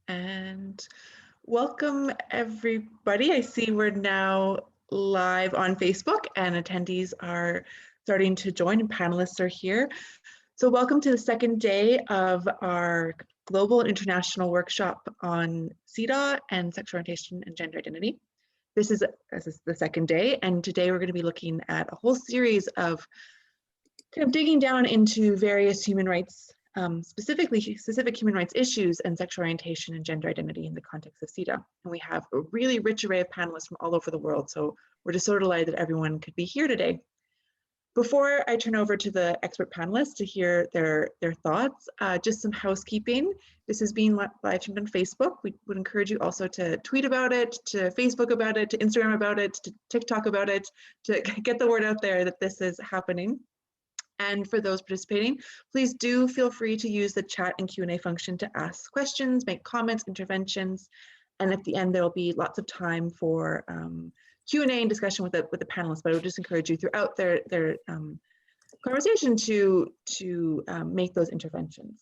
And welcome everybody. I see we're now live on Facebook and attendees are starting to join and panelists are here. So welcome to the second day of our global and international workshop on CEDAW and sexual orientation and gender identity. This is the second day, and today we're going to be looking at a whole series of kind of digging down into various human rights, specific human rights issues and sexual orientation and gender identity in the context of CEDAW. And we have a really rich array of panelists from all over the world, so we're just so delighted that everyone could be here today. Before I turn over to the expert panelists to hear their thoughts, just some housekeeping. This is being live streamed on Facebook. We would encourage you also to tweet about it, to Facebook about it, to Instagram about it, to TikTok about it, to get the word out there that this is happening. And for those participating, please do feel free to use the chat and Q&A function to ask questions, make comments, interventions. And at the end, there will be lots of time for Q&A and discussion with the panelists, but I would just encourage you throughout their conversation to make those interventions.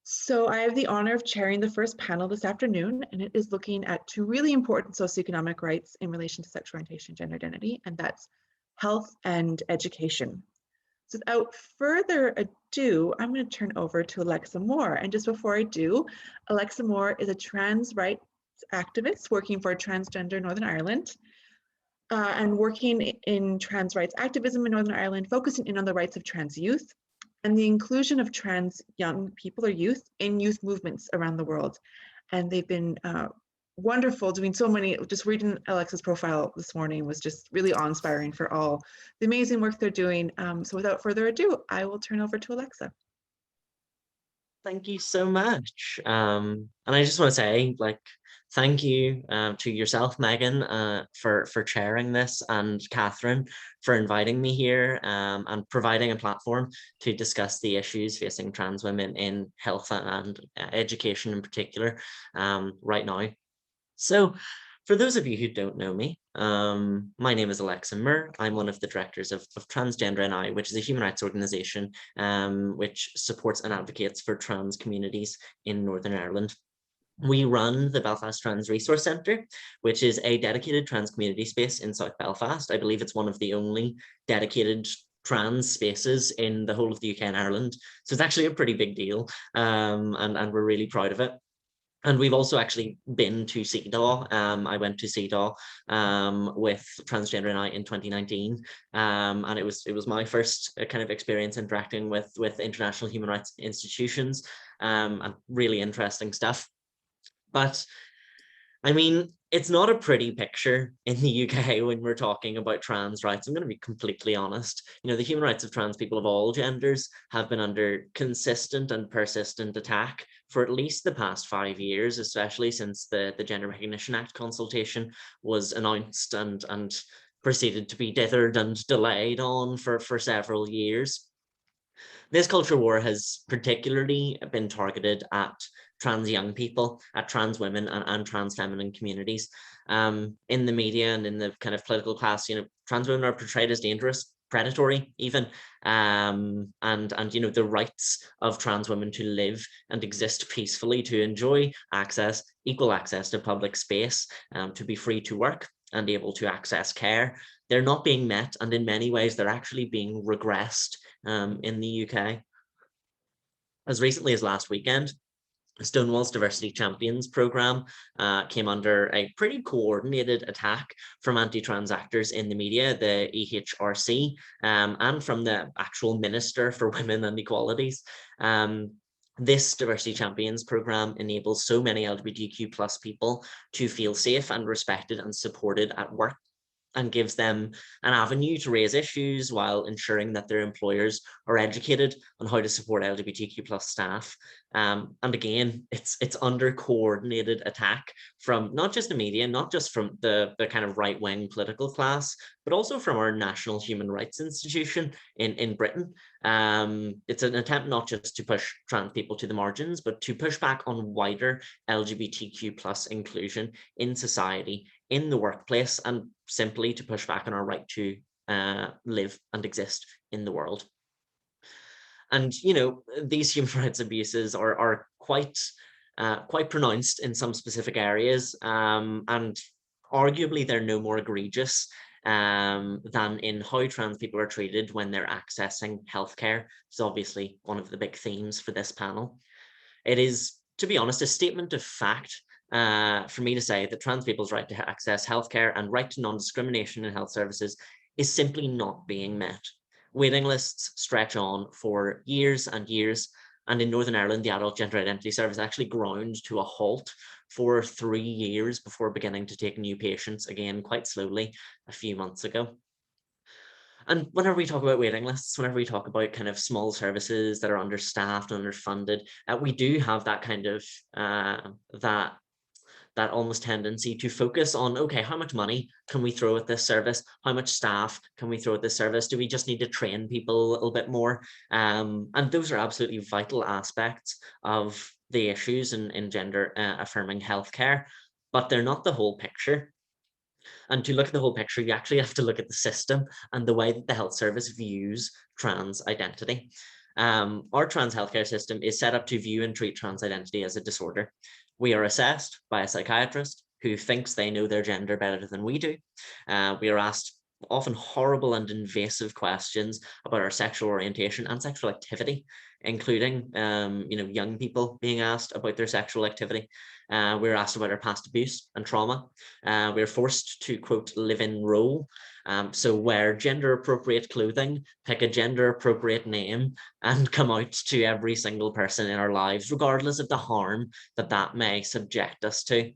So I have the honor of chairing the first panel this afternoon, and it is looking at two really important socioeconomic rights in relation to sexual orientation and gender identity, and that's health and education. So without further ado, I'm going to turn over to Alexa Moore. And just before I do, Alexa Moore is a trans rights activist working for Transgender Northern Ireland and working in trans rights activism in Northern Ireland, focusing in on the rights of trans youth and the inclusion of trans young people or youth in youth movements around the world. And they've been wonderful doing so many. Just reading Alexa's profile this morning was just really awe-inspiring for all the amazing work they're doing. So without further ado, I will turn over to Alexa. Thank you so much. And I just want to say, thank you to yourself, Meghan, for chairing this, and Catherine for inviting me here and providing a platform to discuss the issues facing trans women in health and education in particular right now. So for those of you who don't know me, my name is Alexa Moore. I'm one of the directors of Transgender NI, which is a human rights organisation which supports and advocates for trans communities in Northern Ireland. We run the Belfast Trans Resource Centre, which is a dedicated trans community space in South Belfast. I believe it's one of the only dedicated trans spaces in the whole of the UK and Ireland. So it's actually a pretty big deal, and we're really proud of it. And we've also actually been to CEDAW. I went to CEDAW with Transgender NI in 2019, and it was my first kind of experience interacting with international human rights institutions, and really interesting stuff. But I mean, it's not a pretty picture in the UK when we're talking about trans rights. I'm going to be completely honest. You know, the human rights of trans people of all genders have been under consistent and persistent attack for at least the past 5 years, especially since the Gender Recognition Act consultation was announced and proceeded to be dithered and delayed on for several years. This culture war has particularly been targeted at trans young people, at trans women and trans feminine communities. In the media and in the kind of political class, you know, trans women are portrayed as dangerous, predatory even, and you know, the rights of trans women to live and exist peacefully, to enjoy access, equal access to public space, to be free to work and able to access care, they're not being met, and in many ways they're actually being regressed in the UK. As recently as last weekend, Stonewall's Diversity Champions program came under a pretty coordinated attack from anti-trans actors in the media, the EHRC, and from the actual Minister for Women and Equalities. This Diversity Champions program enables so many LGBTQ plus people to feel safe and respected and supported at work, and gives them an avenue to raise issues while ensuring that their employers are educated on how to support LGBTQ plus staff. And again, it's under coordinated attack from not just the media, not just from the kind of right-wing political class, but also from our national human rights institution in Britain. It's an attempt not just to push trans people to the margins, but to push back on wider LGBTQ plus inclusion in society, in the workplace, and simply to push back on our right to live and exist in the world. And, you know, these human rights abuses are quite quite pronounced in some specific areas, and arguably they're no more egregious than in how trans people are treated when they're accessing healthcare. It's obviously one of the big themes for this panel. It is, to be honest, a statement of fact for me to say that trans people's right to access healthcare and right to non-discrimination in health services is simply not being met. Waiting lists stretch on for years and years, and in Northern Ireland, the Adult Gender Identity Service actually ground to a halt for 3 years before beginning to take new patients again quite slowly a few months ago. And whenever we talk about waiting lists, whenever we talk about kind of small services that are understaffed, underfunded, we do have that kind of that almost tendency to focus on, okay, how much money can we throw at this service? How much staff can we throw at this service? Do we just need to train people a little bit more? And those are absolutely vital aspects of the issues in gender affirming healthcare, but they're not the whole picture. And to look at the whole picture, you actually have to look at the system and the way that the health service views trans identity. Our trans healthcare system is set up to view and treat trans identity as a disorder. We are assessed by a psychiatrist who thinks they know their gender better than we do. We are asked often horrible and invasive questions about our sexual orientation and sexual activity, including young people being asked about their sexual activity. We're asked about our past abuse and trauma. We're forced to, quote, live in role. So wear gender appropriate clothing, pick a gender appropriate name, and come out to every single person in our lives, regardless of the harm that may subject us to.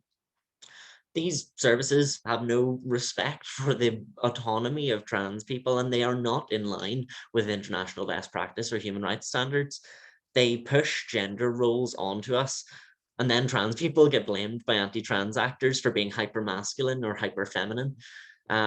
These services have no respect for the autonomy of trans people, and they are not in line with international best practice or human rights standards. They push gender roles onto us, and then trans people get blamed by anti-trans actors for being hyper-masculine or hyper-feminine.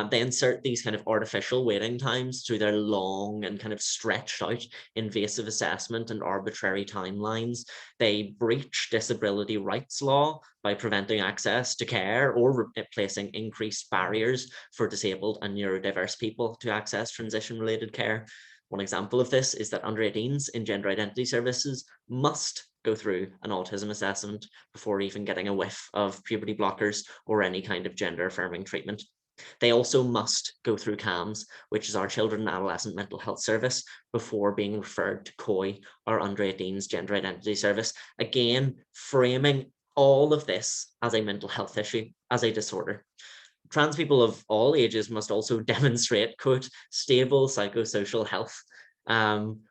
They insert these kind of artificial waiting times through their long and kind of stretched out invasive assessment and arbitrary timelines. They breach disability rights law by preventing access to care or placing increased barriers for disabled and neurodiverse people to access transition-related care. One example of this is that under 18s in gender identity services must go through an autism assessment before even getting a whiff of puberty blockers or any kind of gender affirming treatment. They also must go through CAMS, which is our Children and Adolescent Mental Health Service, before being referred to COI, our under 18s gender identity service. Again, framing all of this as a mental health issue, as a disorder. Trans people of all ages must also demonstrate, quote, stable psychosocial health,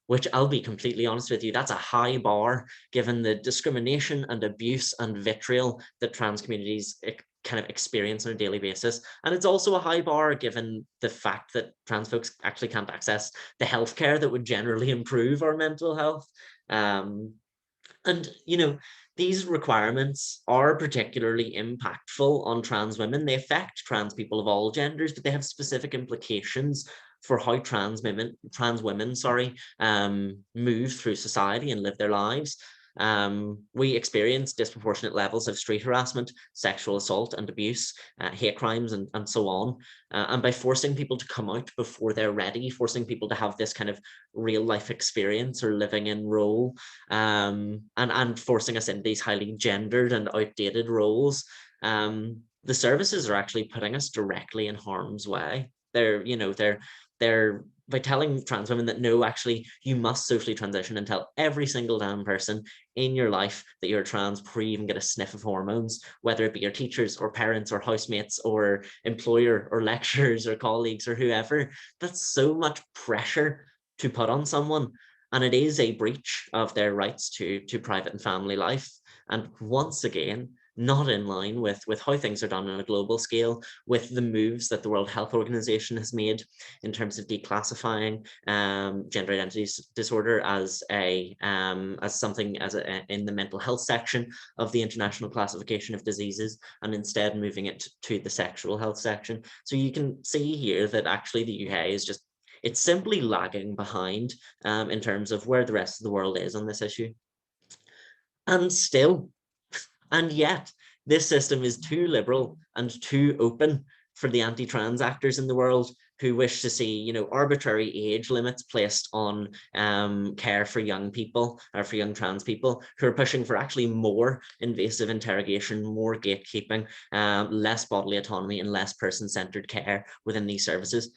which I'll be completely honest with you, that's a high bar given the discrimination and abuse and vitriol that trans communities kind of experience on a daily basis. And it's also a high bar given the fact that trans folks actually can't access the healthcare that would generally improve our mental health. And, you know, these requirements are particularly impactful on trans women. They affect trans people of all genders, but they have specific implications for how trans women move through society and live their lives. We experience disproportionate levels of street harassment, sexual assault and abuse, hate crimes, and so on. And by forcing people to come out before they're ready, forcing people to have this kind of real life experience or living in role, and forcing us in these highly gendered and outdated roles, the services are actually putting us directly in harm's way. They're by telling trans women that no, actually, you must socially transition, and tell every single damn person in your life that you're trans before you even get a sniff of hormones, whether it be your teachers or parents or housemates or employer or lecturers or colleagues or whoever. That's so much pressure to put on someone. And it is a breach of their rights to private and family life. And once again, not in line with how things are done on a global scale, with the moves that the World Health Organization has made in terms of declassifying gender identity disorder as something in the mental health section of the International Classification of Diseases, and instead moving it to the sexual health section. So you can see here that actually the UK is it's simply lagging behind in terms of where the rest of the world is on this issue. And yet, this system is too liberal and too open for the anti-trans actors in the world who wish to see, you know, arbitrary age limits placed on care for young people or for young trans people, who are pushing for actually more invasive interrogation, more gatekeeping, less bodily autonomy and less person-centered care within these services.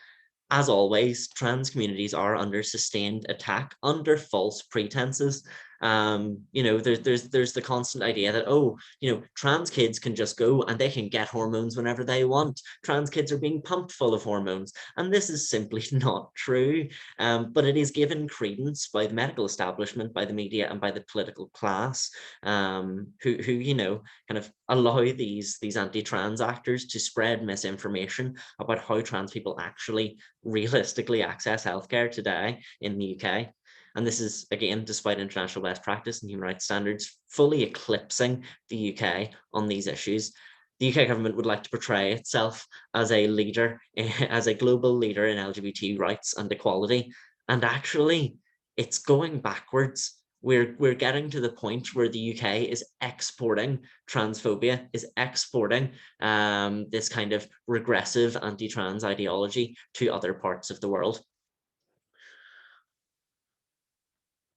As always, trans communities are under sustained attack under false pretenses. You know, there's the constant idea that, oh, you know, trans kids can just go and they can get hormones whenever they want. Trans kids are being pumped full of hormones, and this is simply not true. But it is given credence by the medical establishment, by the media, and by the political class, who you know, kind of allow these anti-trans actors to spread misinformation about how trans people actually realistically access healthcare today in the UK. And this is, again, despite international best practice and human rights standards fully eclipsing the UK on these issues. The UK government would like to portray itself as a leader, as a global leader in LGBT rights and equality. And actually, it's going backwards. We're getting to the point where the UK is exporting transphobia, is exporting this kind of regressive anti-trans ideology to other parts of the world.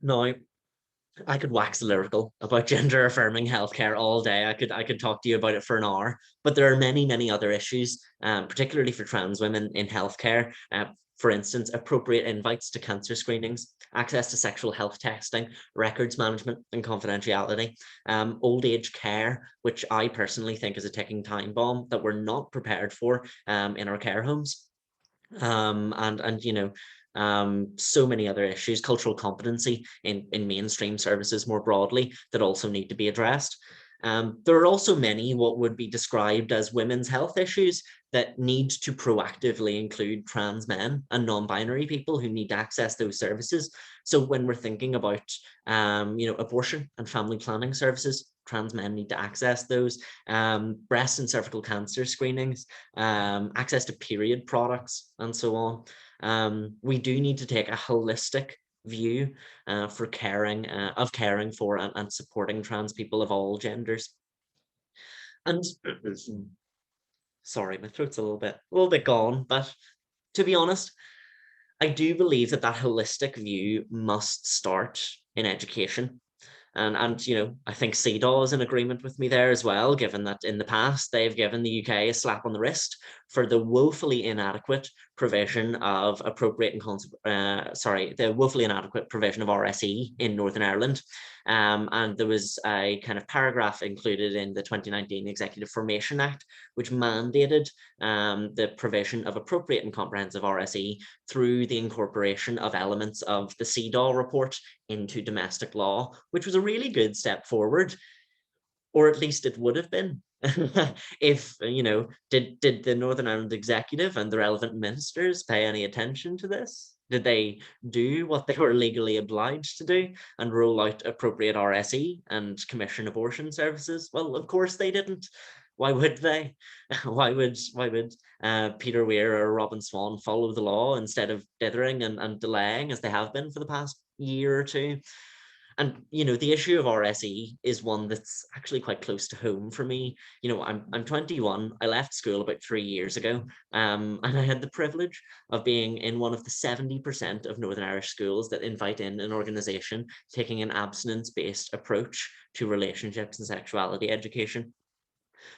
Now, I could wax lyrical about gender affirming healthcare all day. I could talk to you about it for an hour, but there are many other issues, particularly for trans women in healthcare. For instance, appropriate invites to cancer screenings, access to sexual health testing, records management and confidentiality, old age care, which I personally think is a ticking time bomb that we're not prepared for in our care homes. And you know, so many other issues, cultural competency in mainstream services more broadly, that also need to be addressed. There are also many what would be described as women's health issues that need to proactively include trans men and non-binary people who need to access those services. So when we're thinking about, you know, abortion and family planning services, trans men need to access those, breast and cervical cancer screenings, access to period products, and so on. We do need to take a holistic view for caring for and supporting trans people of all genders. And sorry, my throat's a little bit gone, but to be honest, I do believe that holistic view must start in education. And you know, I think CEDAW is in agreement with me there as well, given that in the past they've given the UK a slap on the wrist for the woefully inadequate provision of the woefully inadequate provision of RSE in Northern Ireland. And there was a kind of paragraph included in the 2019 Executive Formation Act, which mandated the provision of appropriate and comprehensive RSE through the incorporation of elements of the CEDAW report into domestic law, which was a really good step forward, or at least it would have been. If, you know, did the Northern Ireland Executive and the relevant ministers pay any attention to this? Did they do what they were legally obliged to do and roll out appropriate RSE and commission abortion services? Well, of course they didn't. Why would they? Why would Peter Weir or Robin Swan follow the law instead of dithering and delaying as they have been for the past year or two? And you know, the issue of RSE is one that's actually quite close to home for me. You know, I'm 21. I left school about 3 years ago, and I had the privilege of being in one of the 70% of Northern Irish schools that invite in an organisation taking an abstinence-based approach to relationships and sexuality education.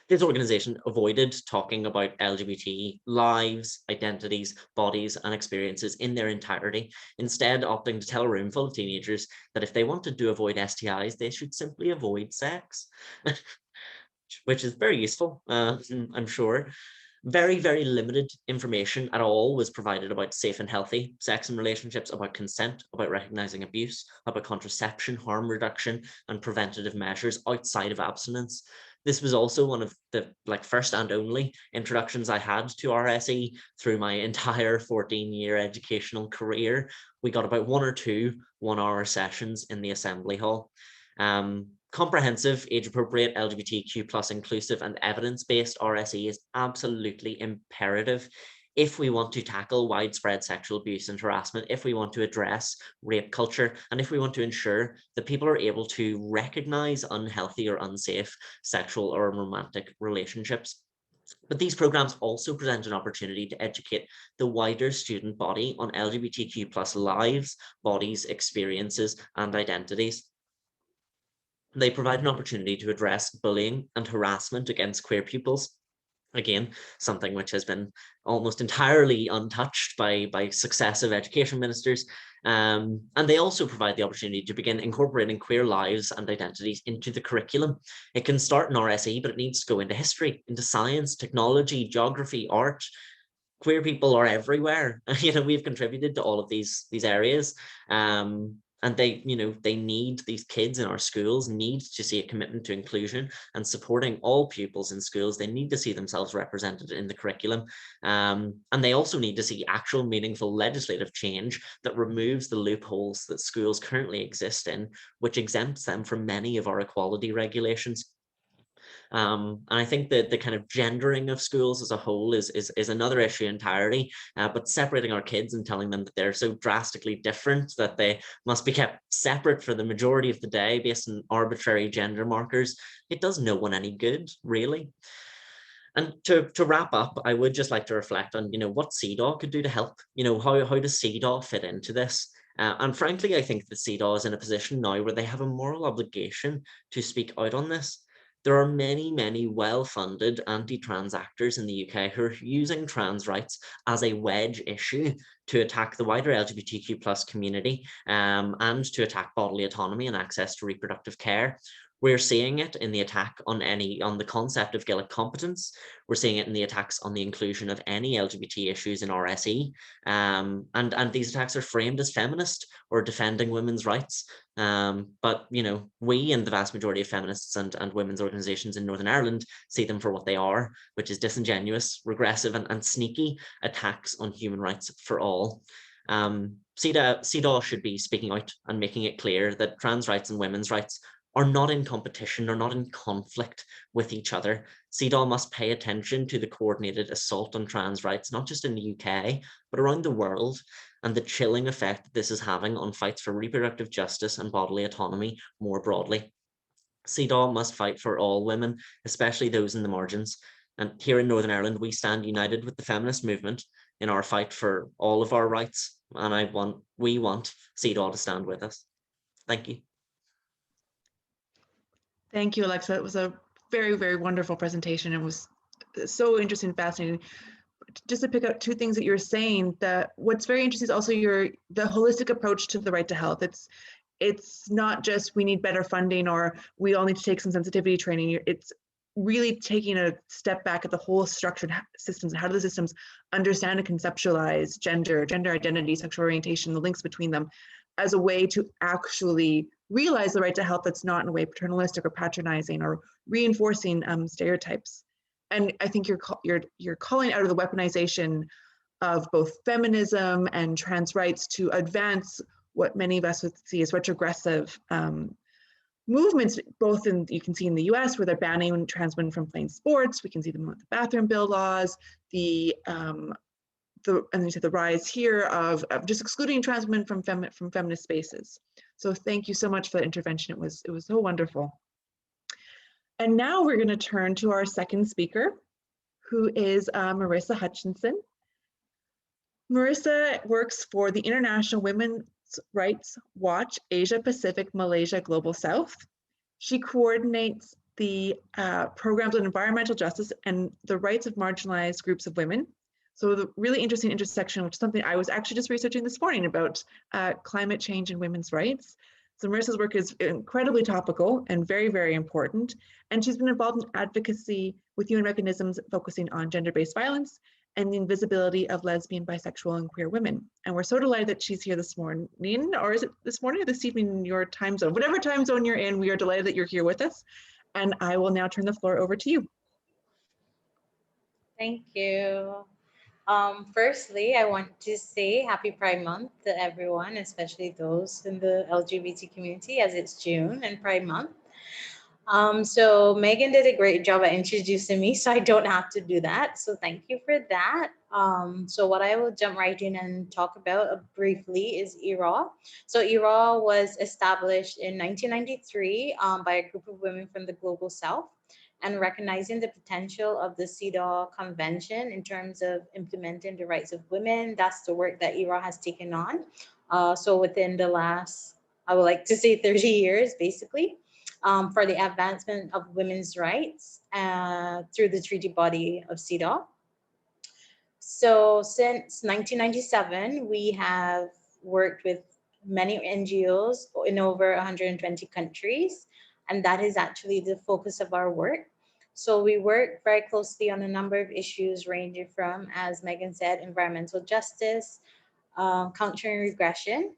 This organisation avoided talking about LGBT lives, identities, bodies, and experiences in their entirety, instead opting to tell a room full of teenagers that if they wanted to avoid STIs, they should simply avoid sex, which is very useful, I'm sure. Very limited information at all was provided about safe and healthy sex and relationships, about consent, about recognizing abuse, about contraception, harm reduction, and preventative measures outside of abstinence. This was also one of the first and only introductions I had to RSE through my entire 14-year educational career. We got about 1 or 2 one-hour sessions in the assembly hall. Comprehensive, age-appropriate, LGBTQ+ inclusive and evidence-based RSE is absolutely imperative if we want to tackle widespread sexual abuse and harassment, if we want to address rape culture, and if we want to ensure that people are able to recognize unhealthy or unsafe sexual or romantic relationships. But these programs also present an opportunity to educate the wider student body on LGBTQ+ lives, bodies, experiences, and identities. They provide an opportunity to address bullying and harassment against queer pupils. Again, something which has been almost entirely untouched by successive education ministers. And they also provide the opportunity to begin incorporating queer lives and identities into the curriculum. It can start in RSE, but it needs to go into history, into science, technology, geography, art. Queer people are everywhere. We've contributed to all of these areas. And they need, these kids in our schools need to see a commitment to inclusion and supporting all pupils in schools. They need to see themselves represented in the curriculum. And they also need to see actual meaningful legislative change that removes the loopholes that schools currently exist in, which exempts them from many of our equality regulations. And I think that the kind of gendering of schools as a whole is another issue entirely, but separating our kids and telling them that they're so drastically different that they must be kept separate for the majority of the day based on arbitrary gender markers, it does no one any good, really. And to wrap up, I would just like to reflect on, what CEDAW could do to help. How does CEDAW fit into this? And frankly, I think that CEDAW is in a position now where they have a moral obligation to speak out on this. There are many, many well-funded anti-trans actors in the UK who are using trans rights as a wedge issue to attack the wider LGBTQ+ community, and to attack bodily autonomy and access to reproductive care. We're seeing it in the attack on the concept of Gaelic competence. We're seeing it in the attacks on the inclusion of any LGBT issues in RSE. And these attacks are framed as feminist or defending women's rights. But, we and the vast majority of feminists and women's organizations in Northern Ireland see them for what they are, which is disingenuous, regressive, and sneaky attacks on human rights for all. CEDAW should be speaking out and making it clear that trans rights and women's rights are not in competition or not in conflict with each other. CEDAW must pay attention to the coordinated assault on trans rights, not just in the UK, but around the world, and the chilling effect that this is having on fights for reproductive justice and bodily autonomy more broadly. CEDAW must fight for all women, especially those in the margins. And here in Northern Ireland, we stand united with the feminist movement in our fight for all of our rights. And we want CEDAW to stand with us. Thank you. Thank you, Alexa. It was a very, very wonderful presentation. It was so interesting and fascinating. Just to pick out two things that you're saying, that what's very interesting is also the holistic approach to the right to health. It's not just we need better funding or we all need to take some sensitivity training. It's really taking a step back at the whole structured systems and how do the systems understand and conceptualize gender identity, sexual orientation, the links between them, as a way to actually realize the right to health that's not in a way paternalistic or patronizing or reinforcing stereotypes. And I think you're calling out of the weaponization of both feminism and trans rights to advance what many of us would see as retrogressive movements, both you can see in the US where they're banning trans women from playing sports. We can see them with the bathroom bill laws, and then you see the rise here of just excluding trans women from feminist spaces. So thank you so much for the intervention. It was so wonderful. And now we're going to turn to our second speaker, who is Marisa Hutchinson. Marisa works for the International Women's Rights Watch Asia Pacific Malaysia Global South. She coordinates the programs on environmental justice and the rights of marginalized groups of women. So the really interesting intersection, which is something I was actually just researching this morning about climate change and women's rights. So Marisa's work is incredibly topical and very, very important. And she's been involved in advocacy with UN mechanisms focusing on gender-based violence and the invisibility of lesbian, bisexual, and queer women. And we're so delighted that she's here this morning, or is it this morning or this evening in your time zone? Whatever time zone you're in, we are delighted that you're here with us. And I will now turn the floor over to you. Thank you. Firstly, I want to say Happy Pride Month to everyone, especially those in the LGBT community, as it's June and Pride Month. So Meghan did a great job at introducing me, so I don't have to do that. So thank you for that. So what I will jump right in and talk about briefly is ERAW. So ERAW was established in 1993 by a group of women from the Global South. and recognizing the potential of the CEDAW Convention in terms of implementing the rights of women. That's the work that ERA has taken on. So within the last, I would like to say 30 years, basically, for the advancement of women's rights through the treaty body of CEDAW. So since 1997, we have worked with many NGOs in over 120 countries, and that is actually the focus of our work. So we work very closely on a number of issues ranging from, as Meghan said, environmental justice, countering regression,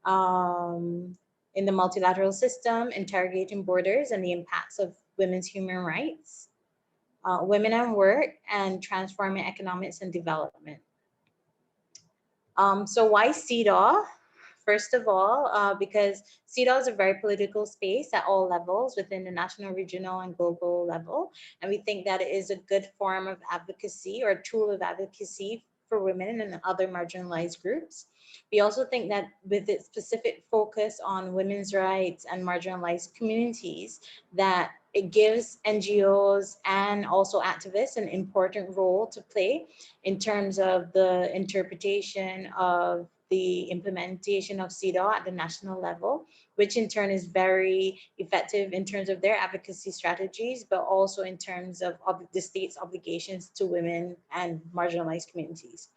in the multilateral system, interrogating borders and the impacts of women's human rights, women and work, and transforming economics and development. So why CEDAW? First of all, because CEDAW is a very political space at all levels within the national, regional, and global level. And we think that it is a good form of advocacy or tool of advocacy for women and other marginalized groups. We also think that with its specific focus on women's rights and marginalized communities, that it gives NGOs and also activists an important role to play in terms of the interpretation of the implementation of CEDAW at the national level, which in turn is very effective in terms of their advocacy strategies, but also in terms of the state's obligations to women and marginalized communities.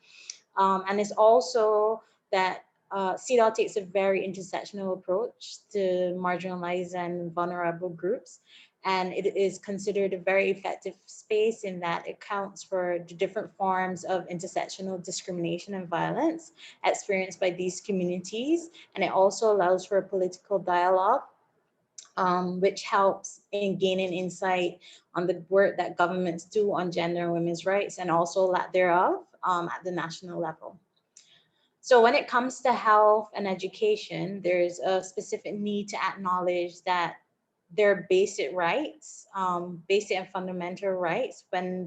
And it's also that CEDAW takes a very intersectional approach to marginalized and vulnerable groups. And it is considered a very effective space in that it accounts for the different forms of intersectional discrimination and violence experienced by these communities. And it also allows for a political dialogue, which helps in gaining insight on the work that governments do on gender and women's rights, and also lack thereof at the national level. So when it comes to health and education, there's a specific need to acknowledge that their basic rights, basic and fundamental rights, when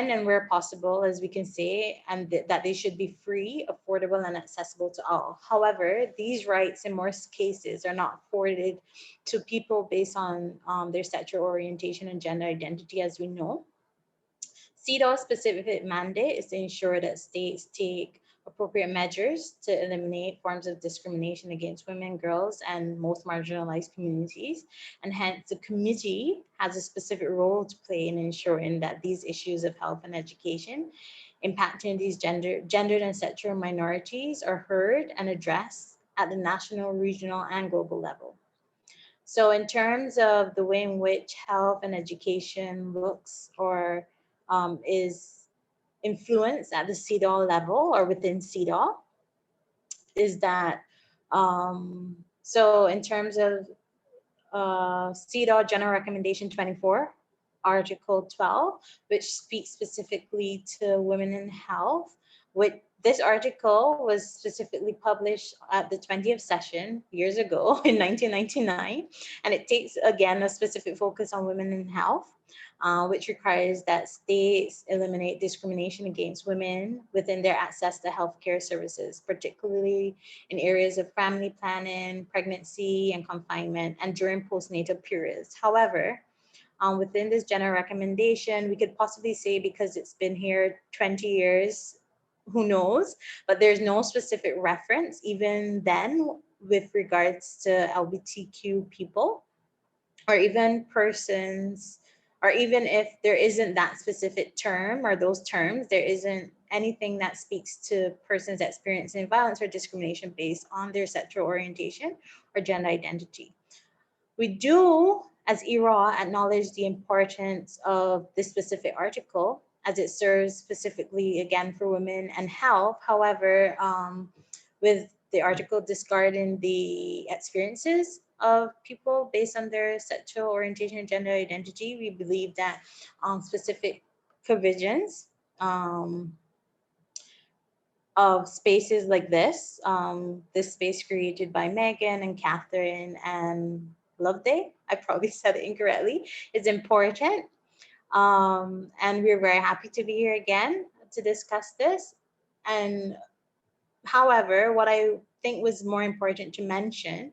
and where possible, as we can say, and that they should be free, affordable, and accessible to all. However, these rights in most cases are not afforded to people based on their sexual orientation and gender identity, as we know. CEDAW's specific mandate is to ensure that states take appropriate measures to eliminate forms of discrimination against women, girls, and most marginalized communities. And hence, the committee has a specific role to play in ensuring that these issues of health and education impacting these gendered and sexual minorities are heard and addressed at the national, regional, and global level. So in terms of the way in which health and education looks or is influenced at the CEDAW level or within CEDAW, is that, so in terms of CEDAW General Recommendation 24, Article 12, which speaks specifically to women in health, this article was specifically published at the 20th session years ago in 1999, and it takes, again, a specific focus on women in health, which requires that states eliminate discrimination against women within their access to healthcare services, particularly in areas of family planning, pregnancy, and confinement, and during postnatal periods. However, within this general recommendation, we could possibly say, because it's been here 20 years, who knows, but there's no specific reference even then with regards to LGBTQ people, or even persons, or even if there isn't that specific term or those terms, there isn't anything that speaks to persons experiencing violence or discrimination based on their sexual orientation or gender identity. We do, as ERA, acknowledge the importance of this specific article, as it serves specifically, again, for women and health. However, with the article discarding the experiences of people based on their sexual orientation and gender identity, we believe that specific provisions of spaces like this space created by Meghan and Catherine and Loveday, I probably said it incorrectly, is important. And we're very happy to be here again to discuss this. And however, what I think was more important to mention,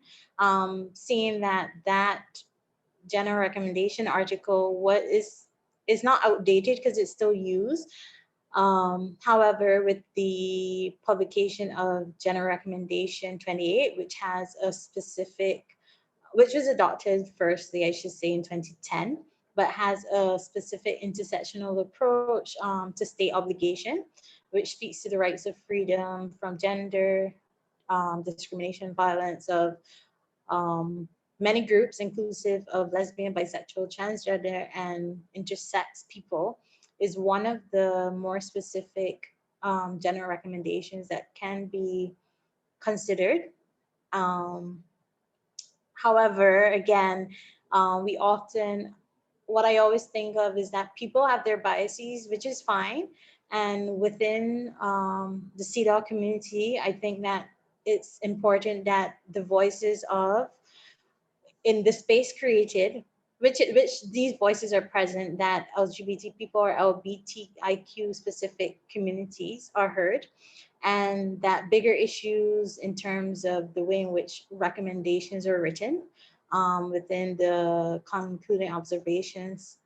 seeing that general recommendation article is not outdated because it's still used. However, with the publication of General Recommendation 28, which was adopted firstly, I should say, in 2010, but has a specific intersectional approach to state obligation, which speaks to the rights of freedom from gender, discrimination, violence of many groups, inclusive of lesbian, bisexual, transgender, and intersex people, is one of the more specific general recommendations that can be considered. However, again, what I always think of is that people have their biases, which is fine. And within the CEDAW community, I think that it's important that the voices of, in the space created, which these voices are present, that LGBT people or LGBTIQ specific communities are heard, and that bigger issues in terms of the way in which recommendations are written within the concluding observations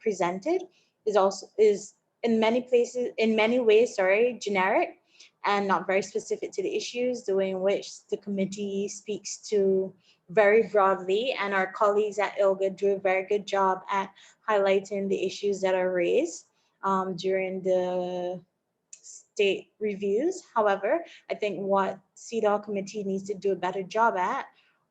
presented is in many ways, generic and not very specific to the issues, the way in which the committee speaks to very broadly, and our colleagues at ILGA do a very good job at highlighting the issues that are raised during the state reviews. However, I think what CEDAW committee needs to do a better job at,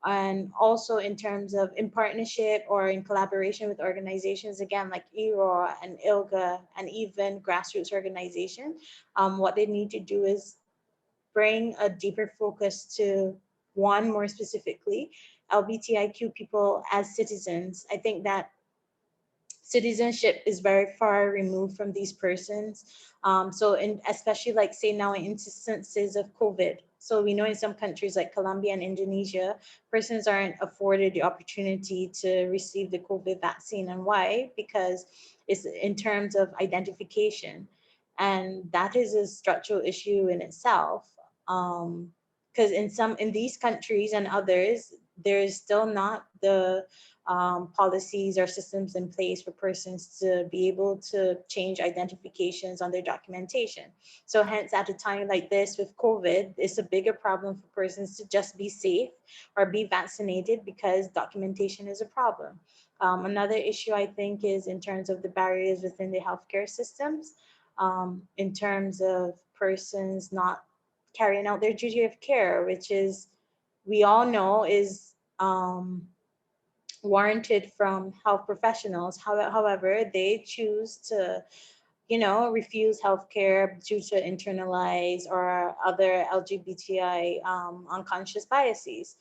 and also in terms of in partnership or in collaboration with organizations, again, like EROR and ILGA and even grassroots organization, what they need to do is bring a deeper focus to, one, more specifically, LGBTIQ people as citizens. I think that citizenship is very far removed from these persons. Especially like say now in instances of COVID. So we know in some countries like Colombia and Indonesia, persons aren't afforded the opportunity to receive the COVID vaccine. And why? Because it's in terms of identification. And that is a structural issue in itself. Because in these countries and others, there is still not the policies or systems in place for persons to be able to change identifications on their documentation. So hence, at a time like this with COVID, it's a bigger problem for persons to just be safe or be vaccinated because documentation is a problem. Another issue I think is in terms of the barriers within the healthcare systems, in terms of persons not carrying out their duty of care, which is, we all know, is warranted from health professionals. However, they choose to, refuse healthcare due to internalized or other LGBTI unconscious biases.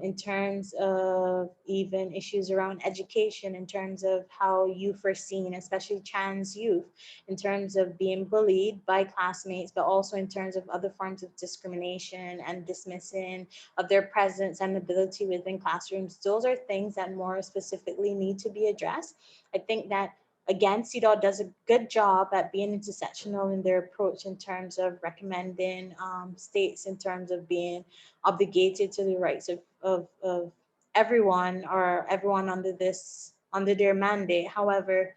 In terms of even issues around education, in terms of how youth are seen, especially trans youth, in terms of being bullied by classmates, but also in terms of other forms of discrimination and dismissing of their presence and ability within classrooms. Those are things that more specifically need to be addressed. I think that, again, CEDAW does a good job at being intersectional in their approach in terms of recommending states in terms of being obligated to the rights of everyone, or everyone under their mandate. However,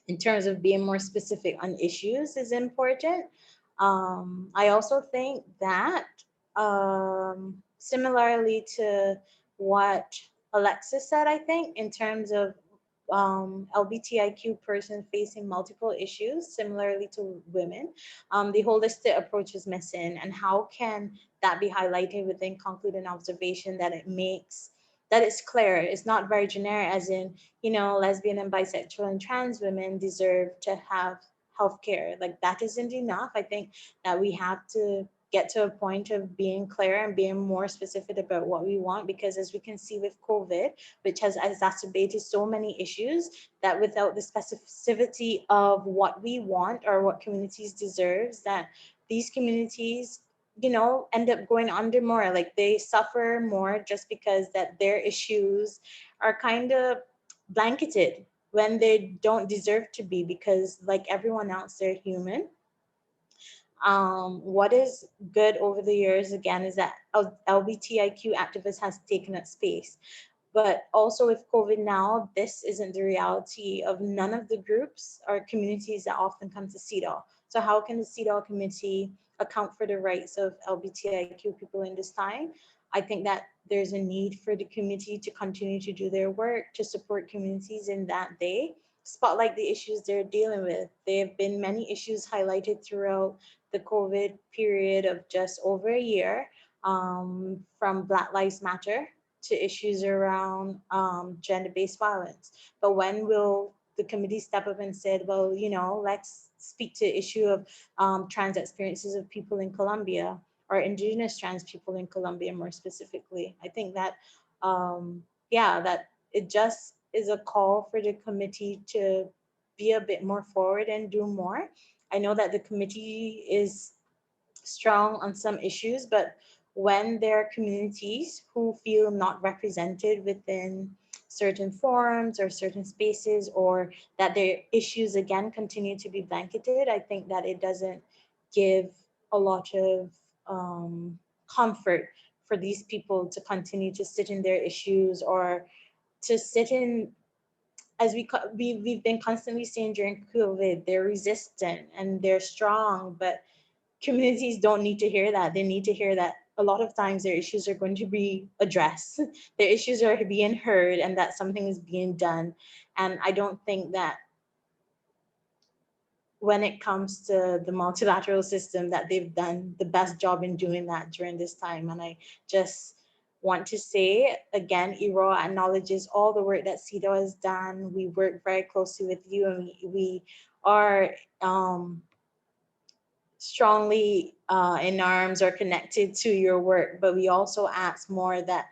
in terms of being more specific on issues is important. I also think that similarly to what Alexis said, I think in terms of LGBTIQ person facing multiple issues, similarly to women, the holistic approach is missing. And how can that be highlighted within concluding observation that it's clear, it's not very generic, as in, lesbian and bisexual and trans women deserve to have healthcare. Like, that isn't enough. I think that we have to get to a point of being clear and being more specific about what we want, because as we can see with COVID, which has exacerbated so many issues, that without the specificity of what we want or what communities deserves, that these communities, end up going under more. Like, they suffer more just because that their issues are kind of blanketed when they don't deserve to be, because like everyone else, they're human. What is good over the years, again, is that LGBTIQ activists has taken up space. But also with COVID now, this isn't the reality of none of the groups or communities that often come to CEDAW. So how can the CEDAW committee account for the rights of LGBTIQ people in this time? I think that there's a need for the committee to continue to do their work, to support communities in that day, spotlight the issues they're dealing with. There have been many issues highlighted throughout the COVID period of just over a year, from Black Lives Matter to issues around gender-based violence. But when will the committee step up and said, well, you know, let's speak to the issue of trans experiences of people in Colombia, or indigenous trans people in Colombia more specifically? I think that, yeah, that it just is a call for the committee to be a bit more forward and do more. I know that the committee is strong on some issues, but when there are communities who feel not represented within certain forums or certain spaces, or that their issues again continue to be blanketed, I think that it doesn't give a lot of comfort for these people to continue to sit in their issues, or to sit in, as we've been constantly saying during COVID, they're resistant and they're strong, but communities don't need to hear that. They need to hear that a lot of times their issues are going to be addressed. Their issues are being heard, and that something is being done. And I don't think that when it comes to the multilateral system that they've done the best job in doing that during this time. And I just want to say again, IRO acknowledges all the work that CEDAW has done. We work very closely with you, and we are strongly in arms or connected to your work, but we also ask more that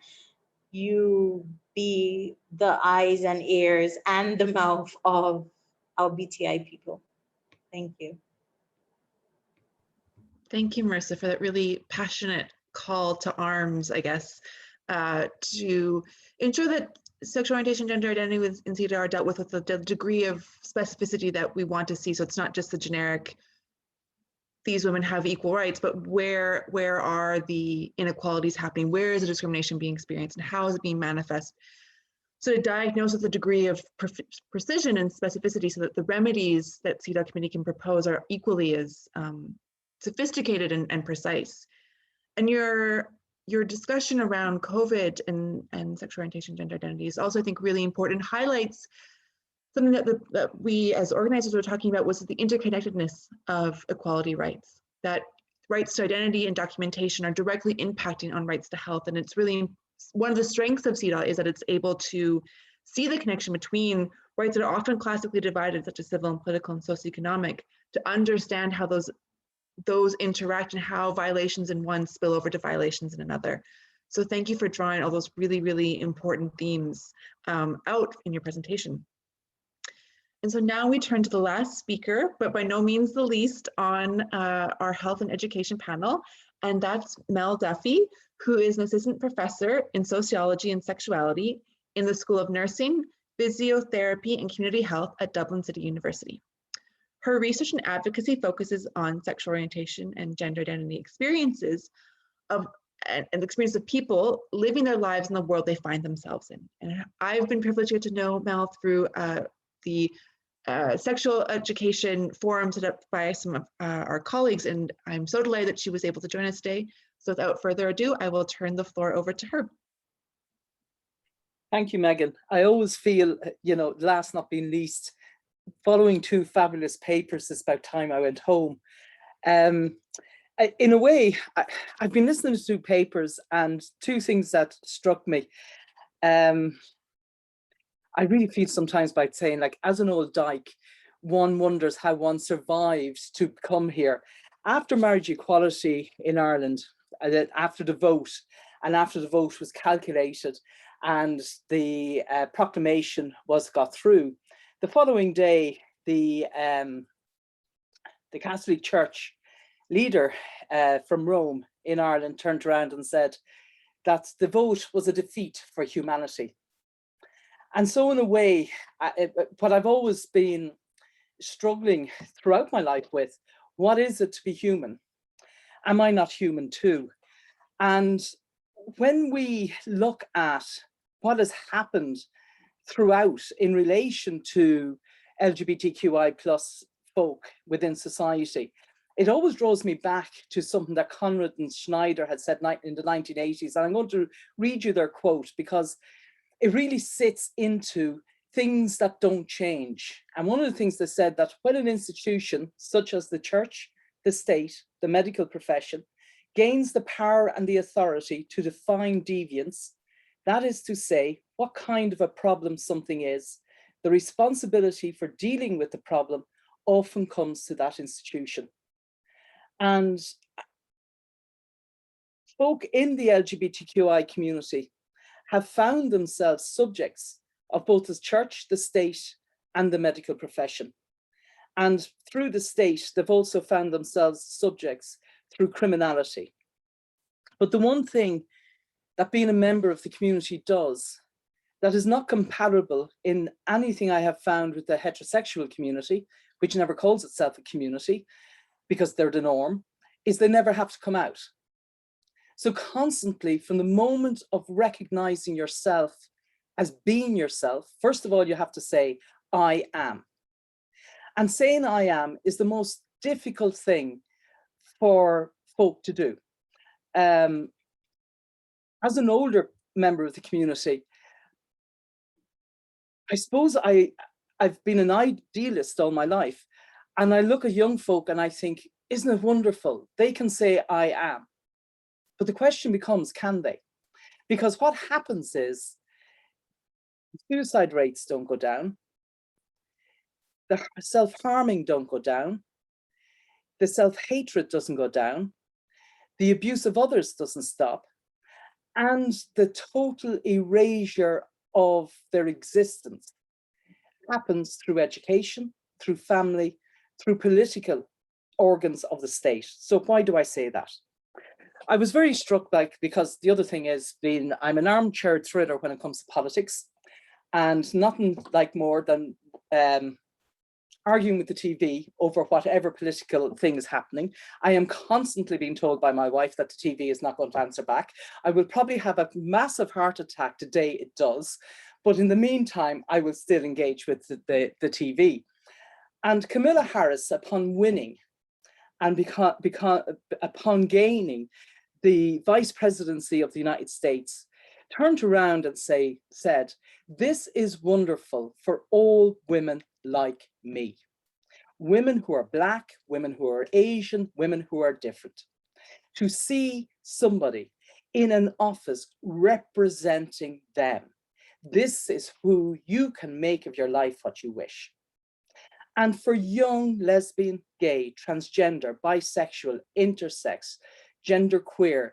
you be the eyes and ears and the mouth of LGBTI people. Thank you. Thank you, Marisa, for that really passionate call to arms, I guess, to ensure that sexual orientation, gender identity in CEDAW are dealt with the degree of specificity that we want to see. So it's not just the generic, these women have equal rights, but where are the inequalities happening? Where is the discrimination being experienced, and how is it being manifest? So to diagnose with a degree of precision and specificity, so that the remedies that CEDAW committee can propose are equally as sophisticated and precise. And your discussion around COVID and sexual orientation, gender identity is also, I think, really important. Highlights something that we as organizers were talking about, was the interconnectedness of equality rights, that rights to identity and documentation are directly impacting on rights to health. And it's really one of the strengths of CEDAW is that it's able to see the connection between rights that are often classically divided, such as civil and political and socioeconomic, to understand how those interact and how violations in one spill over to violations in another. So thank you for drawing all those really, really important themes out in your presentation. And so now we turn to the last speaker, but by no means the least on our health and education panel, and that's Mel Duffy, who is an assistant professor in sociology and sexuality in the School of Nursing, Physiotherapy, and Community Health at Dublin City University. Her research and advocacy focuses on sexual orientation and gender identity experiences and the experience of people living their lives in the world they find themselves in. And I've been privileged to get to know Mel through the sexual education forum set up by some of our colleagues, and I'm so delighted that she was able to join us today. So without further ado, I will turn the floor over to her. Thank you, Meghan. I always feel, last not being least, following two fabulous papers, it's about time I went home. In a way, I've been listening to two papers, and two things that struck me. I really feel sometimes by saying, like, as an old dyke, one wonders how one survived to come here. After marriage equality in Ireland, after the vote, and after the vote was calculated and the proclamation got through, the following day, the Catholic Church leader from Rome in Ireland turned around and said that the vote was a defeat for humanity. And so in a way, what I've always been struggling throughout my life with, what is it to be human? Am I not human too? And when we look at what has happened throughout in relation to LGBTQI plus folk within society, it always draws me back to something that Conrad and Schneider had said in the 1980s. And I'm going to read you their quote because it really sits into things that don't change. And one of the things they said, that when an institution such as the church, the state, the medical profession gains the power and the authority to define deviance, that is to say, what kind of a problem something is, the responsibility for dealing with the problem often comes to that institution. And folk in the LGBTQI community have found themselves subjects of both the church, the state, and the medical profession. And through the state, they've also found themselves subjects through criminality. But the one thing that being a member of the community does that is not comparable in anything I have found with the heterosexual community, which never calls itself a community because they're the norm, is they never have to come out. So constantly, from the moment of recognizing yourself as being yourself, first of all, you have to say, I am. And saying I am is the most difficult thing for folk to do. As an older member of the community, I suppose I've been an idealist all my life. And I look at young folk and I think, isn't it wonderful? They can say I am. But the question becomes, can they? Because what happens is suicide rates don't go down. The self-harming don't go down. The self-hatred doesn't go down. The abuse of others doesn't stop. And the total erasure of their existence happens through education, through family, through political organs of the state. So why do I say that? I was very struck by, because the other thing is, I'm an armchair thriller when it comes to politics, and nothing like more than arguing with the TV over whatever political thing is happening. I am constantly being told by my wife that the TV is not going to answer back. I will probably have a massive heart attack the day it does, but in the meantime, I will still engage with the TV. And Kamala Harris, upon winning and upon gaining the vice presidency of the United States, turned around and said, this is wonderful for all women like me. Women who are Black, women who are Asian, women who are different. To see somebody in an office representing them. This is who you can make of your life what you wish. And for young lesbian, gay, transgender, bisexual, intersex, genderqueer,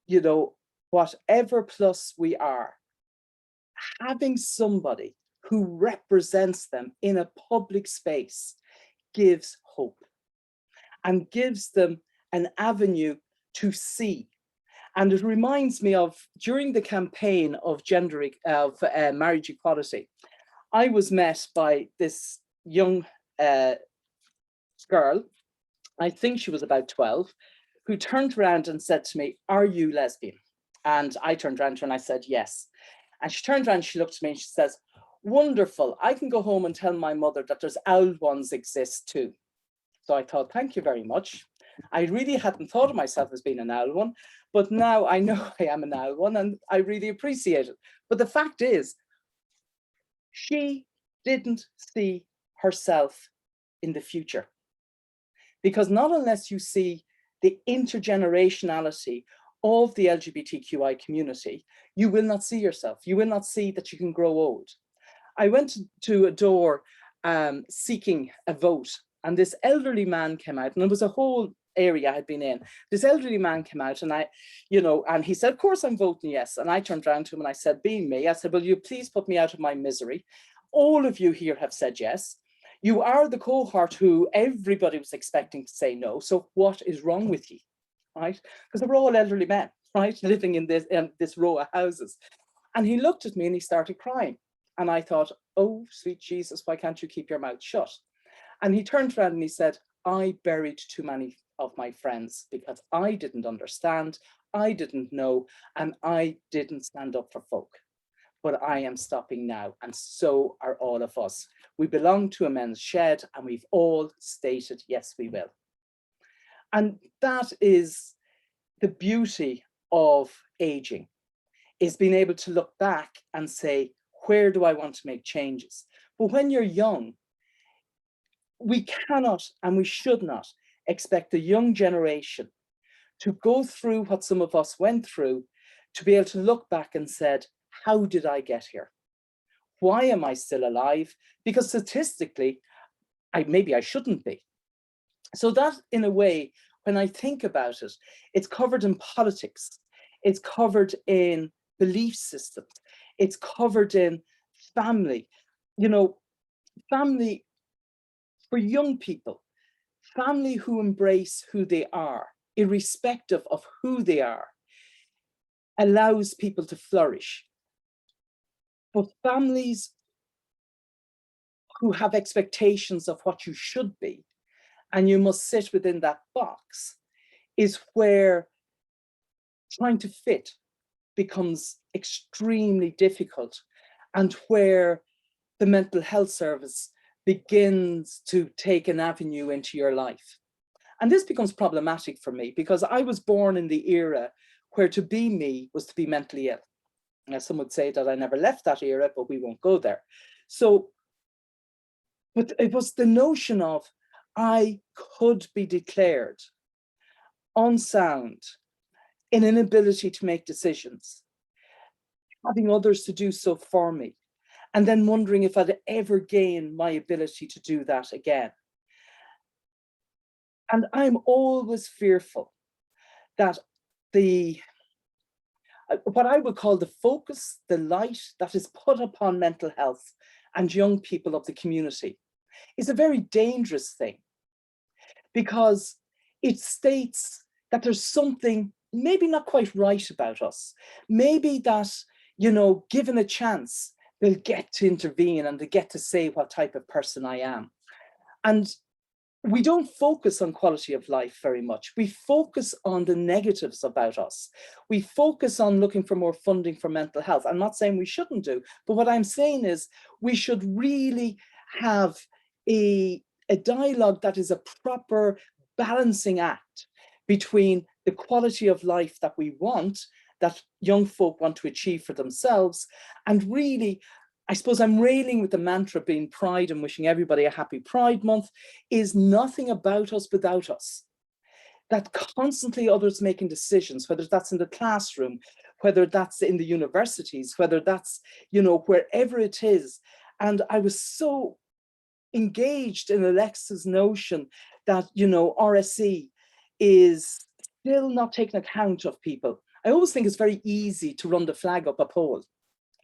you know, whatever plus we are, having somebody who represents them in a public space gives hope and gives them an avenue to see. And it reminds me of, during the campaign of marriage equality, I was met by this young girl, I think she was about 12, who turned around and said to me, are you lesbian? And I turned around to her and I said, yes. And she turned around, she looked at me and she says, wonderful, I can go home and tell my mother that there's owl ones exist too. So I thought, thank you very much. I really hadn't thought of myself as being an owl one, but now I know I am an owl one and I really appreciate it. But the fact is, she didn't see herself in the future. Because not unless you see the intergenerationality of the LGBTQI community, you will not see yourself. You will not see that you can grow old. I went to a door seeking a vote, and this elderly man came out, and it was a whole area I had been in. This elderly man came out and and he said, of course I'm voting yes. And I turned around to him and I said, being me, I said, will you please put me out of my misery? All of you here have said yes. You are the cohort who everybody was expecting to say no. So what is wrong with you, right? Because they were all elderly men, right? Living in this row of houses. And he looked at me and he started crying. And I thought, oh, sweet Jesus, why can't you keep your mouth shut? And he turned around and he said, I buried too many of my friends because I didn't understand, I didn't know, and I didn't stand up for folk. but I am stopping now, and so are all of us. We belong to a men's shed, and we've all stated, yes, we will. And that is the beauty of aging, is being able to look back and say, where do I want to make changes? But when you're young, we cannot and we should not expect the young generation to go through what some of us went through, to be able to look back and said, how did I get here? Why am I still alive? Because statistically, maybe I shouldn't be. So that, in a way, when I think about it, it's covered in politics, it's covered in belief systems, it's covered in family. You know, family for young people, family who embrace who they are, irrespective of who they are, allows people to flourish. But families who have expectations of what you should be, and you must sit within that box, is where trying to fit becomes extremely difficult, and where the mental health service begins to take an avenue into your life. And this becomes problematic for me, because I was born in the era where to be me was to be mentally ill. Now, some would say that I never left that era, but we won't go there. So, but it was the notion of I could be declared unsound, an inability to make decisions, having others to do so for me, and then wondering if I'd ever gain my ability to do that again. And I'm always fearful that what I would call the focus, the light that is put upon mental health and young people of the community is a very dangerous thing, because it states that there's something maybe not quite right about us. Maybe that, you know, given a chance, they'll get to intervene and they get to say what type of person I am. And we don't focus on quality of life very much. We focus on the negatives about us. We focus on looking for more funding for mental health. I'm not saying we shouldn't do, but what I'm saying is we should really have a dialogue that is a proper balancing act between the quality of life that we want, that young folk want to achieve for themselves, and really, I suppose I'm railing with the mantra being Pride and wishing everybody a happy Pride Month, is nothing about us without us. That constantly others making decisions, whether that's in the classroom, whether that's in the universities, whether that's, you know, wherever it is. And I was so engaged in Alexa's notion that, you know, RSE is still not taking account of people. I always think it's very easy to run the flag up a pole.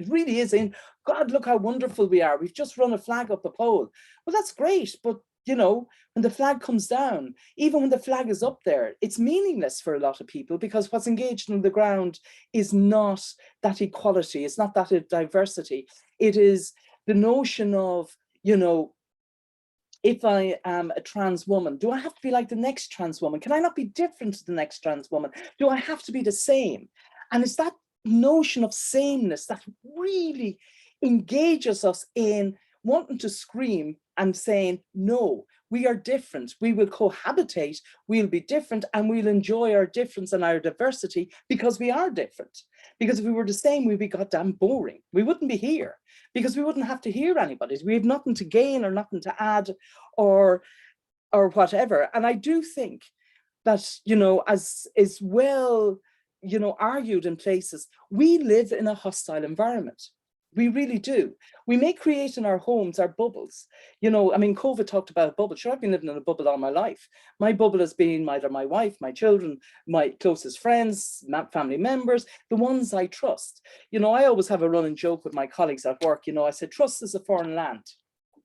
It really is. In God, look how wonderful we are. We've just run a flag up the pole. Well, that's great. But, you know, when the flag comes down, even when the flag is up there, it's meaningless for a lot of people, because what's engaged on the ground is not that equality. It's not that diversity. It is the notion of, you know, if I am a trans woman, do I have to be like the next trans woman? Can I not be different to the next trans woman? Do I have to be the same? And it's that notion of sameness that really engages us in wanting to scream and saying, no, we are different. We will cohabitate, we'll be different, and we'll enjoy our difference and our diversity because we are different. Because if we were the same, we'd be goddamn boring. We wouldn't be here because we wouldn't have to hear anybody. We have nothing to gain or nothing to add or whatever. And I do think that, you know, as is well, you know, argued in places, we live in a hostile environment. We really do. We may create in our homes our bubbles. You know, I mean, COVID talked about a bubble. Sure, I've been living in a bubble all my life. My bubble has been either my wife, my children, my closest friends, family members, the ones I trust. You know, I always have a running joke with my colleagues at work. You know, I said, trust is a foreign land.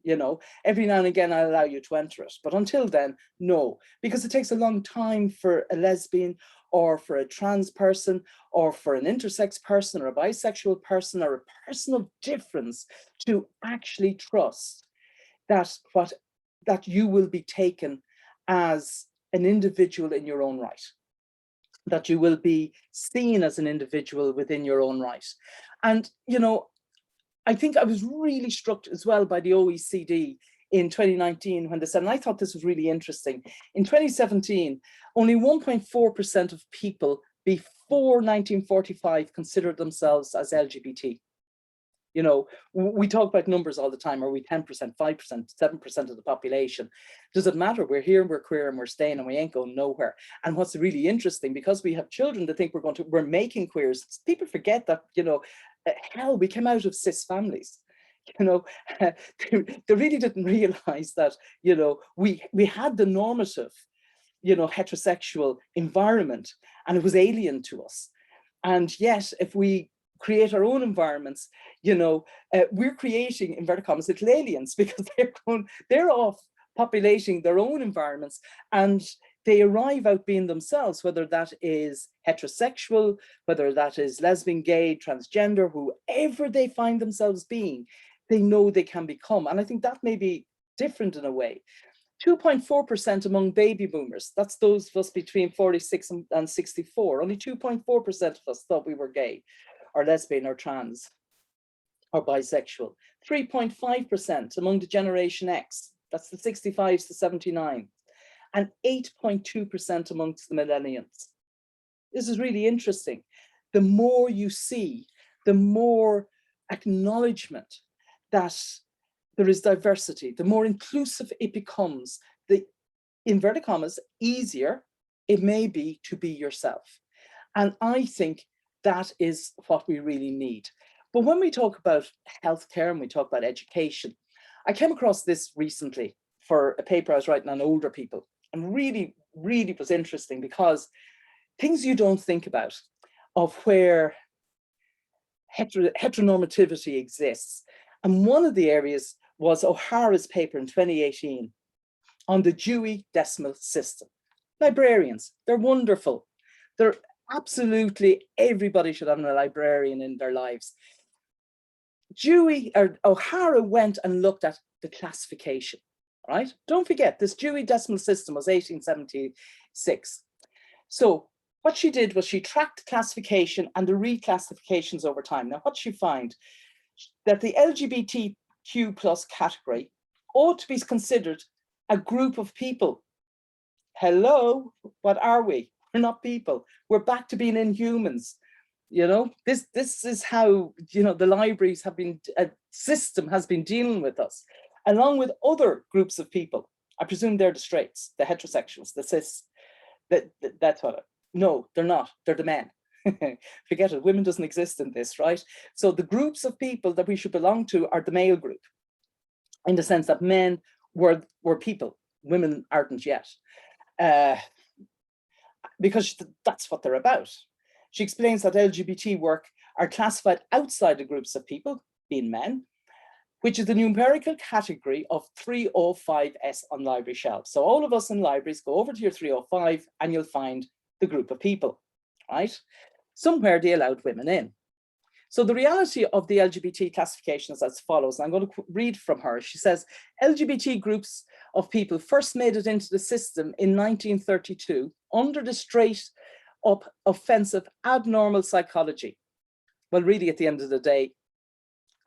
You know, every now and again, I allow you to enter it. But until then, no, because it takes a long time for a lesbian or for a trans person or for an intersex person or a bisexual person or a person of difference to actually trust that that you will be taken as an individual in your own right, that you will be seen as an individual within your own right. And, you know, I think I was really struck as well by the OECD in 2019 when they said, and I thought this was really interesting, in 2017, only 1.4% of people before 1945 considered themselves as LGBT. You know, we talk about numbers all the time. Are we 10%, 5%, 7% of the population? Does it matter? We're here, we're queer, and we're staying, and we ain't going nowhere. And what's really interesting, because we have children that think we're making queers, people forget that, you know, hell, we came out of cis families. You know, they really didn't realize that, you know, we had the normative, you know, heterosexual environment, and it was alien to us. And yet, if we create our own environments, you know, we're creating, inverted commas, little aliens, because they're off populating their own environments, and they arrive out being themselves, whether that is heterosexual, whether that is lesbian, gay, transgender, whoever they find themselves being, they know they can become. And I think that may be different in a way. 2.4% among baby boomers, that's those of us between 46 and 64, only 2.4% of us thought we were gay, or lesbian, or trans, or bisexual. 3.5% among the Generation X, that's the 65s to 79, and 8.2% amongst the millennials. This is really interesting. The more you see, the more acknowledgement that there is diversity, the more inclusive it becomes, the, inverted commas, easier it may be to be yourself. And I think that is what we really need. But when we talk about healthcare and we talk about education, I came across this recently for a paper I was writing on older people, and really, really was interesting, because things you don't think about of where heteronormativity exists. And one of the areas was O'Hara's paper in 2018 on the Dewey Decimal System. Librarians, they're wonderful. They're absolutely, everybody should have a librarian in their lives. O'Hara went and looked at the classification, right? Don't forget, this Dewey Decimal System was 1876. So what she did was she tracked classification and the reclassifications over time. Now, what she find? That the LGBTQ plus category ought to be considered a group of people. Hello, what are we? We're not people. We're back to being inhumans. You know, this is how, you know, the libraries have been, a system has been dealing with us, along with other groups of people. I presume they're the straights, the heterosexuals, the cis, that's what, no, they're not, they're the men. Forget it, women doesn't exist in this, right? So the groups of people that we should belong to are the male group, in the sense that men were people, women aren't yet, because that's what they're about. She explains that LGBT work are classified outside the groups of people, being men, which is the numerical category of 305S on library shelves. So all of us in libraries, go over to your 305 and you'll find the group of people, right? Somewhere they allowed women in. So the reality of the LGBT classification is as follows. I'm going to read from her. She says, LGBT groups of people first made it into the system in 1932 under the straight up offensive abnormal psychology. Well, really, at the end of the day,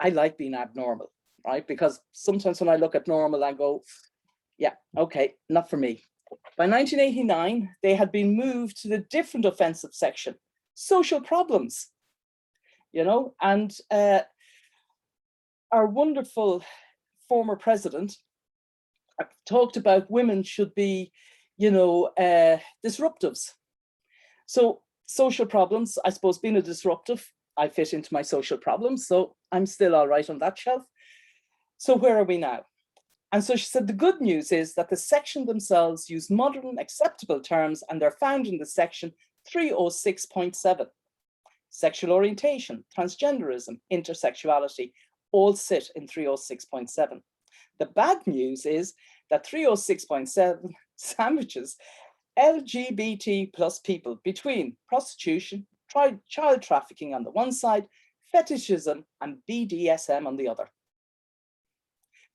I like being abnormal, right? Because sometimes when I look at normal, I go, yeah, okay, not for me. By 1989, they had been moved to the different offensive section, social problems, you know, and our wonderful former president talked about women should be, you know, disruptives. So social problems, I suppose being a disruptive, I fit into my social problems, so I'm still all right on that shelf. So where are we now? And so she said, the good news is that the section themselves use modern acceptable terms, and they're found in the section 306.7. Sexual orientation, transgenderism, intersexuality, all sit in 306.7. The bad news is that 306.7 sandwiches LGBT plus people between prostitution, child trafficking on the one side, fetishism, and BDSM on the other.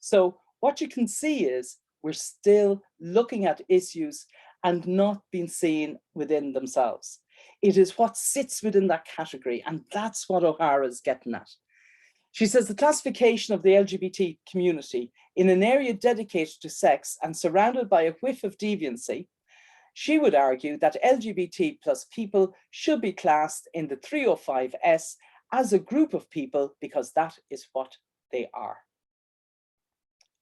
So what you can see is we're still looking at issues and not being seen within themselves. It is what sits within that category, and that's what O'Hara is getting at. She says the classification of the LGBT community in an area dedicated to sex and surrounded by a whiff of deviancy, she would argue that LGBT plus people should be classed in the 305S as a group of people because that is what they are.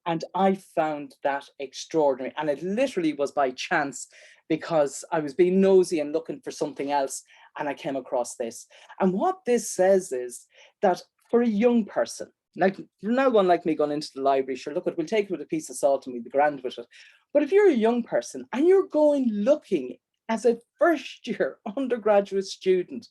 And I found that extraordinary. And it literally was by chance because I was being nosy and looking for something else and I came across this. And what this says is that for a young person, like no one like me going into the library, sure, look, we'll take it with a piece of salt and we'll be grand with it. But if you're a young person and you're going looking as a first year undergraduate student,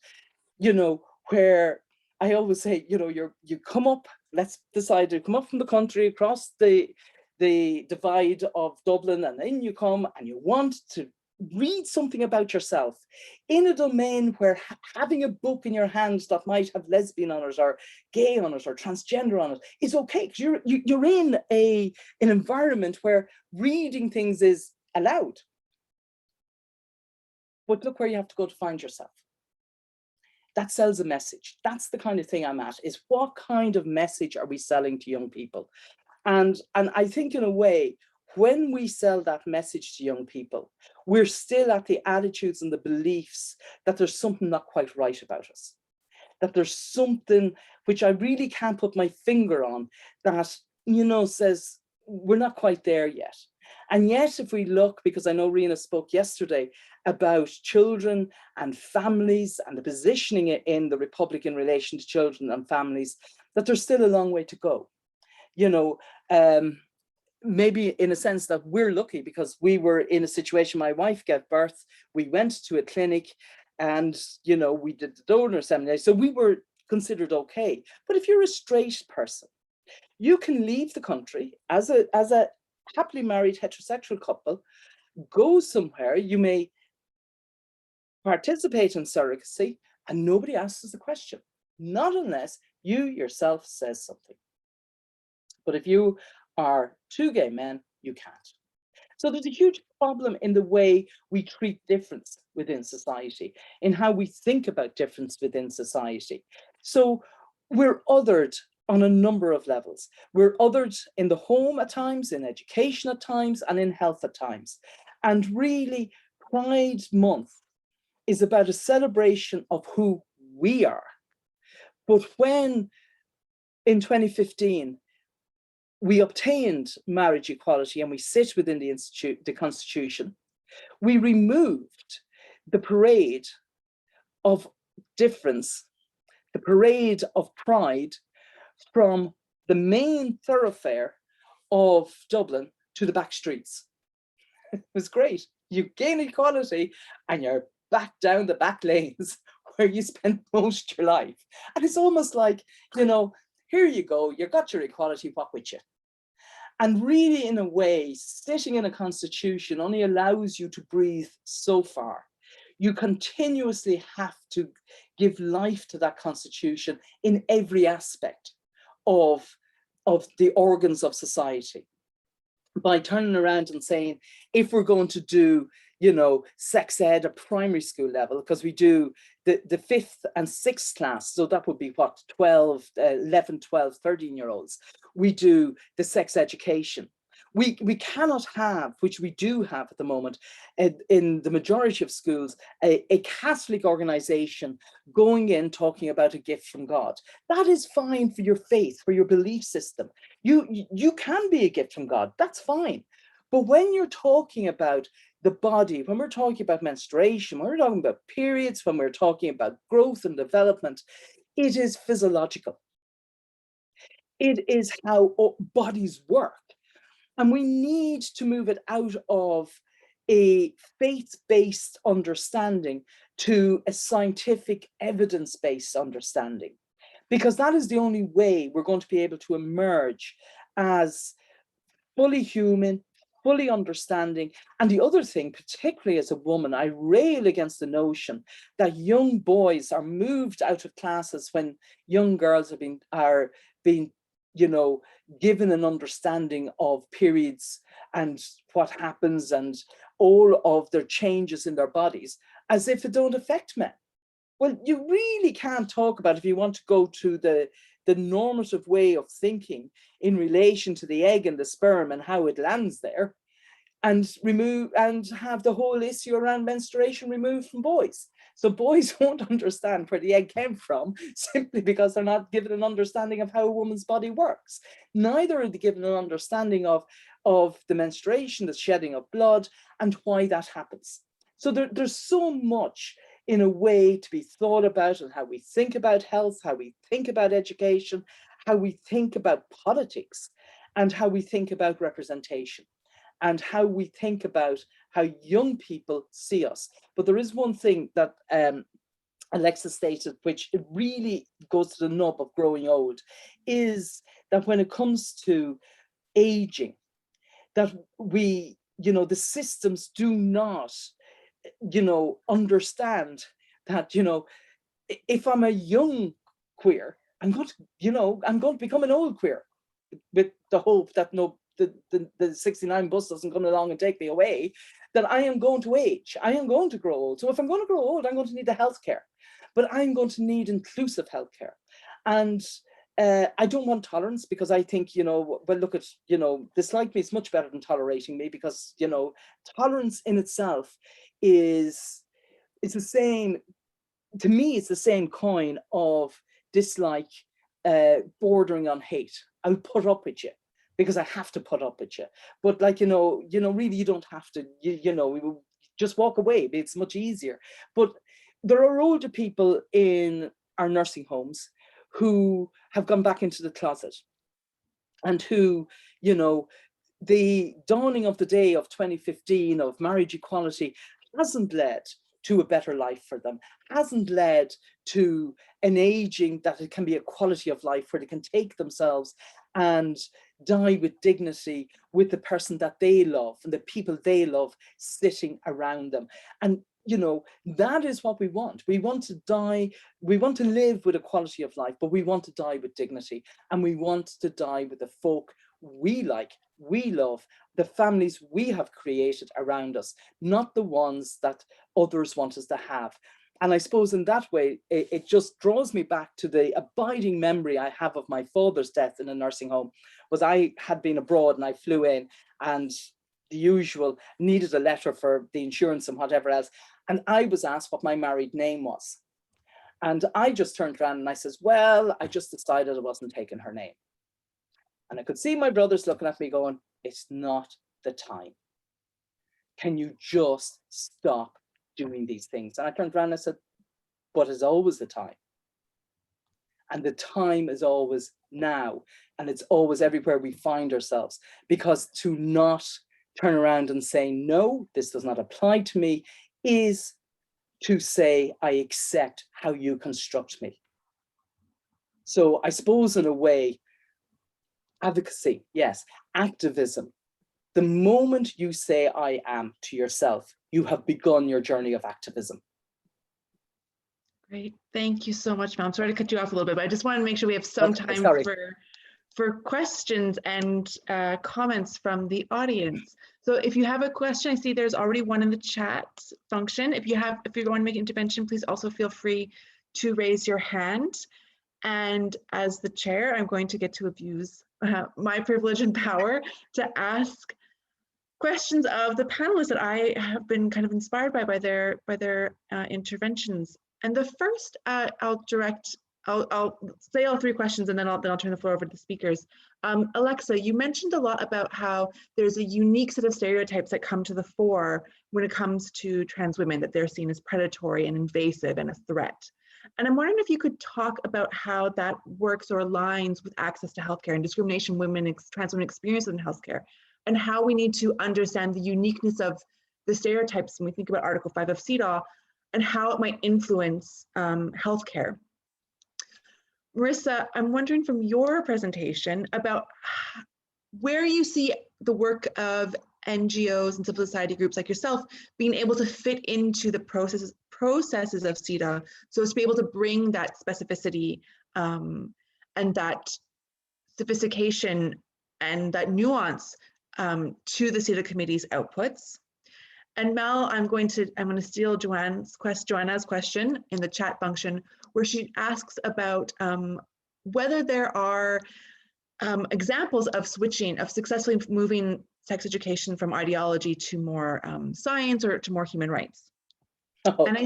you know, where I always say, you know, you come up, let's decide to come up from the country across the divide of Dublin, and then you come and you want to read something about yourself in a domain where having a book in your hands that might have lesbian on it or gay on it or transgender on it is okay, because you're in an environment where reading things is allowed. But look where you have to go to find yourself. That sells a message. That's the kind of thing I'm at, is what kind of message are we selling to young people? And I think in a way, when we sell that message to young people, we're still at the attitudes and the beliefs that there's something not quite right about us, that there's something which I really can't put my finger on that, you know, says we're not quite there yet. And yet, if we look, because I know Rena spoke yesterday about children and families and the positioning in the Republic in relation to children and families, that there's still a long way to go. You know, maybe in a sense that we're lucky because we were in a situation, my wife gave birth, we went to a clinic and, you know, we did the donor seminary. So we were considered okay. But if you're a straight person, you can leave the country as a happily married heterosexual couple, go somewhere, you may participate in surrogacy and nobody asks the question, not unless you yourself says something. But if you are two gay men, you can't. So there's a huge problem in the way we treat difference within society, in how we think about difference within society. So we're othered on a number of levels. We're othered in the home at times, in education at times, and in health at times. And really, Pride Month is about a celebration of who we are. But when in 2015, we obtained marriage equality and we sit within the Constitution, we removed the parade of difference, the parade of pride from the main thoroughfare of Dublin to the back streets. It was great. You gain equality and you're back down the back lanes where you spent most of your life. And it's almost like, you know, here you go, you got your equality, what with you? And really, in a way, sitting in a constitution only allows you to breathe so far. You continuously have to give life to that constitution in every aspect of the organs of society. By turning around and saying, if we're going to do, you know, sex ed at primary school level, because we do the 5th and 6th class, so that would be what, 12, 11, 12, 13-year-olds. We do the sex education. We cannot have, which we do have at the moment, in the majority of schools, a Catholic organization going in talking about a gift from God. That is fine for your faith, for your belief system. You can be a gift from God, that's fine. But when you're talking about the body, when we're talking about menstruation, when we're talking about periods, when we're talking about growth and development, it is physiological. It is how bodies work. And we need to move it out of a faith-based understanding to a scientific evidence-based understanding, because that is the only way we're going to be able to emerge as fully human, fully understanding. And the other thing, particularly as a woman, I rail against the notion that young boys are moved out of classes when young girls are being you know, given an understanding of periods and what happens and all of their changes in their bodies as if it don't affect men. Well, you really can't talk about, if you want to go to the normative way of thinking in relation to the egg and the sperm and how it lands there, and have the whole issue around menstruation removed from boys. So boys won't understand where the egg came from simply because they're not given an understanding of how a woman's body works. Neither are they given an understanding of the menstruation, the shedding of blood, and why that happens. So there's so much in a way to be thought about, and how we think about health, how we think about education, how we think about politics, and how we think about representation, and how we think about how young people see us. But there is one thing that Alexa stated, which it really goes to the nub of growing old, is that when it comes to aging, that we, the systems do not, understand that, if I'm a young queer, I'm going to become an old queer, with the hope that the 69 bus doesn't come along and take me away, that I am going to age. I am going to grow old. So if I'm going to grow old, I'm going to need the healthcare, but I'm going to need inclusive healthcare. And I don't want tolerance, because I think, well, look at, dislike me is much better than tolerating me, because, tolerance in itself it's the same, to me, it's the same coin of dislike bordering on hate. I'll put up with you because I have to put up with you. But like, really, you don't have to, just walk away. It's much easier. But there are older people in our nursing homes who have gone back into the closet, and who, the dawning of the day of 2015 of marriage equality hasn't led to a better life for them, hasn't led to an aging that it can be a quality of life where they can take themselves and die with dignity with the person that they love and the people they love sitting around them. And that is what we want. We want to die, we want to live with a quality of life, but we want to die with dignity, and we want to die with the folk we like, we love, the families we have created around us, not the ones that others want us to have. And I suppose in that way, it just draws me back to the abiding memory I have of my father's death in a nursing home. Was I had been abroad and I flew in, and the usual, needed a letter for the insurance and whatever else. And I was asked what my married name was. And I just turned around and I says, well, I just decided I wasn't taking her name. And I could see my brothers looking at me going, it's not the time. Can you just stop doing these things? And I turned around and I said, but it's always the time. And the time is always now. And it's always everywhere we find ourselves. Because to not turn around and say, no, this does not apply to me, is to say, I accept how you construct me. So I suppose in a way, advocacy, yes, activism. The moment you say I am to yourself, you have begun your journey of activism. Great, thank you so much, Mel. Sorry to cut you off a little bit, but I just want to make sure we have some time for questions and comments from the audience. So if you have a question, I see there's already one in the chat function. If you're going to make an intervention, please also feel free to raise your hand. And as the chair, I'm going to get to abuse my privilege and power to ask questions of the panelists that I have been kind of inspired by their interventions. And the first, I'll say all three questions, and then I'll turn the floor over to the speakers. Alexa, you mentioned a lot about how there's a unique set of stereotypes that come to the fore when it comes to trans women, that they're seen as predatory and invasive and a threat. And I'm wondering if you could talk about how that works or aligns with access to healthcare and discrimination trans women experience in healthcare, and how we need to understand the uniqueness of the stereotypes when we think about Article 5 of CEDAW and how it might influence healthcare. Marisa, I'm wondering from your presentation about where you see the work of NGOs and civil society groups like yourself being able to fit into the processes of CEDAW, so as to be able to bring that specificity and that sophistication and that nuance to the CEDAW Committee's outputs. And Mel, I'm going to steal Joanna's question in the chat function, where she asks about whether there are examples of switching, of successfully moving sex education from ideology to more science or to more human rights. Oh. And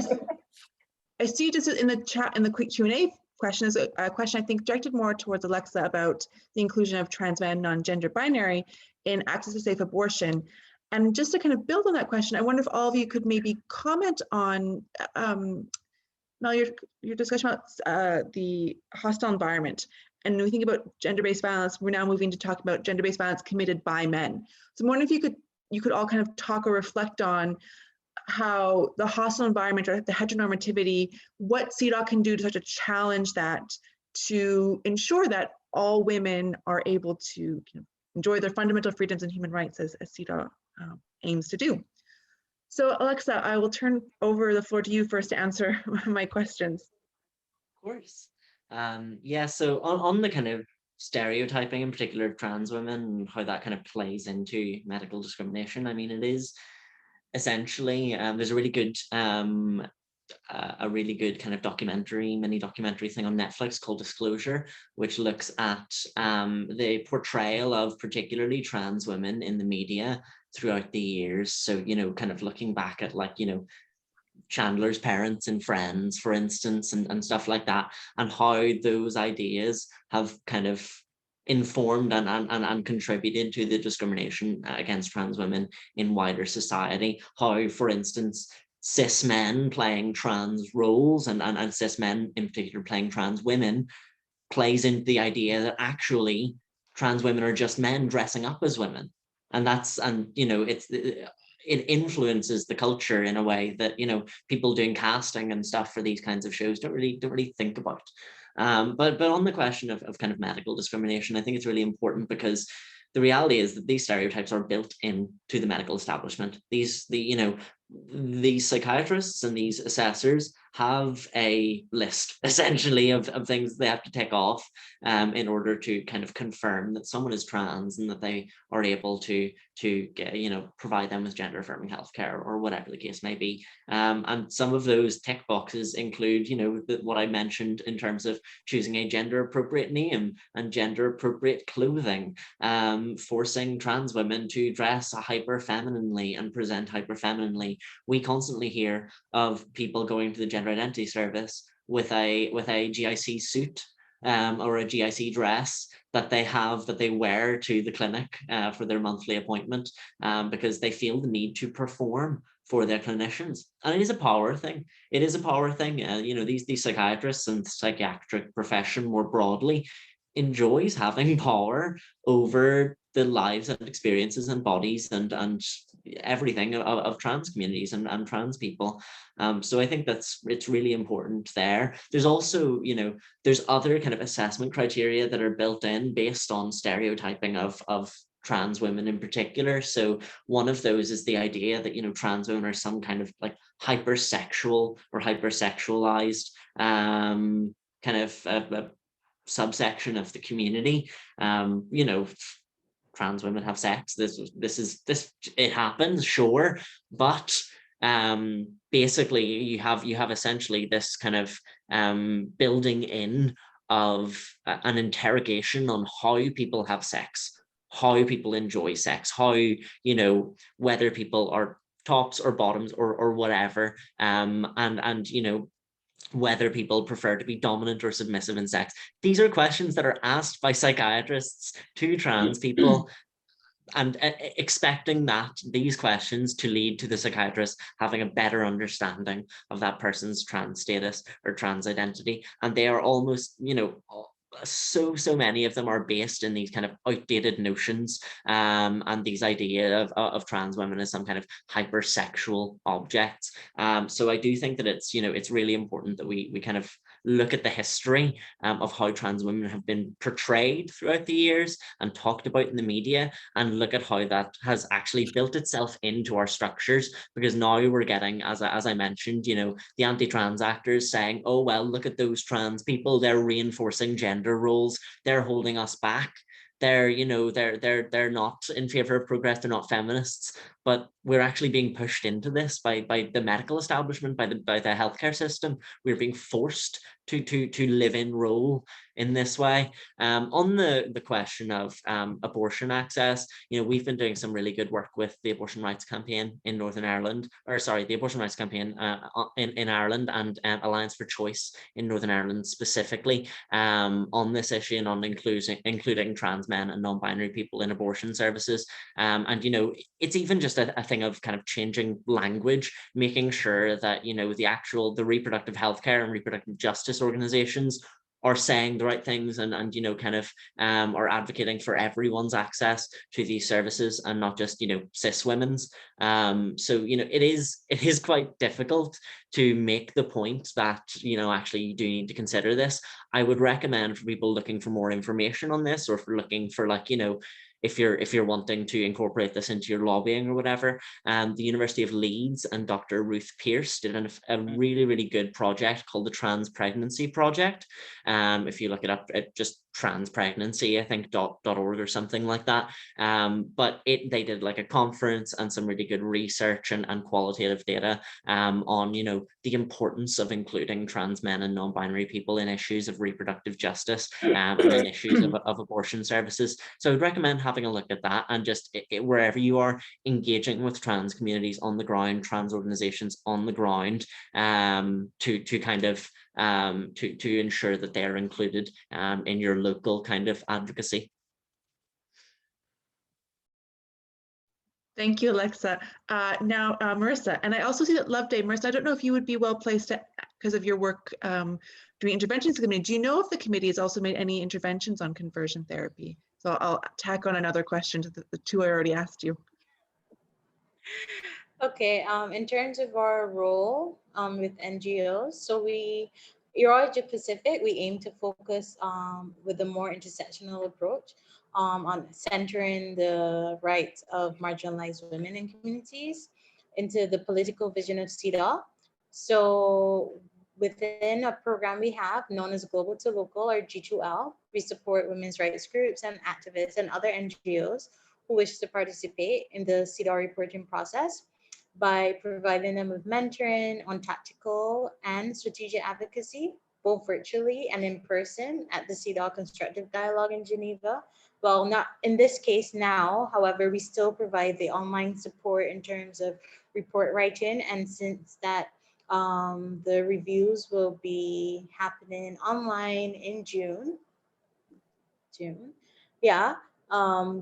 I see just in the chat, in the quick Q&A question, is a question I think directed more towards Alexa about the inclusion of trans men, non-gender binary in access to safe abortion. And just to kind of build on that question, I wonder if all of you could maybe comment on Mel, your discussion about the hostile environment. And when we think about gender-based violence, we're now moving to talk about gender-based violence committed by men. So I'm wondering if you could all kind of talk or reflect on how the hostile environment or the heteronormativity, what CEDAW can do to sort of challenge that, to ensure that all women are able to enjoy their fundamental freedoms and human rights as CEDAW aims to do. So Alexa, I will turn over the floor to you first to answer my questions. Of course. Yeah, so on the kind of stereotyping, in particular of trans women, and how that kind of plays into medical discrimination, I mean, it is essentially, there's a really good kind of mini documentary thing on Netflix called Disclosure, which looks at the portrayal of particularly trans women in the media throughout the years. So, kind of looking back at Chandler's parents and Friends, for instance, and stuff like that, and how those ideas have kind of informed and contributed to the discrimination against trans women in wider society. How, for instance, cis men playing trans roles and cis men in particular playing trans women plays into the idea that actually trans women are just men dressing up as women. And it influences the culture in a way that people doing casting and stuff for these kinds of shows don't really think about. But on the question of kind of medical discrimination, I think it's really important because the reality is that these stereotypes are built into the medical establishment. These psychiatrists and these assessors have a list essentially of things they have to tick off in order to kind of confirm that someone is trans and that they are able to get, provide them with gender affirming healthcare or whatever the case may be. And some of those tick boxes include, what I mentioned in terms of choosing a gender appropriate name and gender appropriate clothing, forcing trans women to dress hyper femininely and present hyper femininely. We constantly hear of people going to the gender identity service with a GIC suit or a GIC dress that they wear to the clinic for their monthly appointment because they feel the need to perform for their clinicians. And it is a power thing. It is a power thing. These psychiatrists and psychiatric profession more broadly enjoys having power over the lives and experiences and bodies and everything of trans communities and trans people. So I think it's really important there. There's also, there's other kind of assessment criteria that are built in based on stereotyping of trans women in particular. So one of those is the idea that, trans women are some kind of hypersexual or hypersexualized kind of a subsection of the community. Trans women have sex. It happens, sure, but basically you have essentially this kind of building in of an interrogation on how people have sex, how people enjoy sex, how whether people are tops or bottoms or whatever, and whether people prefer to be dominant or submissive in sex. These are questions that are asked by psychiatrists to trans people and expecting these questions to lead to the psychiatrist having a better understanding of that person's trans status or trans identity. And they are almost, so many of them are based in these kind of outdated notions and these idea of trans women as some kind of hypersexual objects. So I do think that it's really important that we kind of look at the history of how trans women have been portrayed throughout the years and talked about in the media, and look at how that has actually built itself into our structures. Because now we're getting, as I mentioned, the anti-trans actors saying, oh, well, look at those trans people, they're reinforcing gender roles, they're holding us back. They're not in favor of progress, they're not feminists. but we're actually being pushed into this by the medical establishment, by the healthcare system. We're being forced to live in role in this way. On the question of abortion access, you know, we've been doing some really good work with the Abortion Rights Campaign in Northern Ireland, or sorry, the Abortion Rights Campaign in Ireland, and Alliance for Choice in Northern Ireland specifically, on this issue, and on including trans men and non-binary people in abortion services. And, you know, it's even just a thing of kind of changing language, making sure that, you know, the reproductive healthcare and reproductive justice organizations are saying the right things, and you know, kind of are advocating for everyone's access to these services, and not just, you know, cis women's. So, you know, it is quite difficult to make the point that, you know, actually you do need to consider this. I would recommend for people looking for more information on this, or for looking for, like, you know, if you're wanting to incorporate this into your lobbying or whatever, the University of Leeds and Dr. Ruth Pierce did a really, really good project called the Trans Pregnancy Project. If you look it up, it just trans pregnancy, I think .org or something like that. But they did like a conference and some really good research and qualitative data on, you know, the importance of including trans men and non-binary people in issues of reproductive justice, and in issues of abortion services. So I would recommend having a look at that, and just wherever you are, engaging with trans communities on the ground, trans organizations on the ground, to kind of to ensure that they're included in your local kind of advocacy. Thank you, Alexa. Now, Marisa, and I also see that Love Day. Marisa, I don't know if you would be well placed because of your work doing interventions committee. Do you know if the committee has also made any interventions on conversion therapy? So I'll tack on another question to the two I already asked you. Okay, in terms of our role with NGOs, so Urology Pacific, we aim to focus with a more intersectional approach on centering the rights of marginalized women and communities into the political vision of CEDAW. So within a program we have known as Global to Local, or G2L, we support women's rights groups and activists and other NGOs who wish to participate in the CEDAW reporting process by providing them with mentoring on tactical and strategic advocacy, both virtually and in person at the CEDAW Constructive Dialogue in Geneva. Well, not in this case now, however, we still provide the online support in terms of report writing, and since that the reviews will be happening online in June. Yeah,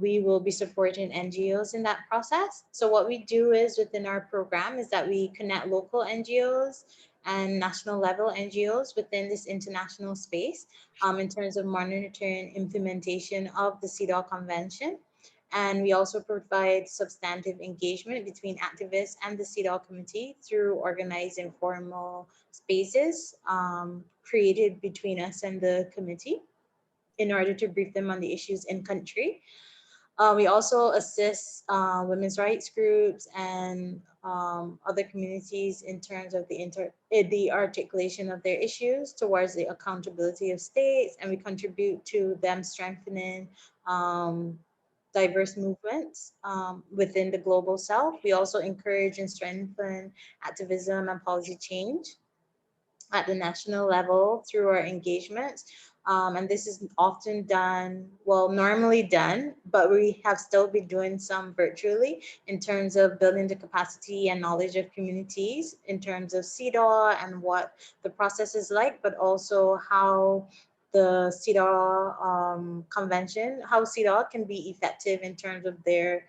we will be supporting NGOs in that process. So what we do is within our program is that we connect local NGOs and national level NGOs within this international space in terms of monitoring implementation of the CEDAW Convention. And we also provide substantive engagement between activists and the CEDAW Committee through organized informal spaces created between us and the committee in order to brief them on the issues in country. We also assist women's rights groups and other communities in terms of the articulation of their issues towards the accountability of states, and we contribute to them strengthening diverse movements within the global south. We also encourage and strengthen activism and policy change at the national level through our engagements. And this is often done, well, normally done, but we have still been doing some virtually in terms of building the capacity and knowledge of communities in terms of CEDAW and what the process is like, but also how the CEDAW convention, how CEDAW can be effective in terms of their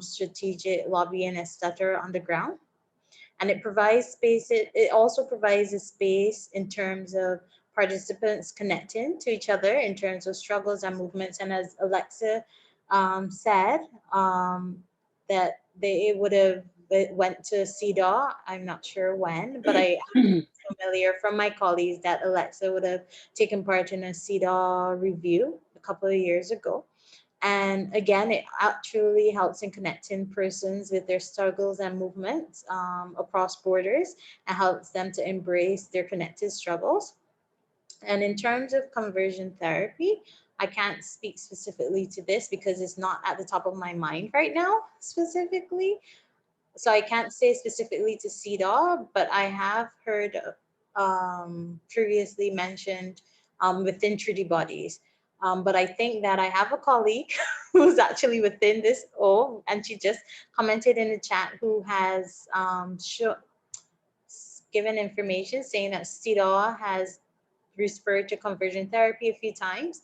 strategic lobbying, etc. on the ground. And it provides space, it also provides a space in terms of participants connecting to each other in terms of struggles and movements. And as Alexa said, that they would have went to CEDAW, I'm not sure when, but I am familiar from my colleagues that Alexa would have taken part in a CEDAW review a couple of years ago. And again, it actually helps in connecting persons with their struggles and movements across borders, and helps them to embrace their connected struggles. And in terms of conversion therapy, I can't speak specifically to this because it's not at the top of my mind right now specifically. so I can't say specifically to CEDAW, but I have heard previously mentioned within treaty bodies. But I think that I have a colleague who's actually within this and she just commented in the chat, who has given information saying that CEDAW has referred to conversion therapy a few times.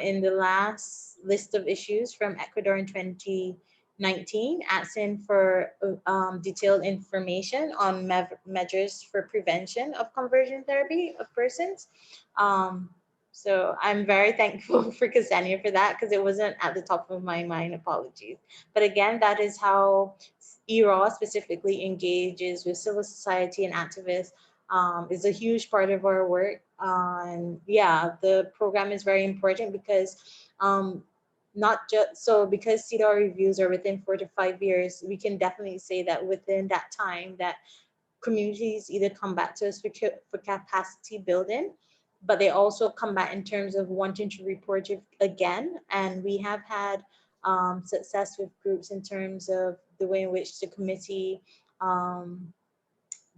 In the last list of issues from Ecuador in 2019, asking for detailed information on measures for prevention of conversion therapy of persons. So I'm very thankful for Kseniya for that, because it wasn't at the top of my mind. Apologies. But again, that is how ERAW specifically engages with civil society and activists. Is a huge part of our work. And yeah, the program is very important because not just so because CEDAW reviews are within 4 to 5 years, we can definitely say that within that time that communities either come back to us for capacity building, but they also come back in terms of wanting to report it again. And we have had success with groups in terms of the way in which the committee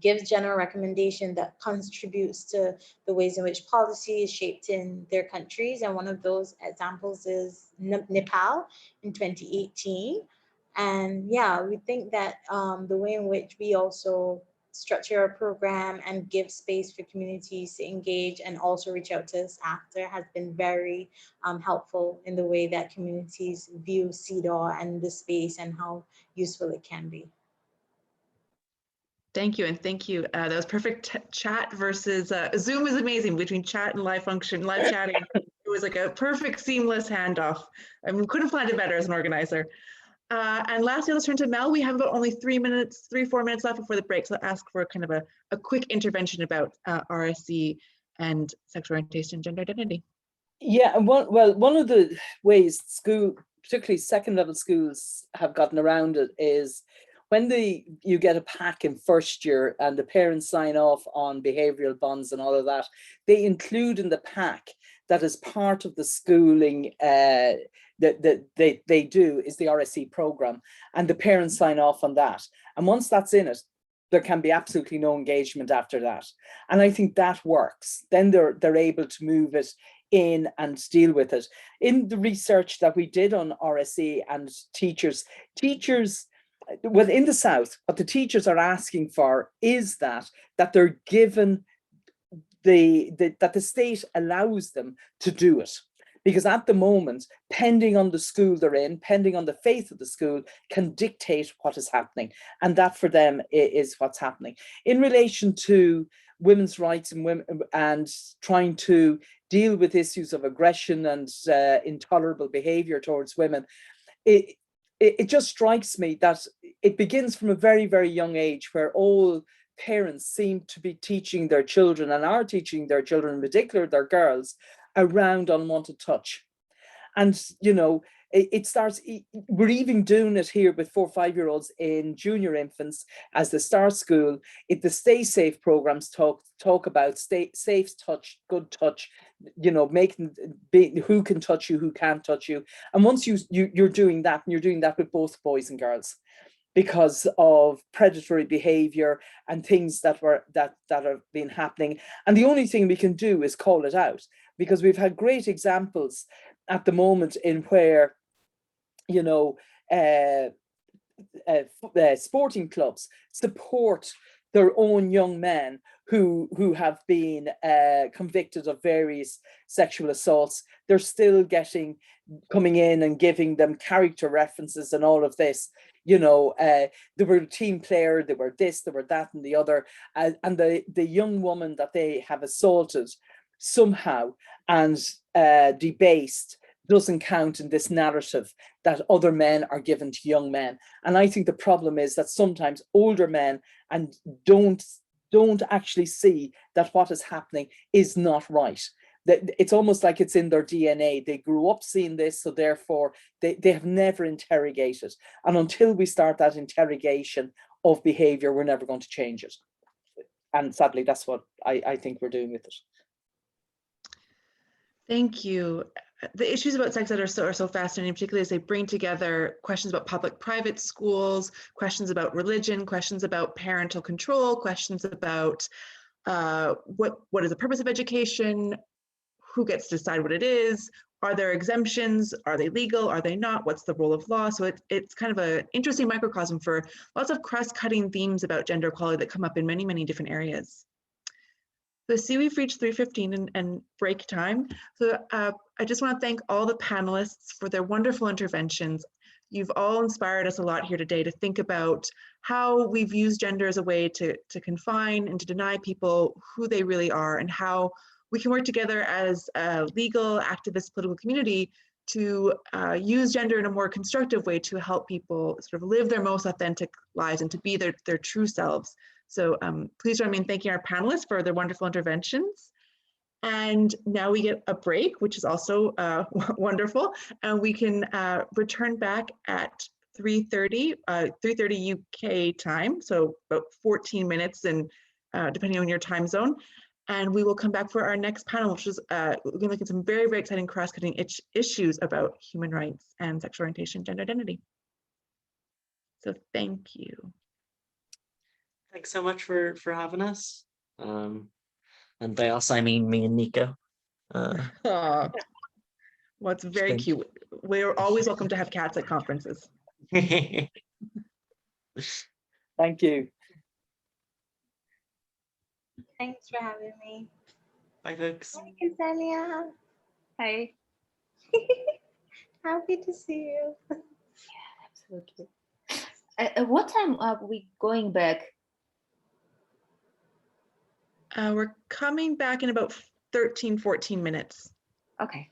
gives general recommendation that contributes to the ways in which policy is shaped in their countries. And one of those examples is Nepal in 2018. And yeah, we think that the way in which we also structure our program and give space for communities to engage and also reach out to us after has been very helpful in the way that communities view CEDAW and the space and how useful it can be. Thank you, and thank you. That was perfect. Chat versus Zoom is amazing. Between chat and live chatting, it was like a perfect seamless handoff. I mean, couldn't plan it better as an organizer. And lastly, let's turn to Mel. We have about only 4 minutes left before the break, so I'll ask for kind of a quick intervention about RSE and sexual orientation and gender identity. Yeah, and one of the ways particularly second-level schools, have gotten around it is when you get a pack in first year and the parents sign off on behavioural bonds and all of that, they include in the pack that as part of the schooling that they do is the RSE program, and the parents sign off on that. And once that's in it, there can be absolutely no engagement after that. And I think that works. Then they're able to move it in and deal with it. In the research that we did on RSE and teachers, well, in the South, what the teachers are asking for is that they're given that the state allows them to do it. Because at the moment, pending on the school they're in, pending on the faith of the school, can dictate what is happening. And that for them is what's happening. In relation to women's rights and women and trying to deal with issues of aggression and intolerable behavior towards women, it just strikes me that it begins from a very, very young age, where all parents seem to be teaching their children, and are teaching their children, in particular their girls, around unwanted touch. And, you know, it starts, we're even doing it here with 4 or 5 year olds in junior infants as they start school. The Stay Safe programs talk about safe touch, good touch, you know, who can touch you, who can't touch you. And once you're doing that, and you're doing that with both boys and girls, because of predatory behavior and things that have been happening. And the only thing we can do is call it out, because we've had great examples at the moment in where, you know, sporting clubs support their own young men who have been convicted of various sexual assaults. They're still coming in and giving them character references and all of this. You know, they were a team player, they were this, they were that and the other. And the young woman that they have assaulted somehow and debased doesn't count in this narrative that other men are given to young men. And I think the problem is that sometimes older men and don't actually see that what is happening is not right. It's almost like it's in their DNA. They grew up seeing this, so therefore they have never interrogated. And until we start that interrogation of behavior, we're never going to change it. And sadly, that's what I think we're doing with it. Thank you. the issues about sex ed are so fascinating, particularly as they bring together questions about public-private schools, questions about religion, questions about parental control, questions about what is the purpose of education, who gets to decide what it is, are there exemptions, are they legal, are they not, what's the role of law? So it's kind of an interesting microcosm for lots of cross-cutting themes about gender equality that come up in many, many different areas. So see, we've reached 3:15 and break time. So I just want to thank all the panelists for their wonderful interventions. You've all inspired us a lot here today to think about how we've used gender as a way to confine and to deny people who they really are, and how we can work together as a legal, activist, political community to use gender in a more constructive way to help people sort of live their most authentic lives and to be their true selves. So please join me in thanking our panelists for their wonderful interventions. And now we get a break, which is also wonderful. And we can return back at 3:30 UK time, so about 14 minutes, and depending on your time zone. And we will come back for our next panel, which is we're going to look at some very, very exciting cross-cutting issues about human rights and sexual orientation, gender identity. So thank you. Thanks so much for having us. And by us, I mean me and Nico. Well, it's very cute. We're always welcome to have cats at conferences. Thank you. Thanks for having me. Bye, folks. Hi, Kseniya. Hi. Happy to see you. Absolutely. What time are we going back? We're coming back in about 13-14 minutes. Okay.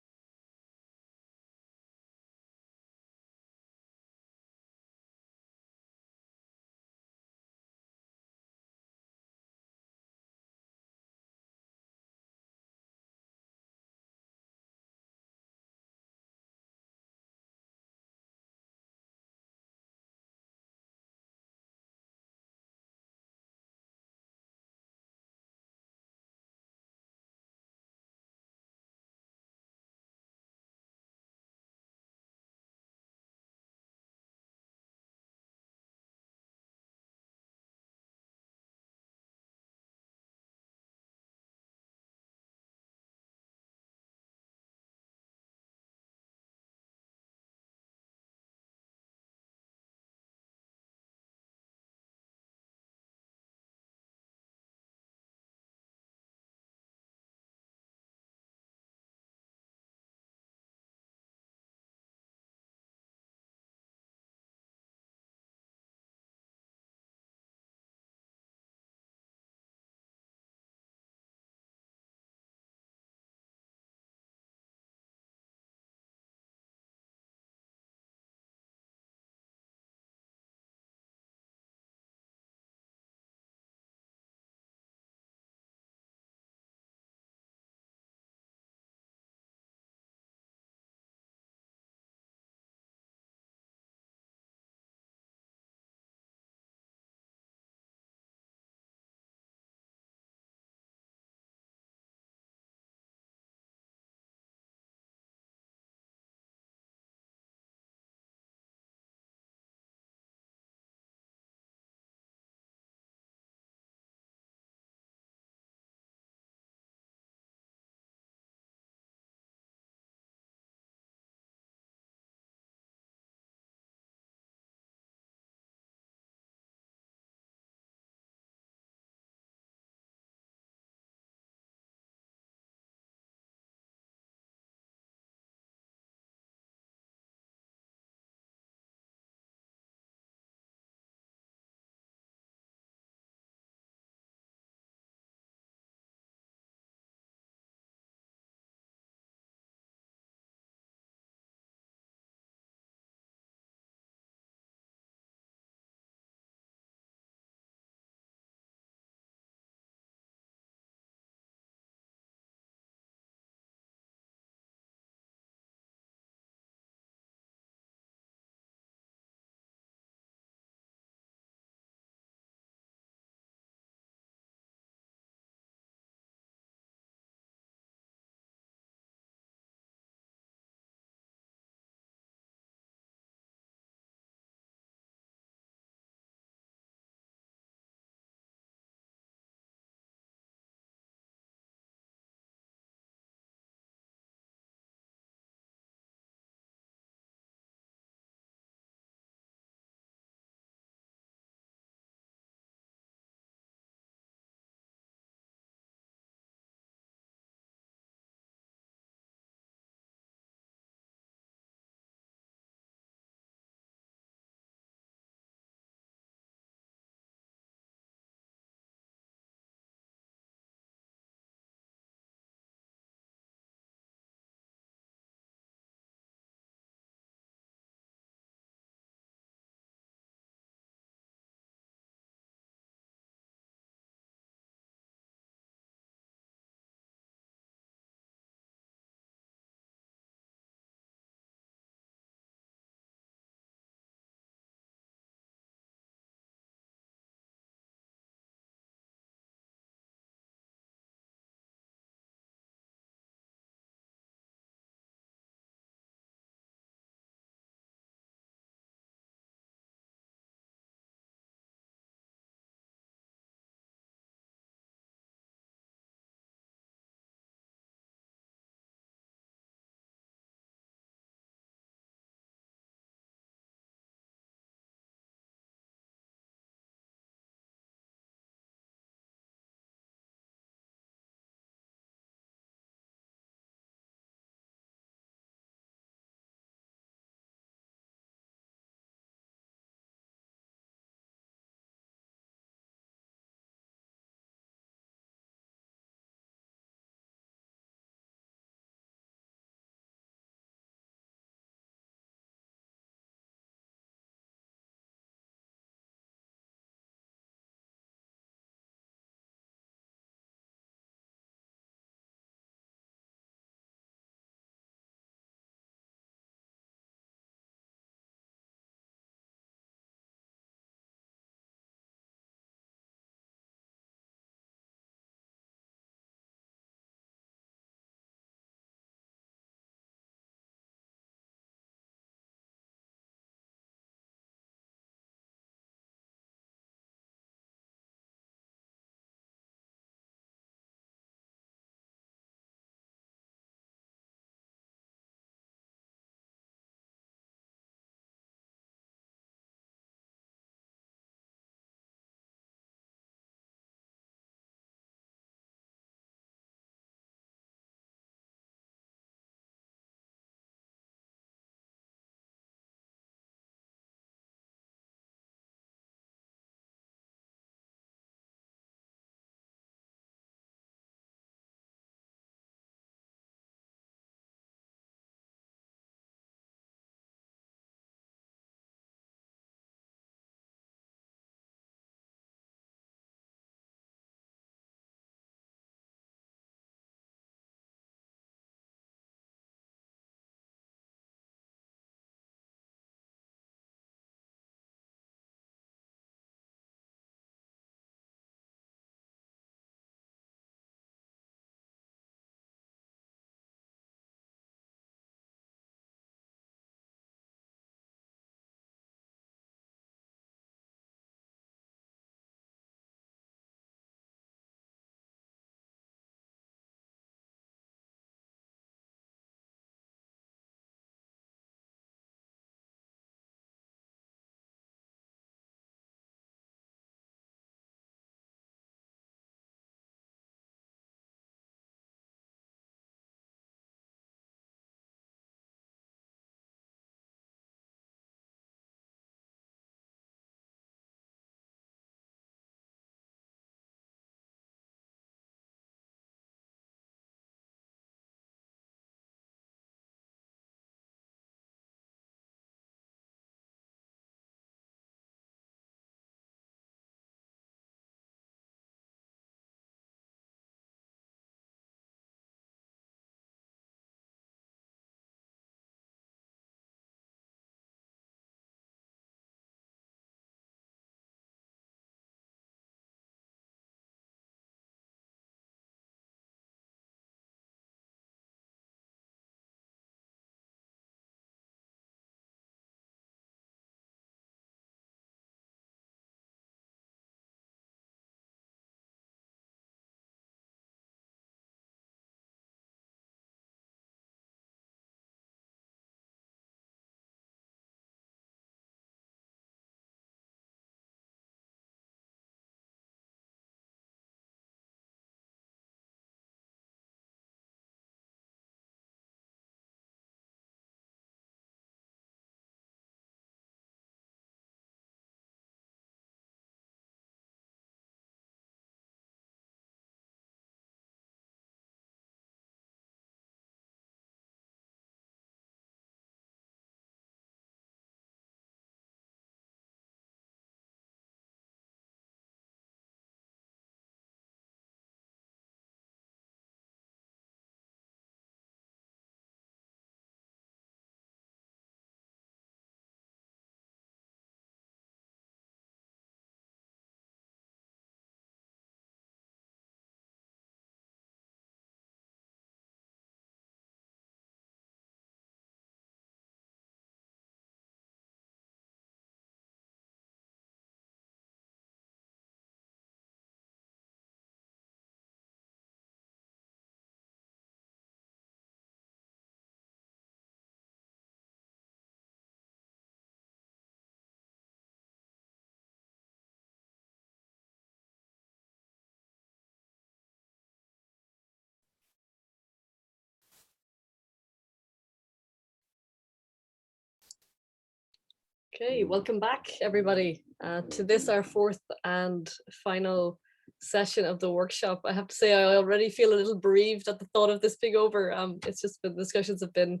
Okay, welcome back, everybody, to this, our fourth and final session of the workshop. I have to say, I already feel a little bereaved at the thought of this being over. It's just been, discussions have been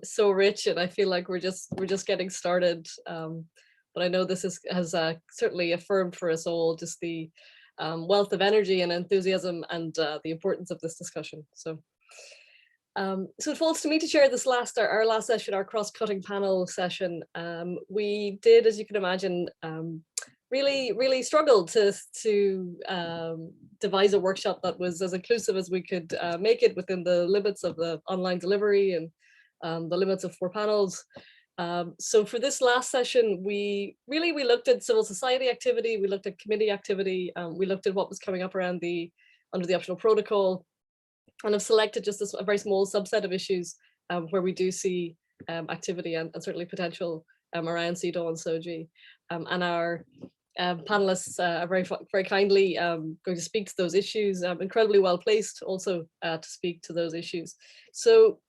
so rich, and I feel like we're just getting started. But I know this has certainly affirmed for us all just the wealth of energy and enthusiasm and the importance of this discussion. So it falls to me to chair this our last session, our cross-cutting panel session. We did, as you can imagine, really struggled to devise a workshop that was as inclusive as we could make it within the limits of the online delivery and the limits of 4 panels. So for this last session, we looked at civil society activity, we looked at committee activity, we looked at what was coming up around under the optional protocol, and have selected just a very small subset of issues where we do see activity and certainly potential around CEDAW and SOGI. And our panelists are very kindly going to speak to those issues, incredibly well placed also to speak to those issues. So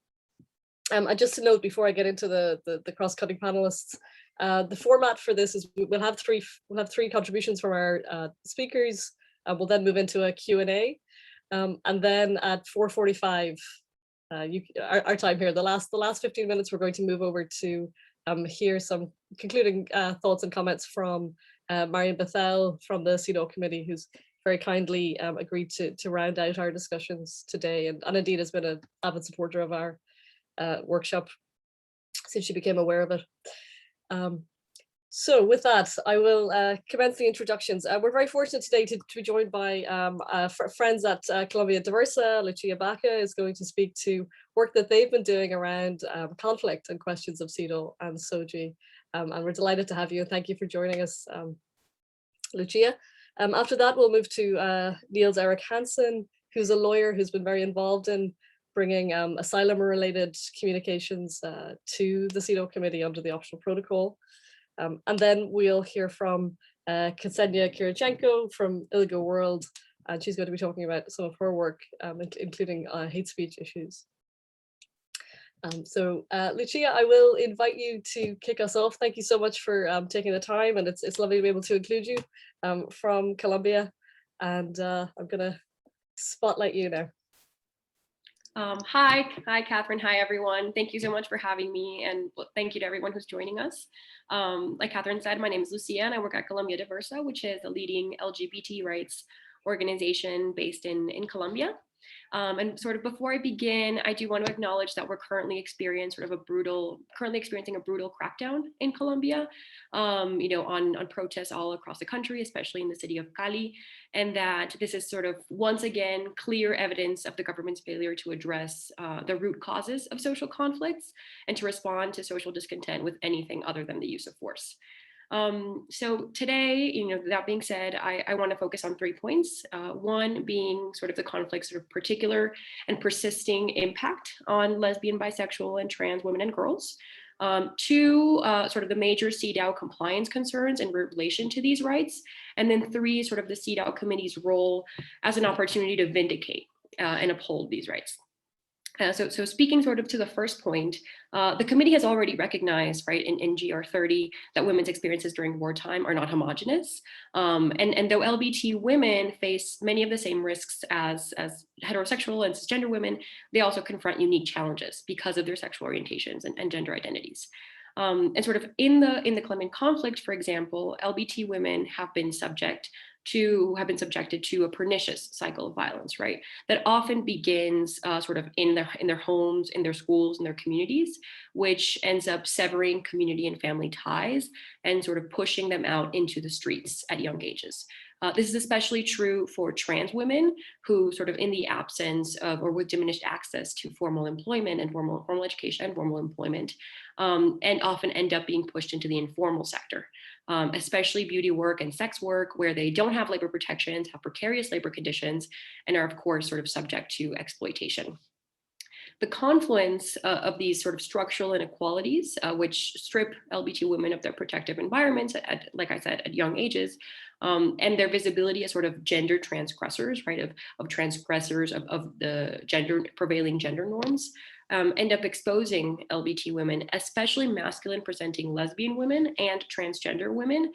just to note before I get into the cross-cutting panelists, the format for this is we'll have three contributions from our speakers. We'll then move into a Q&A. And then at 4:45, our time here, the last 15 minutes, we're going to move over to hear some concluding thoughts and comments from Marion Bethel from the CEDAW Committee, who's very kindly agreed to round out our discussions today, and indeed has been an avid supporter of our workshop since she became aware of it. So with that, I will commence the introductions. We're very fortunate today to be joined by friends at Colombia Diversa. Lucia Baca is going to speak to work that they've been doing around conflict and questions of CEDAW and SOGI. And we're delighted to have you, and thank you for joining us, Lucia. After that, we'll move to Niels-Erik Hansen, who's a lawyer who's been very involved in bringing asylum-related communications to the CEDAW Committee under the optional protocol. And then we'll hear from Kseniya Kirichenko from IGLA-World, and she's going to be talking about some of her work, including hate speech issues. So Lucia, I will invite you to kick us off. Thank you so much for taking the time, and it's lovely to be able to include you from Colombia. And I'm going to spotlight you now. Hi, Catherine. Hi, everyone. Thank you so much for having me, and thank you to everyone who's joining us. Like Catherine said, my name is Lucia, and I work at Colombia Diversa, which is a leading LGBT rights organization based in Colombia. And sort of before I begin, I do want to acknowledge that we're currently experiencing a brutal crackdown in Colombia, on protests all across the country, especially in the city of Cali, and that this is sort of once again clear evidence of the government's failure to address the root causes of social conflicts and to respond to social discontent with anything other than the use of force. So today, that being said, I want to focus on 3 points. One being sort of the conflict's sort of particular and persisting impact on lesbian, bisexual, and trans women and girls. 2, sort of the major CEDAW compliance concerns in relation to these rights. And then 3, sort of the CEDAW Committee's role as an opportunity to vindicate and uphold these rights. So speaking sort of to the first point, the committee has already recognized, right, in GR 30 that women's experiences during wartime are not homogenous. And though LBT women face many of the same risks as heterosexual and cisgender women, they also confront unique challenges because of their sexual orientations and gender identities. And sort of in the Colombian conflict, for example, LBT women have been subjected to a pernicious cycle of violence, right? That often begins sort of in their homes, in their schools, in their communities, which ends up severing community and family ties and sort of pushing them out into the streets at young ages. This is especially true for trans women who sort of in the absence of or with diminished access to formal employment and formal education and formal employment, and often end up being pushed into the informal sector, especially beauty work and sex work, where they don't have labor protections, have precarious labor conditions, and are of course sort of subject to exploitation. The confluence of these sort of structural inequalities, which strip LBT women of their protective environments, like I said, at young ages, and their visibility as sort of gender transgressors, right, of transgressors of the prevailing gender norms, end up exposing LBT women, especially masculine presenting lesbian women and transgender women,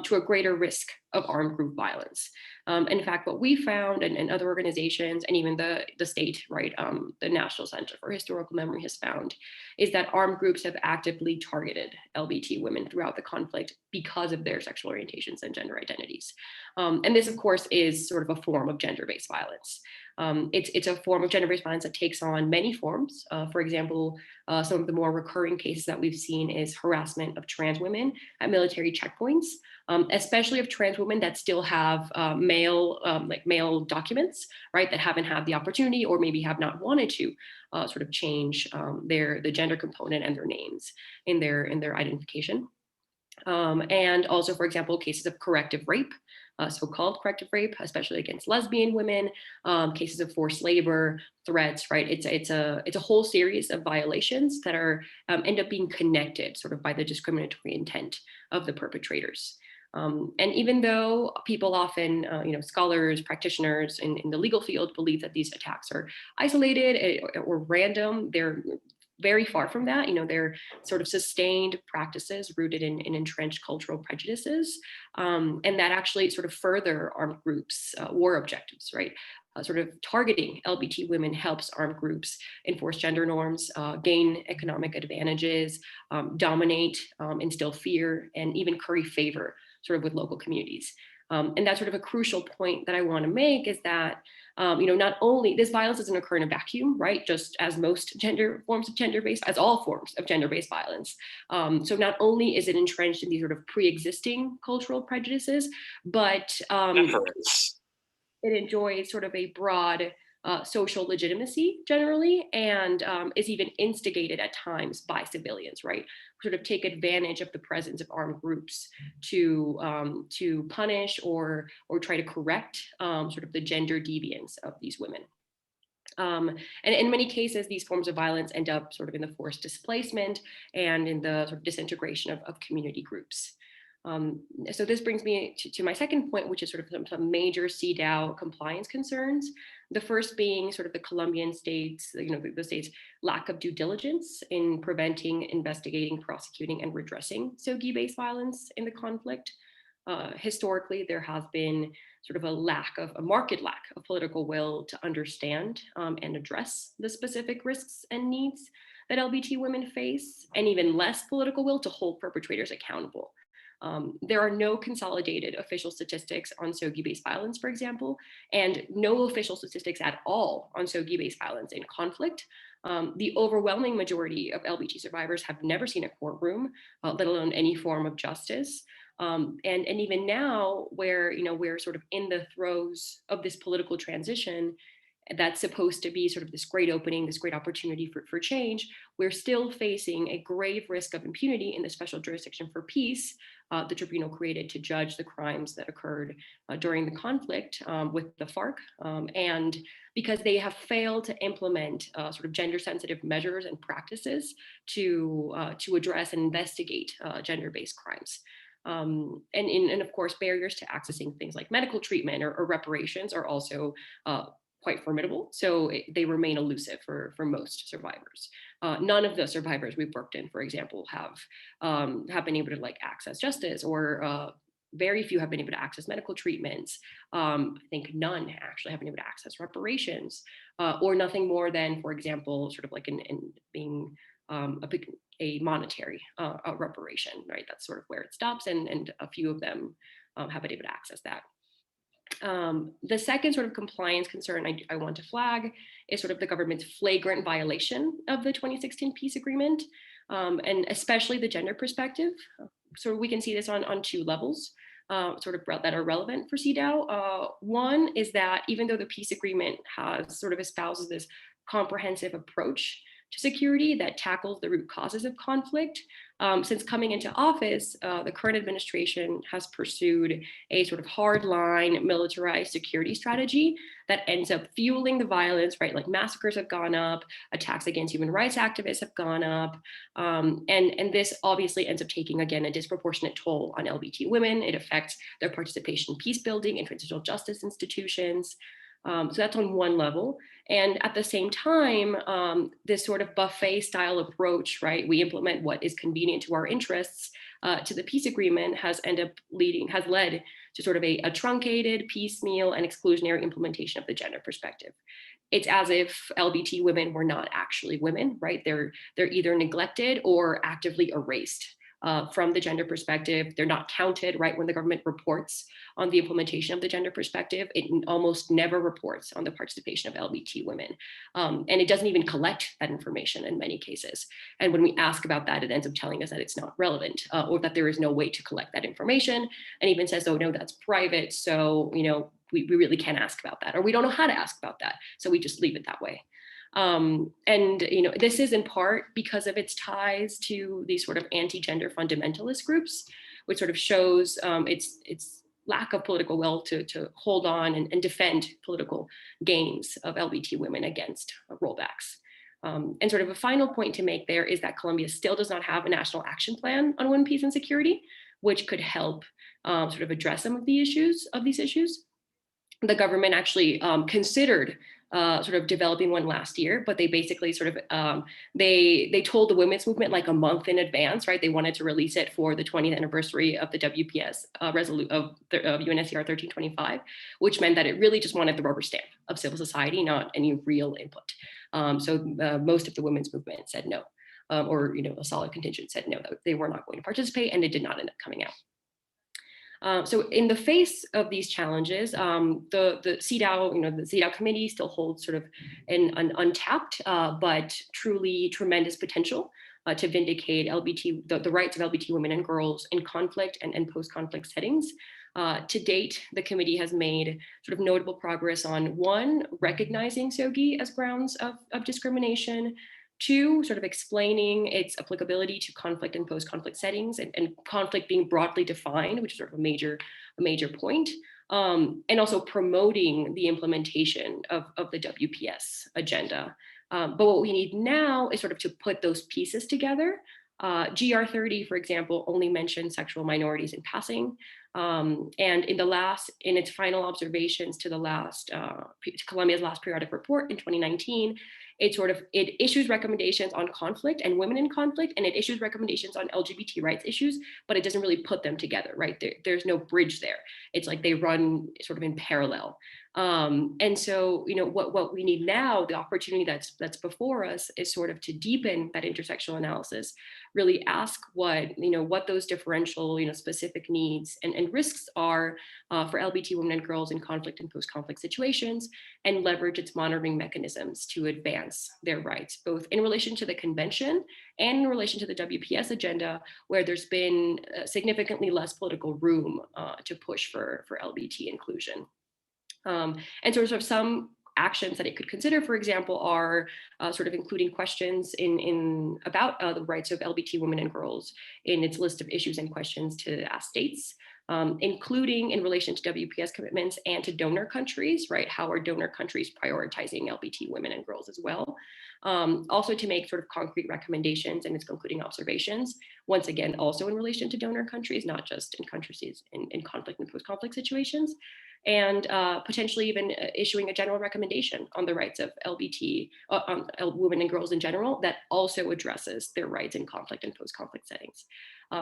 to a greater risk of armed group violence. In fact, what we found, and other organizations, and even the state, right, the National Center for Historical Memory has found, is that armed groups have actively targeted LBT women throughout the conflict because of their sexual orientations and gender identities. And this, of course, is sort of a form of gender-based violence. It's a form of gender-based violence that takes on many forms. For example, some of the more recurring cases that we've seen is harassment of trans women at military checkpoints, especially of trans women that still have male documents, right, that haven't had the opportunity or maybe have not wanted to sort of change the gender component and their names in their identification. And also, for example, cases of corrective rape, so-called corrective rape, especially against lesbian women, cases of forced labor, threats, right? It's a whole series of violations that are end up being connected sort of by the discriminatory intent of the perpetrators. And even though people often, scholars, practitioners in the legal field believe that these attacks are isolated or random, they're very far from that. They're sort of sustained practices rooted in entrenched cultural prejudices, and that actually sort of further armed groups' war objectives, right? Sort of targeting LBT women helps armed groups enforce gender norms, gain economic advantages, dominate, instill fear, and even curry favor sort of with local communities. And that's sort of a crucial point that I want to make, is that not only this violence doesn't occur in a vacuum, right? Just as most forms of gender-based, as all forms of gender-based violence. So not only is it entrenched in these sort of pre-existing cultural prejudices, but it enjoys sort of a broad social legitimacy generally, and is even instigated at times by civilians, right? Sort of take advantage of the presence of armed groups to punish or try to correct sort of the gender deviance of these women. And in many cases, these forms of violence end up sort of in the forced displacement and in the sort of disintegration of community groups. So this brings me to my second point, which is sort of some major CEDAW compliance concerns. The first being sort of the Colombian states, the state's lack of due diligence in preventing, investigating, prosecuting, and redressing SOGI-based violence in the conflict. Historically, there has been sort of a marked lack of political will to understand and address the specific risks and needs that LBT women face, and even less political will to hold perpetrators accountable. There are no consolidated official statistics on SOGI-based violence, for example, and no official statistics at all on SOGI-based violence in conflict. The overwhelming majority of LBT survivors have never seen a courtroom, let alone any form of justice. And even now, where we're sort of in the throes of this political transition, that's supposed to be sort of this great opening, this great opportunity for change, we're still facing a grave risk of impunity in the Special Jurisdiction for Peace, the tribunal created to judge the crimes that occurred during the conflict with the FARC, and because they have failed to implement sort of gender-sensitive measures and practices to address and investigate gender-based crimes. And of course, barriers to accessing things like medical treatment or reparations are also quite formidable. So they remain elusive for most survivors. None of the survivors we've worked in, for example, have been able to access justice, or very few have been able to access medical treatments. I think none actually have been able to access reparations, or nothing more than, for example, sort of in being a monetary reparation, right? That's sort of where it stops, and a few of them have been able to access that. The second sort of compliance concern I want to flag is sort of the government's flagrant violation of the 2016 peace agreement, and especially the gender perspective. So we can see this on two levels sort of that are relevant for CEDAW. One is that even though the peace agreement has sort of espouses this comprehensive approach to security that tackles the root causes of conflict, since coming into office, the current administration has pursued a sort of hardline militarized security strategy that ends up fueling the violence, right? Like massacres have gone up, attacks against human rights activists have gone up, and this obviously ends up taking, again, a disproportionate toll on LBT women. It affects their participation in peace building and transitional justice institutions. So that's on one level. And at the same time, this sort of buffet style approach, right? We implement what is convenient to our interests to the peace agreement has led to sort of a truncated, piecemeal, and exclusionary implementation of the gender perspective. It's as if LBT women were not actually women, right? They're either neglected or actively erased from the gender perspective. They're not counted, right? When the government reports on the implementation of the gender perspective, it almost never reports on the participation of LBT women. And it doesn't even collect that information in many cases. And when we ask about that, it ends up telling us that it's not relevant or that there is no way to collect that information, and even says, oh no, that's private. So, you know, we really can't ask about that, or we don't know how to ask about that. So we just leave it that way. And you know, this is in part because of its ties to these sort of anti-gender fundamentalist groups, which sort of shows its lack of political will to hold on and defend political gains of LBT women against rollbacks. And sort of a final point to make there is that Colombia still does not have a national action plan on women, peace, and security, which could help sort of address some of these issues. The government actually considered sort of developing one last year, but they basically sort of, they told the women's movement like a month in advance, right? They wanted to release it for the 20th anniversary of the WPS of UNSCR 1325, which meant that it really just wanted the rubber stamp of civil society, not any real input. So most of the women's movement said no, or, you know, a solid contingent said no, that they were not going to participate, and it did not end up coming out. So in the face of these challenges, the CEDAW, you know, the CEDAW Committee still holds sort of an untapped but truly tremendous potential to vindicate the rights of LBT women and girls in conflict and post-conflict settings. To date, the committee has made sort of notable progress on, one, recognizing SOGI as grounds of discrimination, two, sort of explaining its applicability to conflict and post-conflict settings, and conflict being broadly defined, which is sort of a major point, and also promoting the implementation of the WPS agenda. But what we need now is sort of to put those pieces together. GR 30, for example, only mentions sexual minorities in passing. And in its final observations to Colombia's last periodic report in 2019, it issues recommendations on conflict and women in conflict, and it issues recommendations on LGBT rights issues, but it doesn't really put them together, right? There's no bridge there. It's like they run sort of in parallel. And so, you know, what we need now, the opportunity that's before us, is sort of to deepen that intersectional analysis, really ask what those differential, you know, specific needs and risks are for LBT women and girls in conflict and post-conflict situations, and leverage its monitoring mechanisms to advance their rights, both in relation to the convention and in relation to the WPS agenda, where there's been significantly less political room to push for LBT inclusion. And sort of some actions that it could consider, for example, are sort of including questions about the rights of LBT women and girls in its list of issues and questions to ask states, including in relation to WPS commitments and to donor countries, right? How are donor countries prioritizing LBT women and girls as well? Also to make sort of concrete recommendations and its concluding observations, once again, also in relation to donor countries, not just in countries in conflict and post-conflict situations, and potentially even issuing a general recommendation on the rights of LBT, women and girls in general, that also addresses their rights in conflict and post-conflict settings.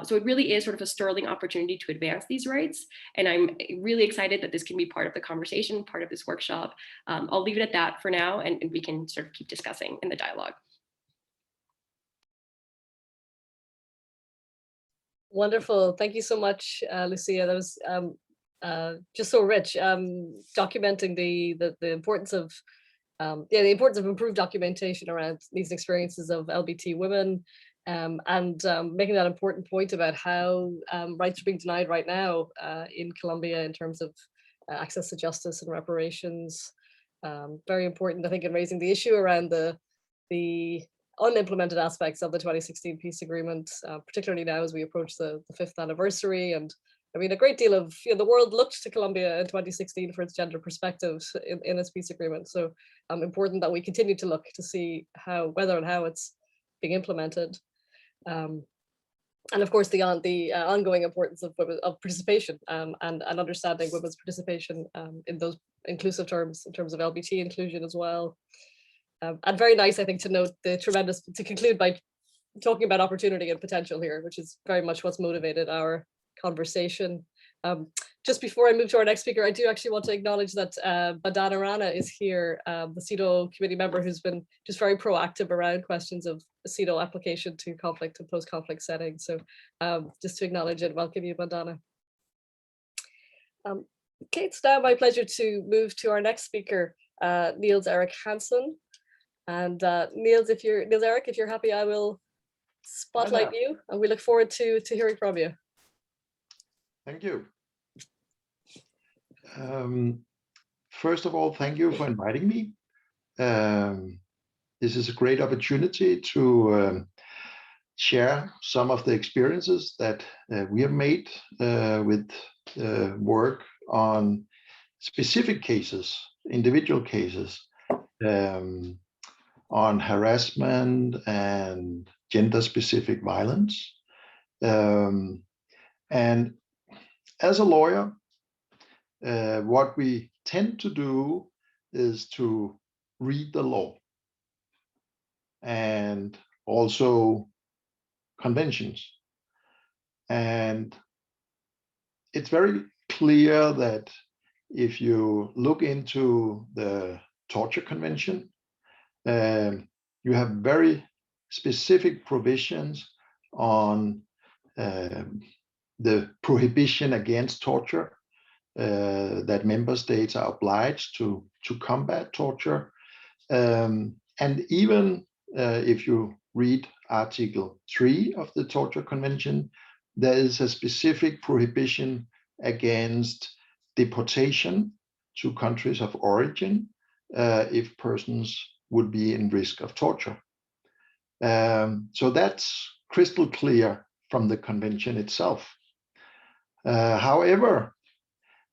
So it really is sort of a sterling opportunity to advance these rights. And I'm really excited that this can be part of the conversation, part of this workshop. I'll leave it at that for now, and we can sort of keep discussing in the dialogue. Wonderful. Thank you so much, Lucia. That was just so rich, documenting the importance of the importance of improved documentation around these experiences of LBT women, and making that important point about how rights are being denied right now in Colombia in terms of access to justice and reparations. Very important, I think, in raising the issue around the unimplemented aspects of the 2016 peace agreement, particularly now as we approach the 5th anniversary. And I mean, a great deal of the world looked to Colombia in 2016 for its gender perspective in its peace agreement. So important that we continue to look to see whether and how it's being implemented. And of course, the ongoing importance of participation and understanding women's participation in those inclusive terms, in terms of LBT inclusion as well. And very nice, I think, to note the to conclude by talking about opportunity and potential here, which is very much what's motivated our conversation. Just before I move to our next speaker, I do actually want to acknowledge that Bandana Rana is here, the CEDAW committee member who's been just very proactive around questions of CEDAW application to conflict and post-conflict settings. So just to acknowledge and welcome you, Bandana. Okay, it's now my pleasure to move to our next speaker, Niels-Erik Hansen. And Niels-Erik, if you're happy, I will spotlight you, and we look forward to hearing from you. Thank you. First of all, thank you for inviting me. This is a great opportunity to share some of the experiences that we have made with work on specific cases, individual cases, on harassment and gender-specific violence. And as a lawyer, what we tend to do is to read the law and also conventions. And it's very clear that if you look into the Torture Convention, you have very specific provisions on the prohibition against torture, that member states are obliged to combat torture. And even if you read Article 3 of the Torture Convention, there is a specific prohibition against deportation to countries of origin if persons would be in risk of torture. So that's crystal clear from the convention itself. However,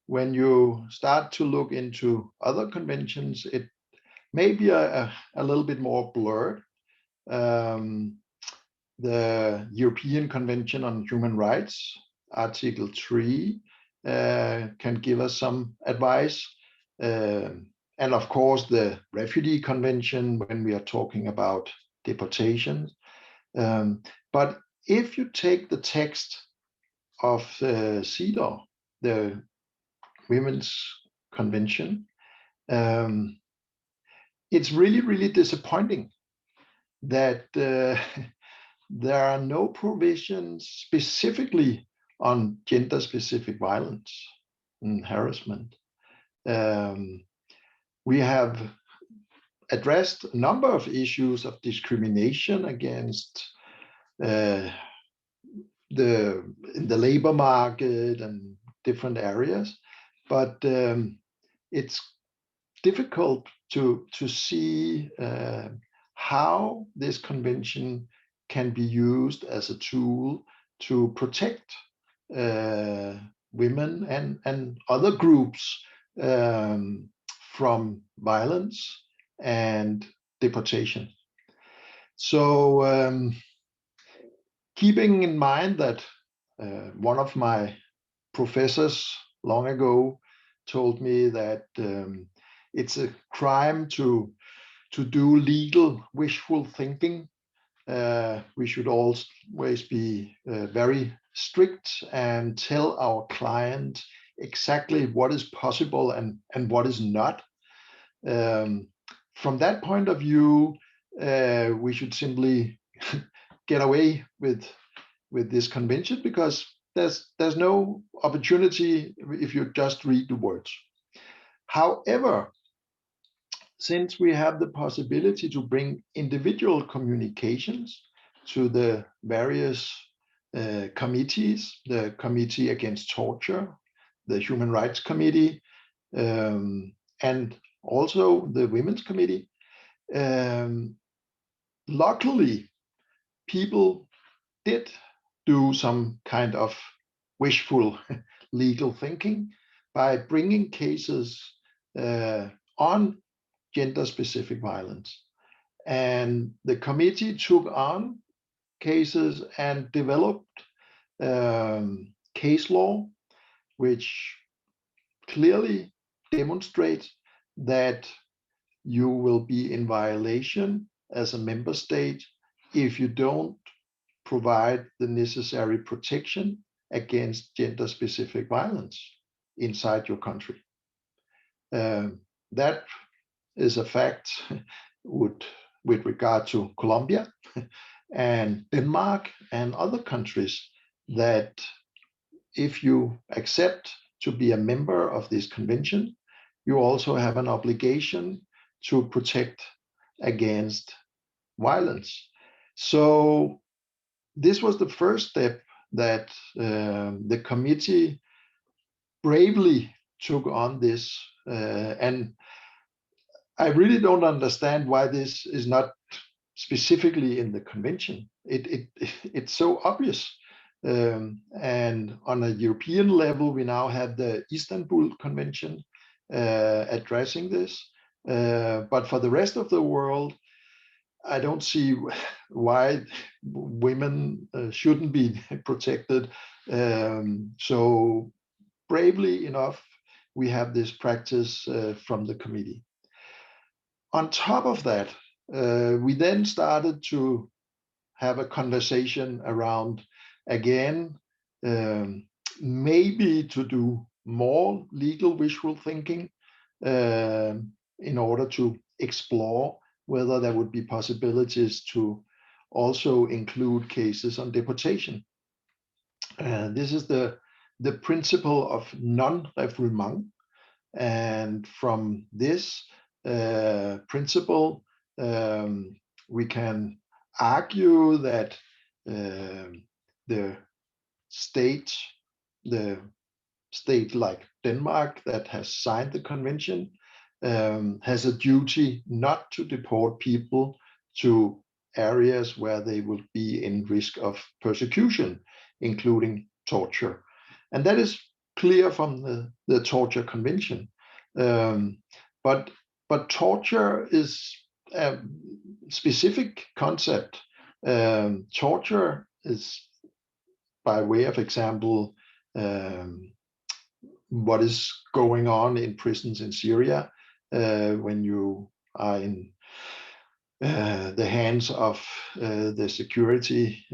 when you start to look into other conventions, it may be a little bit more blurred. The European Convention on Human Rights, Article 3, can give us some advice. And of course, the Refugee Convention when we are talking about deportations. But if you take the text of CEDAW, the Women's Convention, it's really, really disappointing that there are no provisions specifically on gender-specific violence and harassment. We have addressed a number of issues of discrimination against in the labor market and different areas, but it's difficult to see how this convention can be used as a tool to protect women and other groups from violence and deportation. So keeping in mind that one of my professors long ago told me that it's a crime to do legal wishful thinking, we should always be very strict and tell our client exactly what is possible and what is not. From that point of view, we should simply get away with this convention, because there's no opportunity if you just read the words. However, since we have the possibility to bring individual communications to the various committees, the Committee Against Torture, the Human Rights Committee, and also the Women's Committee, luckily, people did do some kind of wishful legal thinking by bringing cases on gender-specific violence. And the committee took on cases and developed case law, which clearly demonstrates that you will be in violation as a member state if you don't provide the necessary protection against gender-specific violence inside your country. That is a fact with regard to Colombia and Denmark and other countries, that if you accept to be a member of this convention, you also have an obligation to protect against violence. So this was the first step that the committee bravely took on this, and I really don't understand why this is not specifically in the convention. It's so obvious. And on a European level, we now have the Istanbul Convention addressing this. But for the rest of the world, I don't see why women shouldn't be protected. So bravely enough, we have this practice from the committee. On top of that, we then started to have a conversation around, again, maybe to do more legal visual thinking in order to explore whether there would be possibilities to also include cases on deportation. This is the principle of non-refoulement, and from this principle, we can argue that the state like Denmark that has signed the convention has a duty not to deport people to areas where they will be in risk of persecution, including torture. And that is clear from the Torture Convention. But torture is a specific concept. Torture is, by way of example, what is going on in prisons in Syria when you are in the hands of the security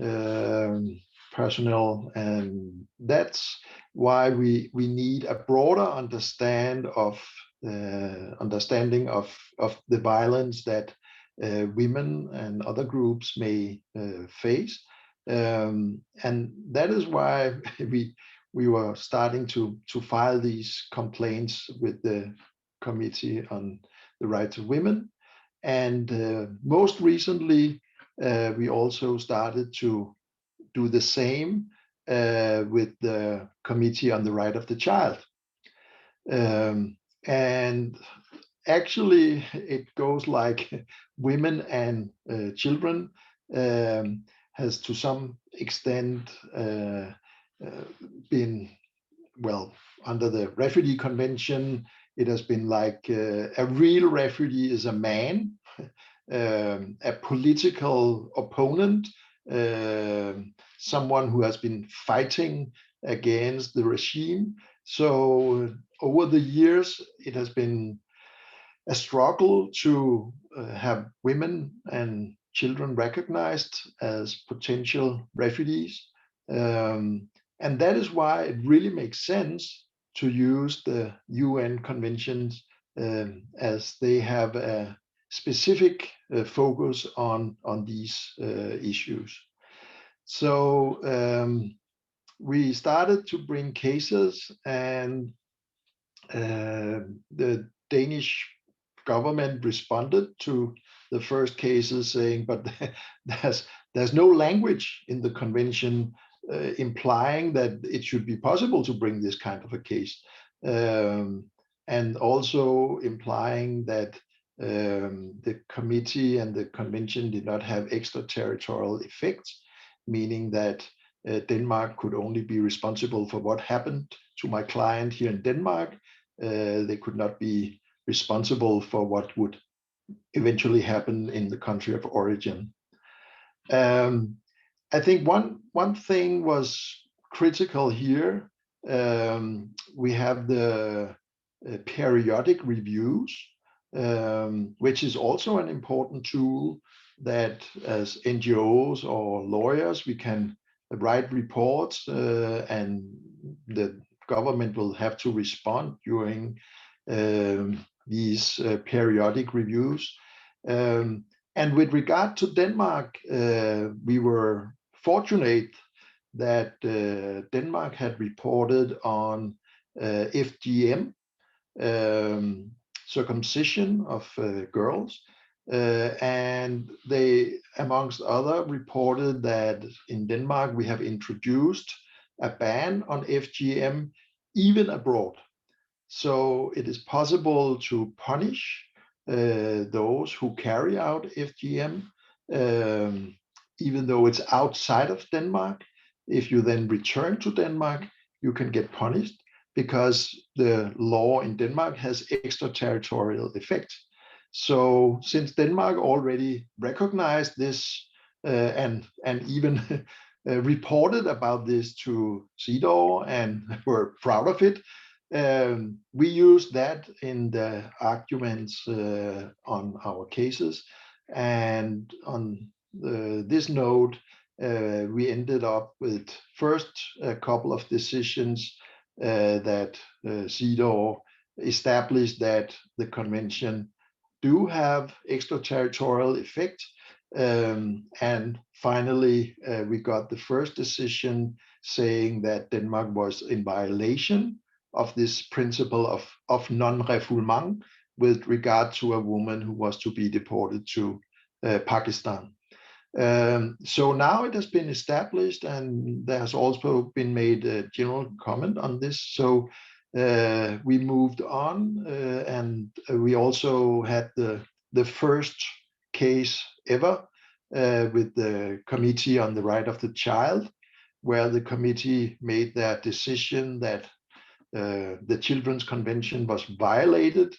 personnel, and that's why we need a broader understanding of the violence that women and other groups may face, and that is why we were starting to file these complaints with the Committee on the Rights of Women, and most recently we also started to do the same with the Committee on the Right of the Child. And actually, it goes like women and children has to some extent been, well, under the Refugee Convention, it has been like a real refugee is a man, a political opponent, someone who has been fighting against the regime. So over the years, it has been a struggle to have women and children recognized as potential refugees. And that is why it really makes sense to use the UN conventions as they have a specific focus on these issues. So we started to bring cases, and the Danish government responded to the first cases saying, but there's no language in the convention implying that it should be possible to bring this kind of a case, and also implying that the committee and the convention did not have extraterritorial effects, meaning that Denmark could only be responsible for what happened to my client here in Denmark. They could not be responsible for what would eventually happen in the country of origin. I think one thing was critical here. We have the periodic reviews, which is also an important tool that as NGOs or lawyers, we can write reports and the government will have to respond during these periodic reviews. And with regard to Denmark, we were fortunate that Denmark had reported on FGM, circumcision of girls, and they, amongst other, reported that in Denmark we have introduced a ban on FGM even abroad. So it is possible to punish those who carry out FGM, even though it's outside of Denmark. If you then return to Denmark, you can get punished because the law in Denmark has extraterritorial effect. So since Denmark already recognized this and even reported about this to CEDAW and were proud of it, we used that in the arguments on our cases. And on this note, we ended up with first a couple of decisions that CEDAW established that the convention do have extraterritorial effect. And finally, we got the first decision saying that Denmark was in violation of this principle of non-refoulement with regard to a woman who was to be deported to Pakistan. So now it has been established, and there has also been made a general comment on this. So we moved on, and we also had the first case ever with the Committee on the Right of the Child, where the committee made their decision that the Children's Convention was violated,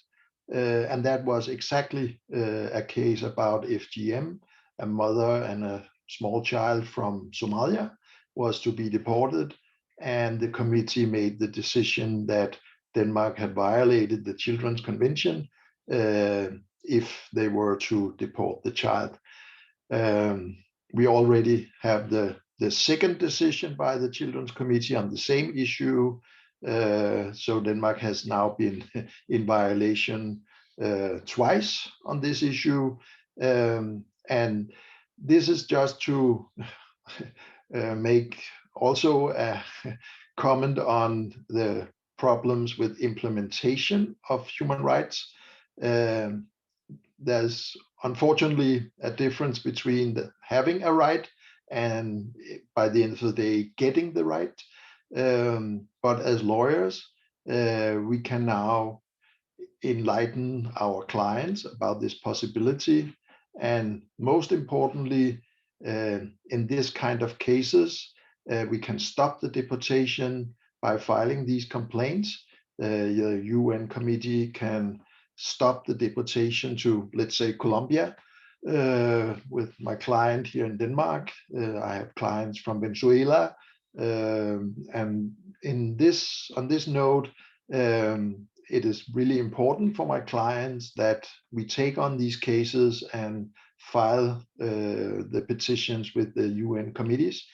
and that was exactly a case about FGM. A mother and a small child from Somalia was to be deported, and the committee made the decision that Denmark had violated the Children's Convention if they were to deport the child. We already have the second decision by the Children's Committee on the same issue. So Denmark has now been in violation twice on this issue. And this is just to make also a comment on the problems with implementation of human rights. There's unfortunately a difference between having a right and by the end of the day getting the right. But as lawyers, we can now enlighten our clients about this possibility. And most importantly, in this kind of cases, we can stop the deportation by filing these complaints. The UN committee can stop the deportation to, let's say, Colombia. With my client here in Denmark, I have clients from Venezuela. And on this note, it is really important for my clients that we take on these cases and file the petitions with the UN committees.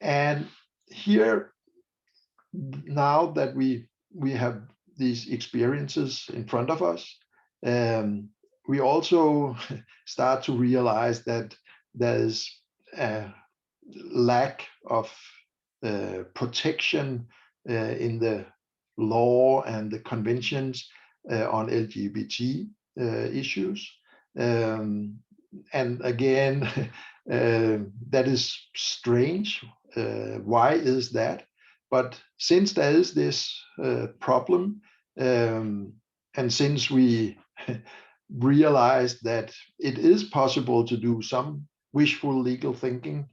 And here, now that we have these experiences in front of us, we also start to realize that there is a lack of protection in the law and the conventions on LGBT issues. And again, that is strange. Why is that? But since there is this problem, and since we realized that it is possible to do some wishful legal thinking,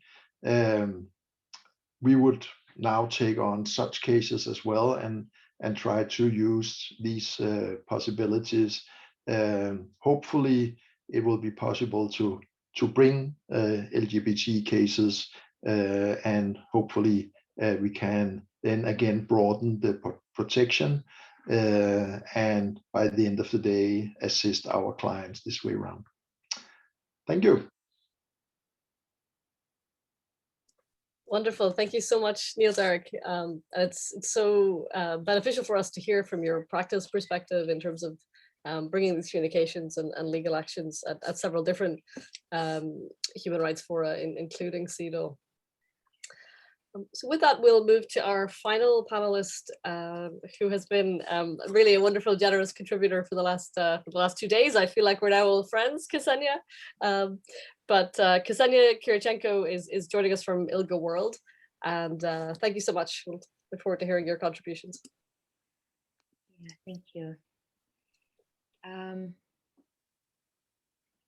we would now take on such cases as well and try to use these possibilities. Hopefully, it will be possible to bring LGBT cases and hopefully we can then again broaden the protection and by the end of the day assist our clients this way around. Thank you. Wonderful. Thank you so much, Niels-Erik. It's so beneficial for us to hear from your practice perspective in terms of bringing these communications and legal actions at several different human rights fora, including CEDAW. So with that, we'll move to our final panelist, who has been really a wonderful, generous contributor for the last 2 days. I feel like we're now all friends, Kseniya. But Kseniya Kirichenko is joining us from IGLA-World. And thank you so much. We'll look forward to hearing your contributions. Yeah, thank you.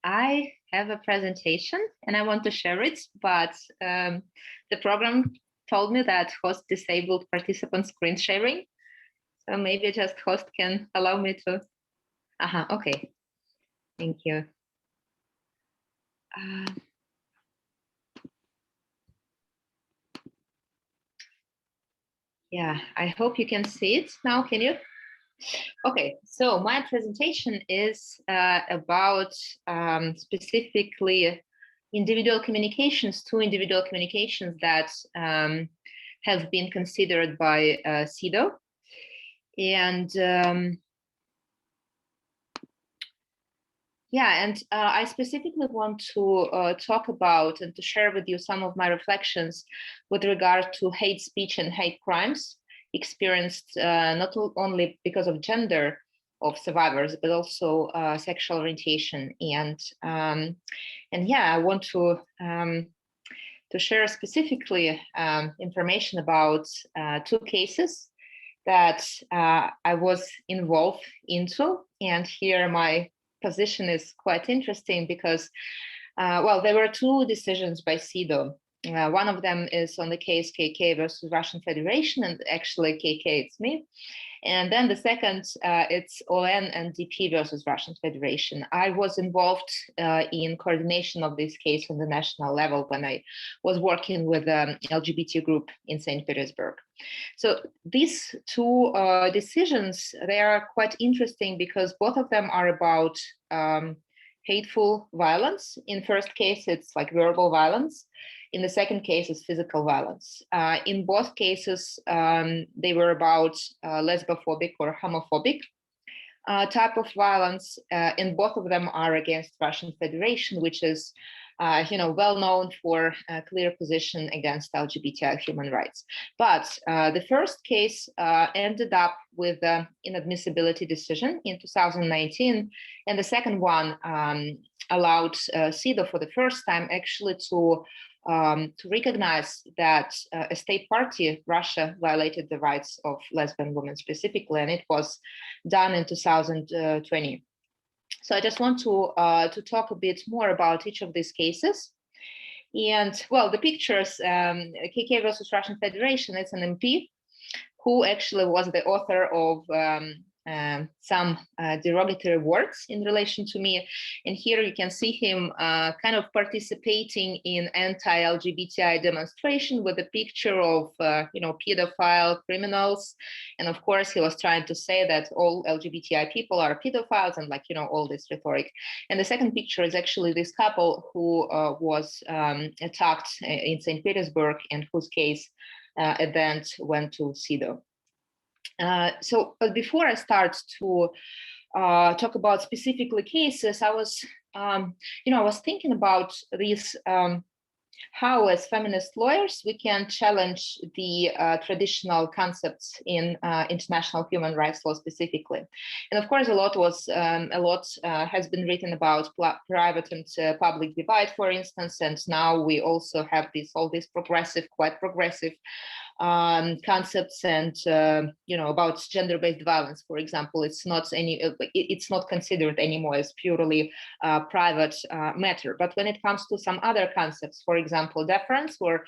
I have a presentation and I want to share it, but the program told me that host disabled participant screen sharing. So maybe just host can allow me to. Okay. Thank you. Yeah, I hope you can see it now. Can you? Okay, so my presentation is about specifically individual communications, two individual communications that have been considered by CEDAW. And I specifically want to talk about and to share with you some of my reflections with regard to hate speech and hate crimes experienced not only because of gender of survivors, but also sexual orientation. And I want to share specifically information about two cases that I was involved into. And here my position is quite interesting because, there were two decisions by CEDAW. One of them is on the case KK versus Russian Federation, and actually KK, it's me. And then the second, it's ON and DP versus Russian Federation. I was involved in coordination of this case on the national level when I was working with an LGBT group in St. Petersburg. So these two decisions, they are quite interesting because both of them are about hateful violence. In first case, it's like verbal violence. In the second case, it's physical violence. In both cases, they were about lesbophobic or homophobic type of violence, and both of them are against Russian Federation, which is well known for a clear position against LGBTI human rights. But the first case ended up with an inadmissibility decision in 2019, and the second one allowed CEDAW for the first time actually to recognize that a state party, Russia, violated the rights of lesbian women specifically, and it was done in 2020. So I just want to talk a bit more about each of these cases. And the pictures, KK versus Russian Federation, it's an MP who actually was the author of some derogatory words in relation to me. And here you can see him kind of participating in anti-LGBTI demonstration with a picture of, pedophile criminals. And of course, he was trying to say that all LGBTI people are pedophiles and all this rhetoric. And the second picture is actually this couple who was attacked in St. Petersburg and whose case event went to CEDAW. But before I start to talk about specifically cases, I was, I was thinking about this, how as feminist lawyers we can challenge the traditional concepts in international human rights law specifically. And of course, a lot has been written about private and public divide, for instance, and now we also have all these quite progressive concepts and about gender-based violence, for example. It's not considered anymore as purely private matter. But when it comes to some other concepts, for example, deference or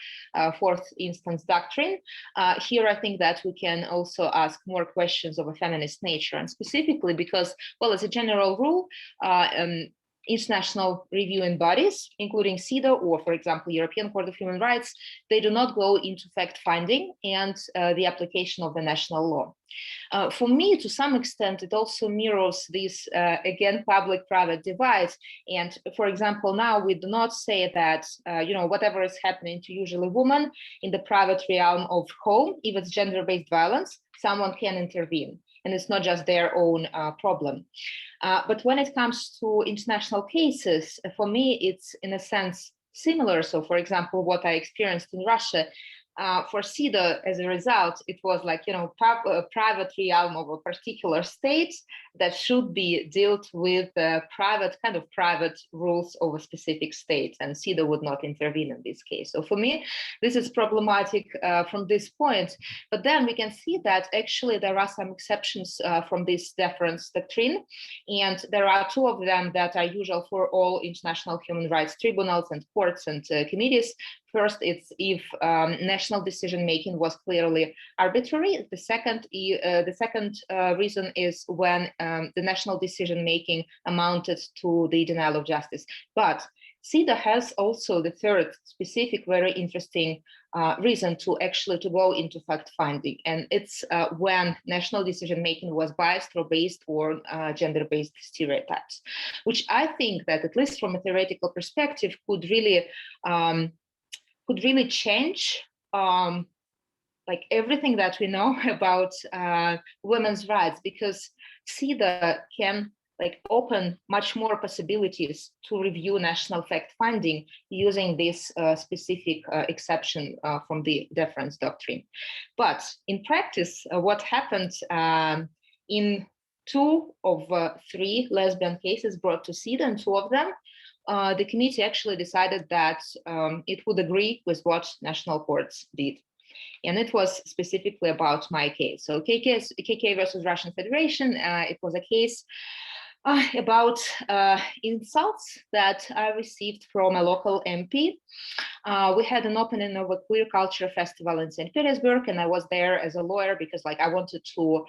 fourth instance doctrine, here I think that we can also ask more questions of a feminist nature, and specifically because, as a general rule, international reviewing bodies, including CEDAW or, for example, European Court of Human Rights, they do not go into fact-finding and the application of the national law. For me, to some extent, it also mirrors this, again, public-private divide. And for example, now we do not say that, whatever is happening to usually women in the private realm of home, if it's gender-based violence, someone can intervene. And it's not just their own problem. But when it comes to international cases, for me, it's in a sense similar. So for example, what I experienced in Russia, for CEDAW, as a result, it was like, a private realm of a particular state that should be dealt with private rules of a specific state, and CEDAW would not intervene in this case. So for me, this is problematic from this point. But then we can see that actually there are some exceptions from this deference doctrine, and there are two of them that are usual for all international human rights tribunals and courts and committees. First, it's if national decision-making was clearly arbitrary. The second reason is when the national decision-making amounted to the denial of justice. But CEDAW has also the third specific, very interesting reason to go into fact-finding. And it's when national decision-making was biased or based on gender-based stereotypes, which I think that, at least from a theoretical perspective, could really change like everything that we know about women's rights, because CEDAW can open much more possibilities to review national fact-finding using this specific exception from the deference doctrine. But in practice, what happened in 2 of 3 lesbian cases brought to CEDAW, and 2 of them, the committee actually decided that it would agree with what national courts did. And it was specifically about my case. So KK versus Russian Federation, it was a case about insults that I received from a local MP. We had an opening of a queer culture festival in St. Petersburg, and I was there as a lawyer because I wanted to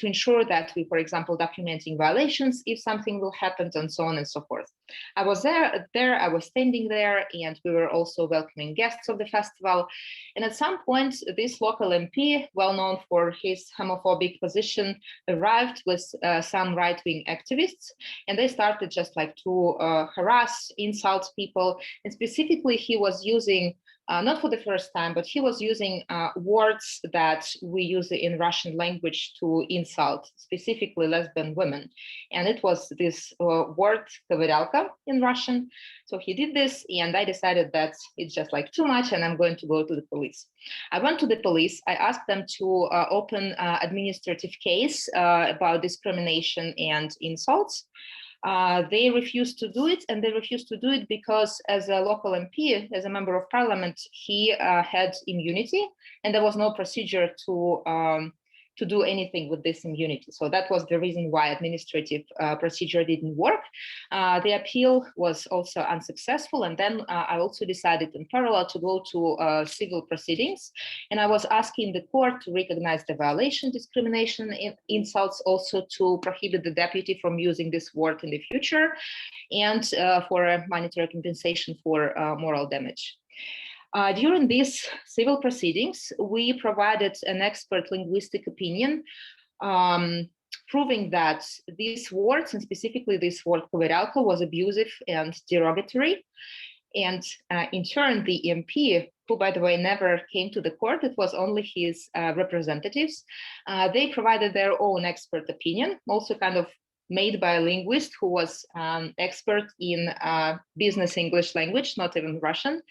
ensure that we, for example, documenting violations if something will happen, and so on and so forth. I was there, I was standing there, and we were also welcoming guests of the festival. And at some point, this local MP, well known for his homophobic position, arrived with some right-wing activists, and they started just to harass, insult people. And specifically, he was using, not for the first time, but he was using words that we use in Russian language to insult, specifically lesbian women. And it was this word "Peralta" in Russian. So he did this, and I decided that it's just too much, and I'm going to go to the police. I went to the police. I asked them to open an administrative case about discrimination and insults. They refused to do it, and they refused to do it because, as a local MP, as a member of parliament, he had immunity, and there was no procedure to do anything with this immunity. So that was the reason why administrative procedure didn't work. The appeal was also unsuccessful, and then I also decided in parallel to go to civil proceedings, and I was asking the court to recognize the violation, discrimination, insults, also to prohibit the deputy from using this word in the future, and for a monetary compensation for moral damage. During these civil proceedings, we provided an expert linguistic opinion proving that these words, and specifically this word "Peralta," was abusive and derogatory. And in turn, the MP, who, by the way, never came to the court, it was only his representatives, they provided their own expert opinion, also kind of made by a linguist who was expert in business English language, not even Russian.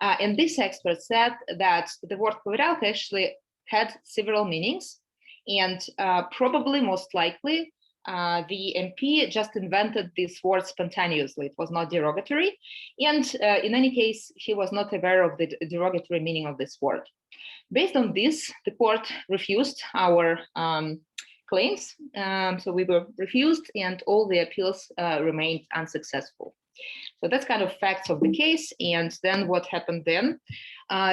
And this expert said that the word "Peralta" actually had several meanings, and probably most likely the MP just invented this word spontaneously. It was not derogatory. And in any case, he was not aware of the derogatory meaning of this word. Based on this, the court refused our claims. So we were refused, and all the appeals remained unsuccessful. So that's kind of facts of the case. And then what happened then?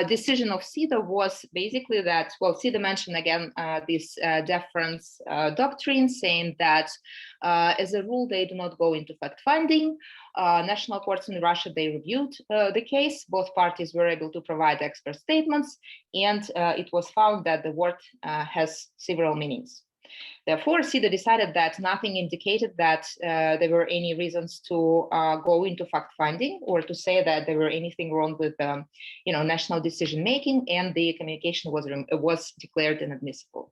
Decision of CEDAW was basically that, well, CEDAW mentioned again this deference doctrine, saying that as a rule, they do not go into fact-finding. National courts in Russia, they reviewed the case. Both parties were able to provide expert statements, and it was found that the word has several meanings. Therefore, CEDAW decided that nothing indicated that there were any reasons to go into fact-finding or to say that there were anything wrong with national decision-making, and the communication was declared inadmissible.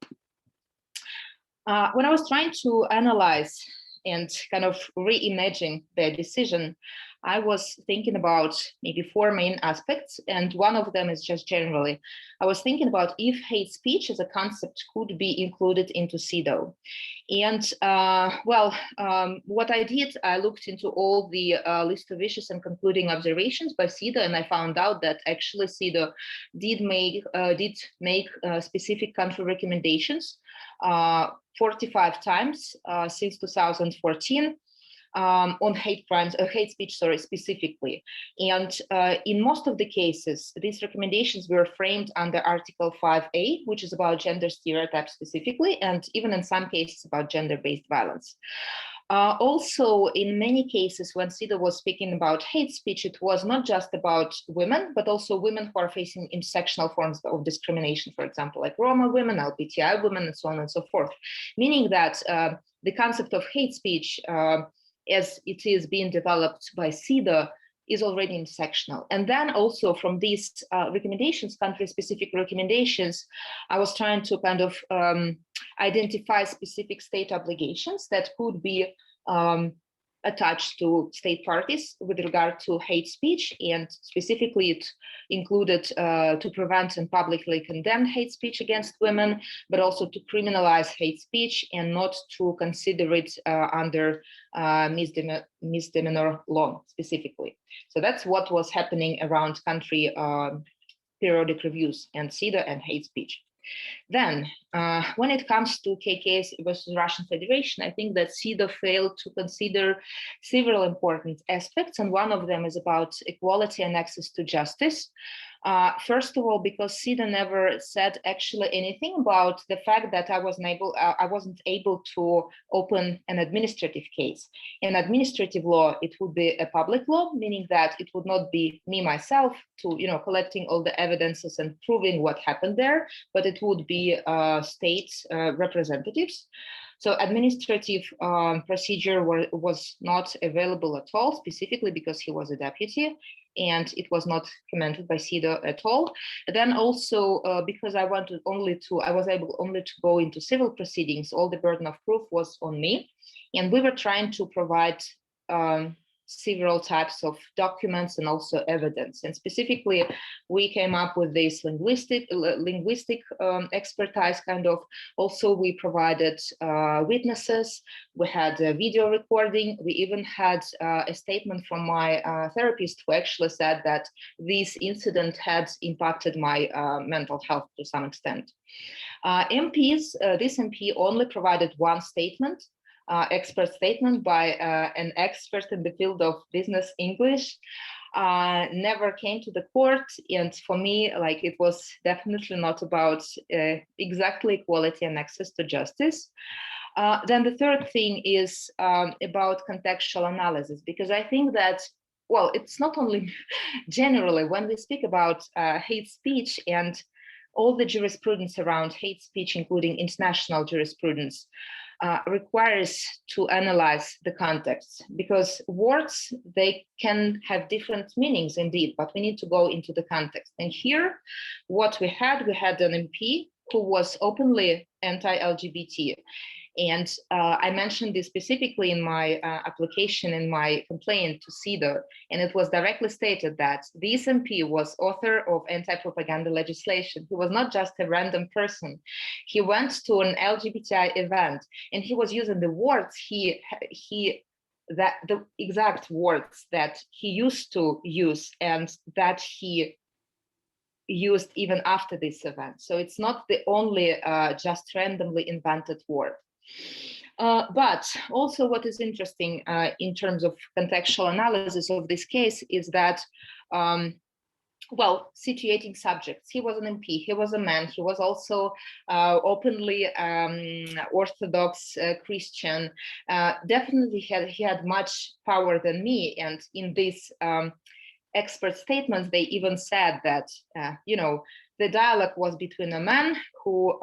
When I was trying to analyze and kind of reimagine the decision, I was thinking about maybe 4 main aspects, and one of them is just generally. I was thinking about if hate speech as a concept could be included into CEDAW. And what I did, I looked into all the list of issues and concluding observations by CEDAW, and I found out that actually CEDAW did make specific country recommendations 45 times since 2014. On hate speech, specifically. And in most of the cases, these recommendations were framed under Article 5A, which is about gender stereotypes specifically, and even in some cases about gender-based violence. Also, in many cases, when CEDAW was speaking about hate speech, it was not just about women, but also women who are facing intersectional forms of discrimination, for example, like Roma women, LGBTI women, and so on and so forth. Meaning that the concept of hate speech, as it is being developed by CEDAW, is already intersectional. And then also from these recommendations, country-specific recommendations, I was trying to kind of identify specific state obligations that could be attached to state parties with regard to hate speech, and specifically it included to prevent and publicly condemn hate speech against women, but also to criminalize hate speech and not to consider it under misdemeanor law specifically. So that's what was happening around country periodic reviews and CEDAW and hate speech. Then, when it comes to KK versus Russian Federation, I think that CEDAW failed to consider several important aspects, and one of them is about equality and access to justice. First of all, because CEDAW never said actually anything about the fact that I wasn't able to open an administrative case. In administrative law, it would be a public law, meaning that it would not be me myself to collecting all the evidences and proving what happened there, but it would be state representatives. So administrative procedure was not available at all, specifically because he was a deputy, and it was not commented by CEDAW at all. Then also because I was able only to go into civil proceedings, all the burden of proof was on me, and we were trying to provide several types of documents and also evidence. And specifically, we came up with this linguistic expertise kind of. Also, we provided witnesses. We had a video recording. We even had a statement from my therapist who actually said that this incident had impacted my mental health to some extent. MPs, this MP only provided one statement, expert statement by an expert in the field of business English, never came to the court. And for me, like, it was definitely not about exactly equality and access to justice. Then the third thing is about contextual analysis, because I think that, well, it's not only generally when we speak about hate speech and all the jurisprudence around hate speech, including international jurisprudence, requires to analyze the context, because words, they can have different meanings indeed, but we need to go into the context. And here, what we had an MP who was openly anti-LGBT. And I mentioned this specifically in my application, in my complaint to CEDAW, and it was directly stated that this MP was author of anti-propaganda legislation. He was not just a random person. He went to an LGBTI event and he was using the words the exact words that he used to use and that he used even after this event. So it's not the only just randomly invented word. But also what is interesting in terms of contextual analysis of this case is that, well, situating subjects. He was an MP, he was a man, he was also openly Orthodox Christian. Definitely he had much power than me. And in this expert statements, they even said that, you know, the dialogue was between a man who,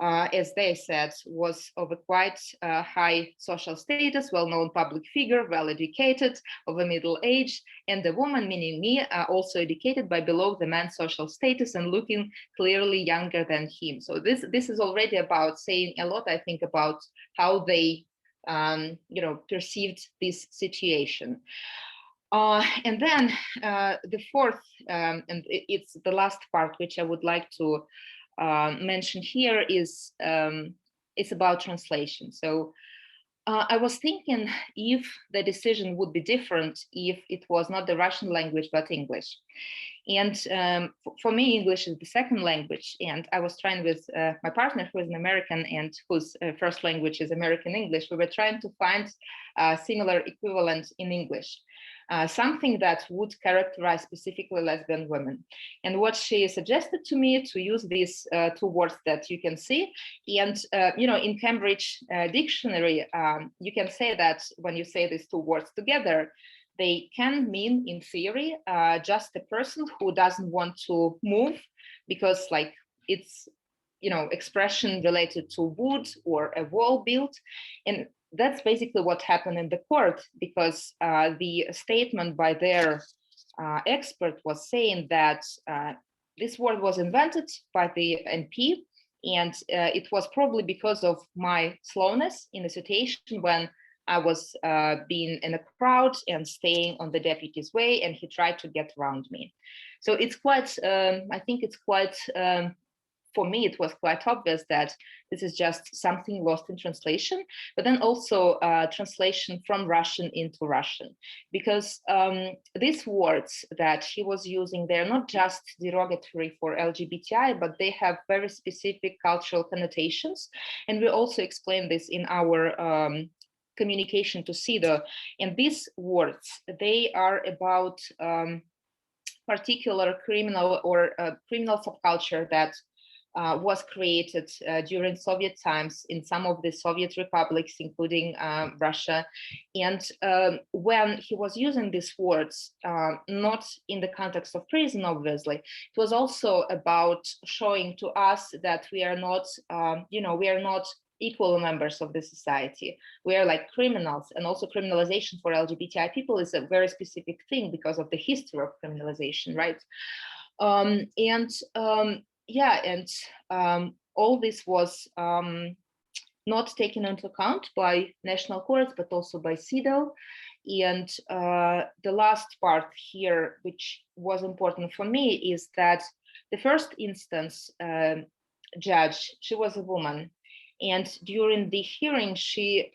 as they said, was of a quite high social status, well-known public figure, well-educated, of a middle age, and the woman, meaning me, also educated but below the man's social status and looking clearly younger than him. So this is already about saying a lot, I think, about how they, you know, perceived this situation. And then the fourth, and it's the last part, which I would like to mention here is it's about translation. So I was thinking if the decision would be different if it was not the Russian language but English. And for me, English is the second language. And I was trying with my partner, who is an American and whose first language is American English. We were trying to find a similar equivalent in English. Something that would characterize specifically lesbian women. And what she suggested to me to use these two words that you can see. And, you know, in Cambridge dictionary, you can say that when you say these two words together, they can mean, in theory, just a person who doesn't want to move because, like, it's, you know, expression related to wood or a wall built. And that's basically what happened in the court, because the statement by their expert was saying that this word was invented by the MP, and it was probably because of my slowness in a situation when I was being in a crowd and staying on the deputy's way, and he tried to get around me. So it's quite, I think it's quite, for me, it was quite obvious that this is just something lost in translation, but then also translation from Russian into Russian, because these words that he was using, they're not just derogatory for LGBTI, but they have very specific cultural connotations. And we also explain this in our communication to CEDAW. And these words, they are about particular criminal or criminal subculture that was created during Soviet times in some of the Soviet republics, including Russia. And when he was using these words, not in the context of prison, obviously, it was also about showing to us that we are not, you know, we are not equal members of the society. We are like criminals, and also criminalization for LGBTI people is a very specific thing because of the history of criminalization, right? Yeah, and all this was not taken into account by national courts, but also by CEDAW. And the last part here, which was important for me, is that the first instance judge, she was a woman. And during the hearing, she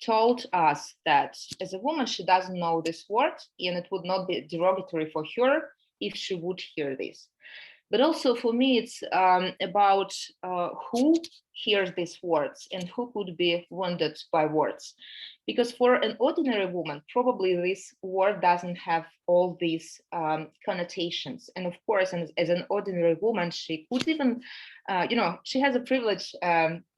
told us that as a woman, she doesn't know this word, and it would not be derogatory for her if she would hear this. But also for me, it's about who hears these words and who could be wounded by words. Because for an ordinary woman, probably this word doesn't have all these connotations. And of course, as an ordinary woman, she could even, you know, she has a privilege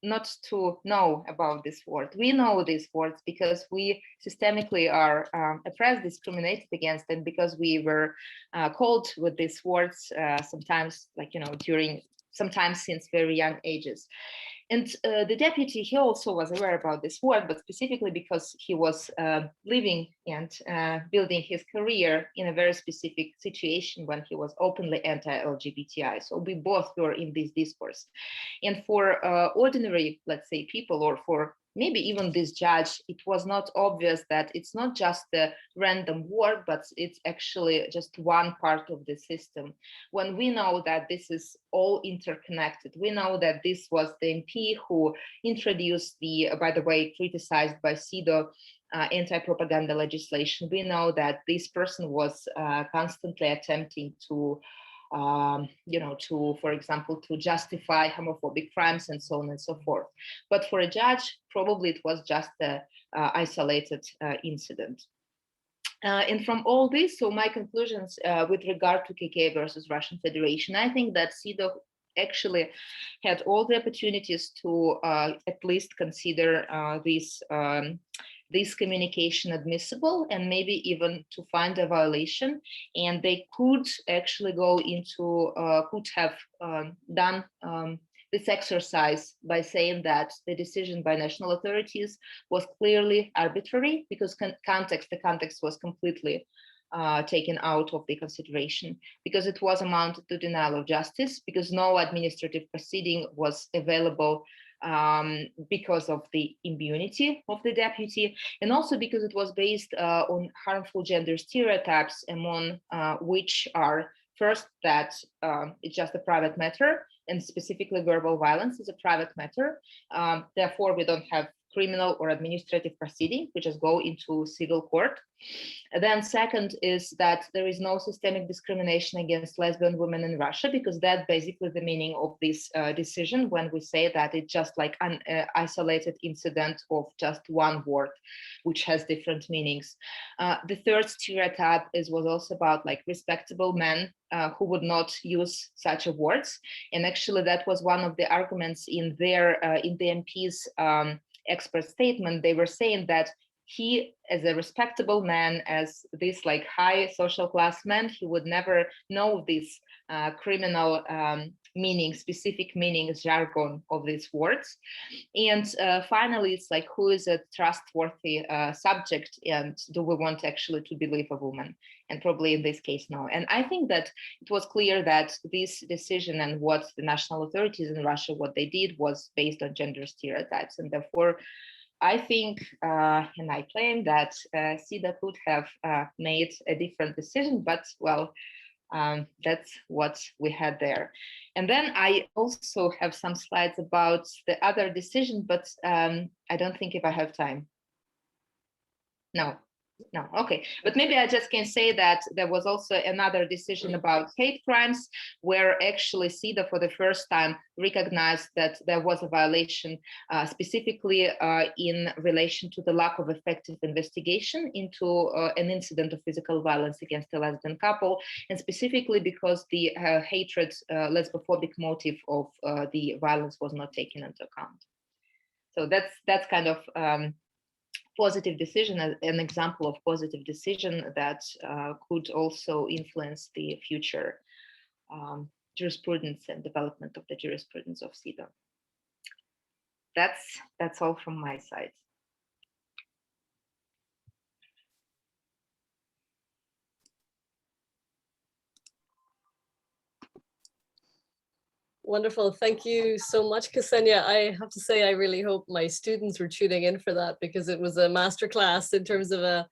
not to know about this word. We know these words because we systemically are oppressed, discriminated against, and because we were called with these words sometimes, like, you know, sometimes since very young ages. And the deputy, he also was aware about this word, but specifically because he was living and building his career in a very specific situation when he was openly anti-LGBTI. So we both were in this discourse. And for ordinary, let's say, people, or for maybe even this judge, it was not obvious that it's not just a random word, but it's actually just one part of the system. When we know that this is all interconnected, we know that this was the MP who introduced the, by the way, criticized by CEDAW, anti-propaganda legislation. We know that this person was constantly attempting to you know, to, for example, to justify homophobic crimes and so on and so forth. But for a judge, probably it was just a isolated incident. And from all this, so my conclusions with regard to KK versus Russian Federation, I think that CEDAW actually had all the opportunities to at least consider this communication admissible and maybe even to find a violation. And they could actually go into, could have done this exercise by saying that the decision by national authorities was clearly arbitrary because the context was completely taken out of the consideration, because it was amounted to denial of justice, because no administrative proceeding was available because of the immunity of the deputy, and also because it was based on harmful gender stereotypes, among which are first that it's just a private matter, and specifically verbal violence is a private matter. Therefore, we don't have criminal or administrative proceeding, we just go into civil court. And then second is that there is no systemic discrimination against lesbian women in Russia, because that's basically the meaning of this decision when we say that it's just like an isolated incident of just one word, which has different meanings. The third stereotype was also about like respectable men who would not use such words. And actually that was one of the arguments in their, in the MP's expert statement. They were saying that he, as a respectable man, as this like high social class man, he would never know this criminal meaning, specific meanings, jargon of these words. And finally, it's like, who is a trustworthy subject, and do we want actually to believe a woman? And probably in this case, no. And I think that it was clear that this decision and what the national authorities in Russia, what they did was based on gender stereotypes. And therefore, I think, and I claim that CEDAW could have made a different decision, but well, that's what we had there. And then I also have some slides about the other decision, but I don't think if I have time. No, okay. But maybe I just can say that there was also another decision about hate crimes, where actually CEDAW for the first time recognized that there was a violation, specifically in relation to the lack of effective investigation into an incident of physical violence against a lesbian couple, and specifically because the hatred, lesbophobic motive of the violence was not taken into account. So that's kind of positive decision, an example of positive decision that could also influence the future jurisprudence and development of the jurisprudence of CEDAW. That's all from my side. Wonderful. Thank you so much, Kseniya. I have to say, I really hope my students were tuning in for that, because it was a masterclass in terms of a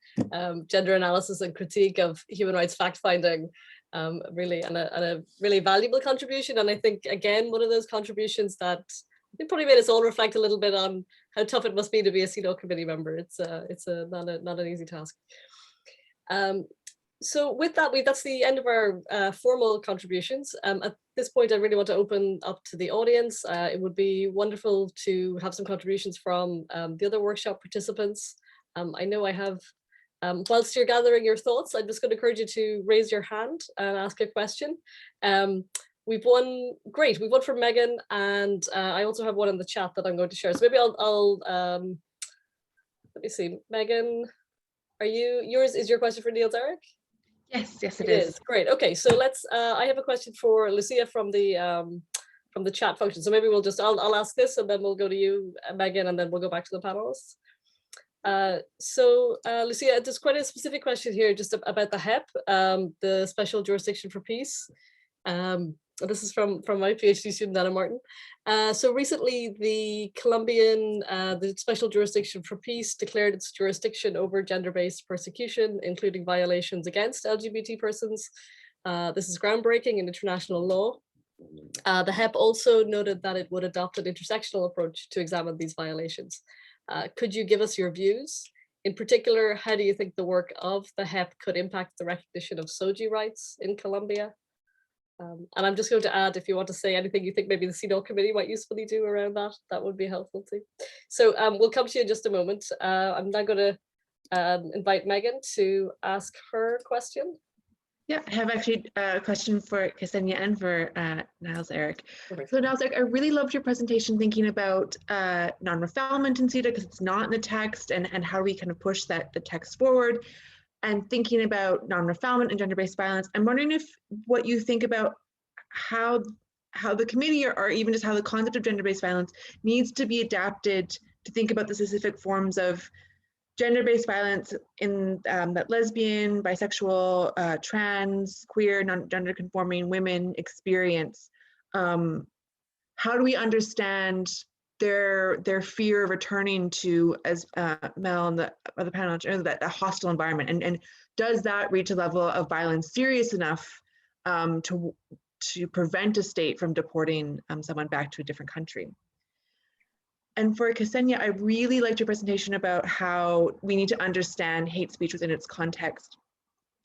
gender analysis and critique of human rights fact-finding, really, and a really valuable contribution. And I think, again, one of those contributions that I think probably made us all reflect a little bit on how tough it must be to be a CEDAW committee member. It's not an easy task. So with that, that's the end of our formal contributions. At this point, I really want to open up to the audience. It would be wonderful to have some contributions from the other workshop participants. I know I have, whilst you're gathering your thoughts, I'm just going to encourage you to raise your hand and ask a question. We've one from Meghan, and I also have one in the chat that I'm going to share. So maybe I'll let me see, Meghan, is your question for Niels-Erik? Yes, it is. Great. Okay, so let's. I have a question for Lucia from the chat function. So maybe I'll ask this, and then we'll go to you, Meghan, and then we'll go back to the panelists. Lucia, there's quite a specific question here, just about the HEP, the Special Jurisdiction for Peace. This is from my PhD student, Anna Martin. So recently, the Colombian, the Special Jurisdiction for Peace declared its jurisdiction over gender-based persecution, including violations against LGBT persons. This is groundbreaking in international law. The HEP also noted that it would adopt an intersectional approach to examine these violations. Could you give us your views? In particular, how do you think the work of the HEP could impact the recognition of SOGI rights in Colombia? And I'm just going to add, if you want to say anything you think maybe the CEDAW committee might usefully do around that, that would be helpful too. So we'll come to you in just a moment. I'm now going to invite Meghan to ask her question. Yeah, I have actually a question for Kseniya and for Niels-Erik. Perfect. So Niels-Erik, I really loved your presentation thinking about non-refoulement in CEDAW because it's not in the text, and how we kind of push the text forward, and thinking about non-refoulement and gender-based violence. I'm wondering if what you think about how the committee or even just how the concept of gender-based violence needs to be adapted to think about the specific forms of gender-based violence in that lesbian, bisexual, trans, queer, non-gender conforming women experience. How do we understand their fear of returning to, as Mel and the other panel, that hostile environment, and does that reach a level of violence serious enough to prevent a state from deporting someone back to a different country? And for Kseniya, I really liked your presentation about how we need to understand hate speech within its context.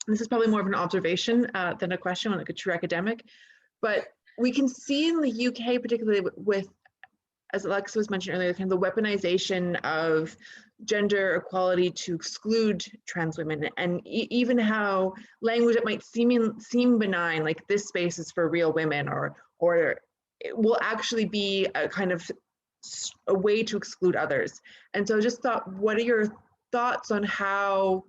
And this is probably more of an observation than a question, like a true academic. But we can see in the UK, particularly with, as Alexa was mentioning earlier, kind of the weaponization of gender equality to exclude trans women, and even how language that might seem benign, like this space is for real women, or it will actually be a kind of a way to exclude others. And so I just thought, what are your thoughts on how,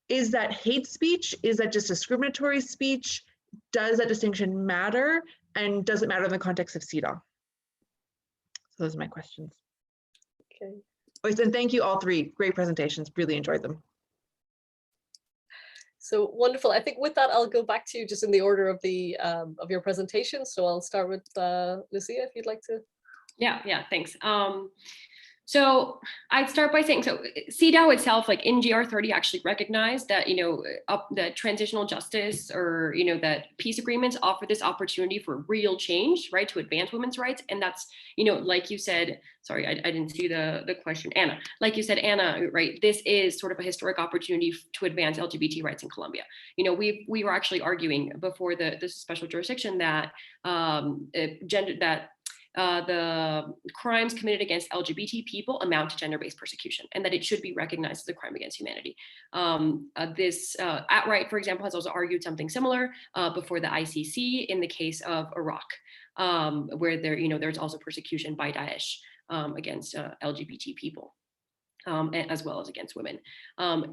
is that hate speech? Is that just discriminatory speech? Does that distinction matter? And does it matter in the context of CEDAW? So those are my questions. Okay. And thank you all three, great presentations, really enjoyed them. So wonderful. I think with that, I'll go back to you just in the order of the of your presentation. So I'll start with Lucia, if you'd like to. Yeah, thanks. So I'd start by saying, so CEDAW itself, like in GR 30, actually recognized that, that transitional justice, or, that peace agreements offer this opportunity for real change, right, to advance women's rights. And that's, like you said, sorry, I didn't see the question, Anna. Like you said, Anna, right, this is sort of a historic opportunity to advance LGBT rights in Colombia. We were actually arguing before this special jurisdiction that the crimes committed against LGBT people amount to gender-based persecution, and that it should be recognized as a crime against humanity. At-Right, for example, has also argued something similar before the ICC in the case of Iraq, where there's also persecution by Daesh against LGBT people. As well as against women.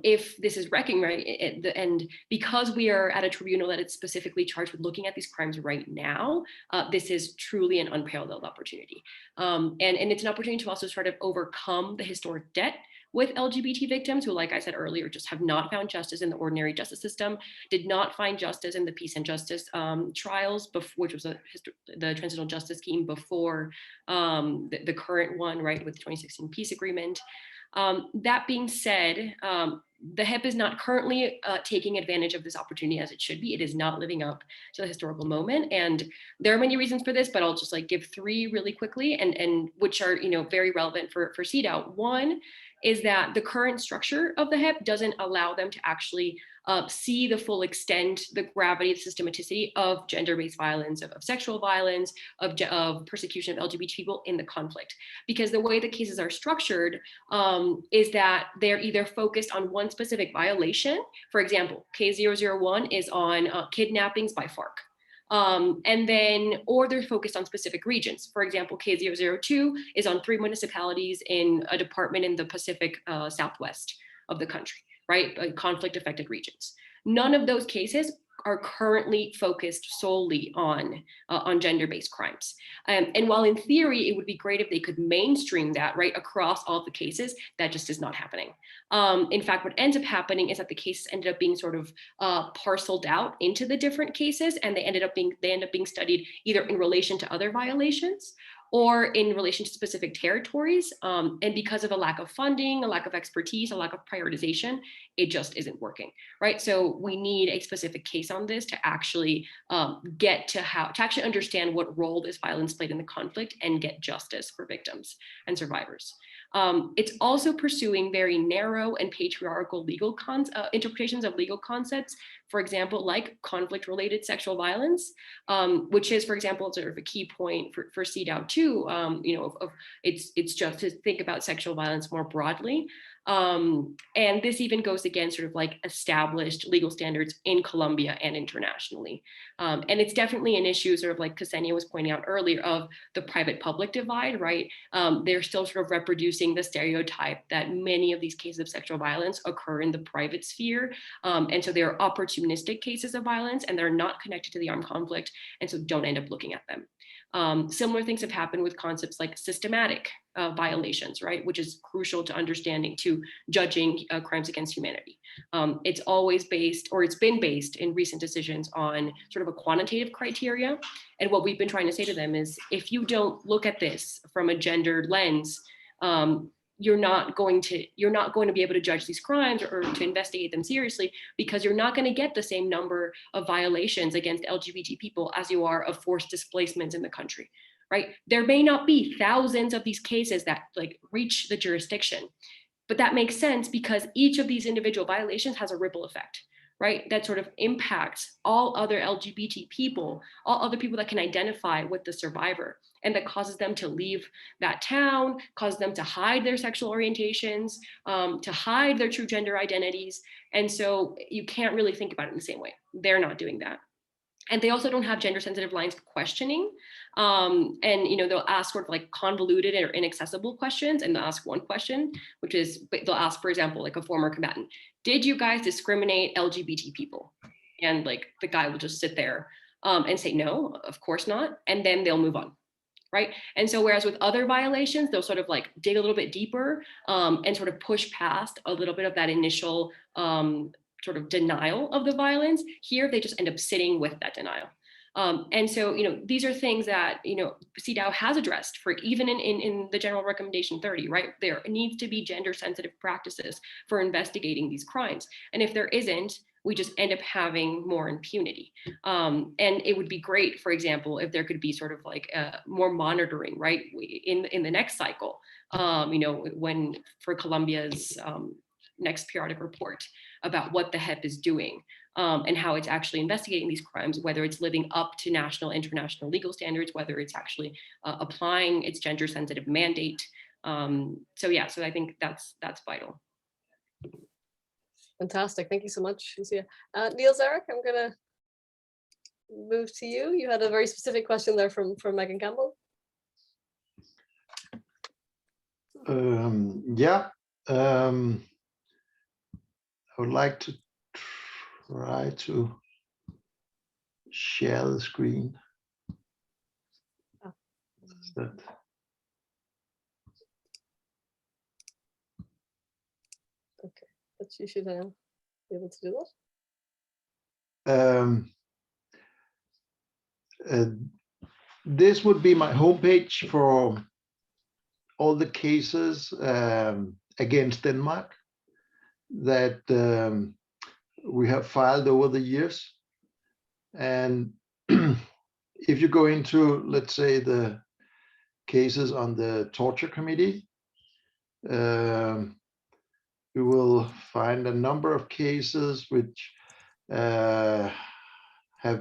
If this is recognized, and because we are at a tribunal that is specifically charged with looking at these crimes right now, this is truly an unparalleled opportunity. And it's an opportunity to also sort of overcome the historic debt with LGBT victims who, like I said earlier, just have not found justice in the ordinary justice system, did not find justice in the peace and justice trials, which was the transitional justice scheme before the current one, right, with the 2016 peace agreement. That being said, the HIP is not currently taking advantage of this opportunity as it should be. It is not living up to the historical moment. And there are many reasons for this, but I'll just give three really quickly, and which are very relevant for CEDAW. One is that the current structure of the HIP doesn't allow them to actually see the full extent, the gravity, the systematicity of gender-based violence, of sexual violence, of persecution of LGBT people in the conflict. Because the way the cases are structured is that they're either focused on one specific violation. For example, K001 is on kidnappings by FARC. Or they're focused on specific regions. For example, K002 is on 3 municipalities in a department in the Pacific Southwest of the country, right? Conflict affected regions. None of those cases are currently focused solely on gender-based crimes. And while in theory, it would be great if they could mainstream that right across all of the cases, that just is not happening. In fact, what ends up happening is that the cases ended up being sort of parceled out into the different cases, and they end up being studied either in relation to other violations or in relation to specific territories. And because of a lack of funding, a lack of expertise, a lack of prioritization, it just isn't working, right? So we need a specific case on this to actually get to actually understand what role this violence played in the conflict and get justice for victims and survivors. It's also pursuing very narrow and patriarchal legal interpretations of legal concepts. for example, like conflict-related sexual violence, which is, for example, sort of a key point for CEDAW too. It's just to think about sexual violence more broadly. And this even goes against sort of like established legal standards in Colombia and internationally. And it's definitely an issue, sort of like Kseniya was pointing out earlier, of the private-public divide, right? They're still sort of reproducing the stereotype that many of these cases of sexual violence occur in the private sphere. And so they're opportunistic cases of violence, and they're not connected to the armed conflict, and so don't end up looking at them. Similar things have happened with concepts like systematic violations, right, which is crucial to understanding, to judging crimes against humanity. It's always based, or it's been based in recent decisions on sort of a quantitative criteria. And what we've been trying to say to them is, if you don't look at this from a gendered lens, you're not going to be able to judge these crimes or to investigate them seriously, because you're not going to get the same number of violations against LGBT people as you are of forced displacements in the country, right? There may not be thousands of these cases that like reach the jurisdiction, but that makes sense because each of these individual violations has a ripple effect, right? That sort of impacts all other LGBT people, all other people that can identify with the survivor, and that causes them to leave that town, causes them to hide their sexual orientations, to hide their true gender identities. And so you can't really think about it in the same way. They're not doing that. And they also don't have gender sensitive lines of questioning. And they'll ask sort of like convoluted or inaccessible questions, and they'll ask one question, which is, they'll ask, for example, like a former combatant, did you guys discriminate LGBT people? And like the guy will just sit there and say, no, of course not. And then they'll move on. Right. And so whereas with other violations, they'll sort of like dig a little bit deeper and sort of push past a little bit of that initial sort of denial of the violence. Here, they just end up sitting with that denial. And so, these are things that, CEDAW has addressed for even in the general recommendation 30, right? There needs to be gender sensitive practices for investigating these crimes. And if there isn't, we just end up having more impunity. And it would be great, for example, if there could be sort of like more monitoring, right? In the next cycle, when for Colombia's next periodic report about what the HEP is doing and how it's actually investigating these crimes, whether it's living up to national, international legal standards, whether it's actually applying its gender sensitive mandate. So I think that's vital. Fantastic. Thank you so much, Lucia. Niels-Erik, I'm going to move to you. You had a very specific question there from Meghan Campbell. I would like to try to share the screen. That... Okay, but you should be able to do that. This would be my homepage for all the cases against Denmark that we have filed over the years. And if you go into, let's say, the cases on the torture committee, you will find a number of cases which have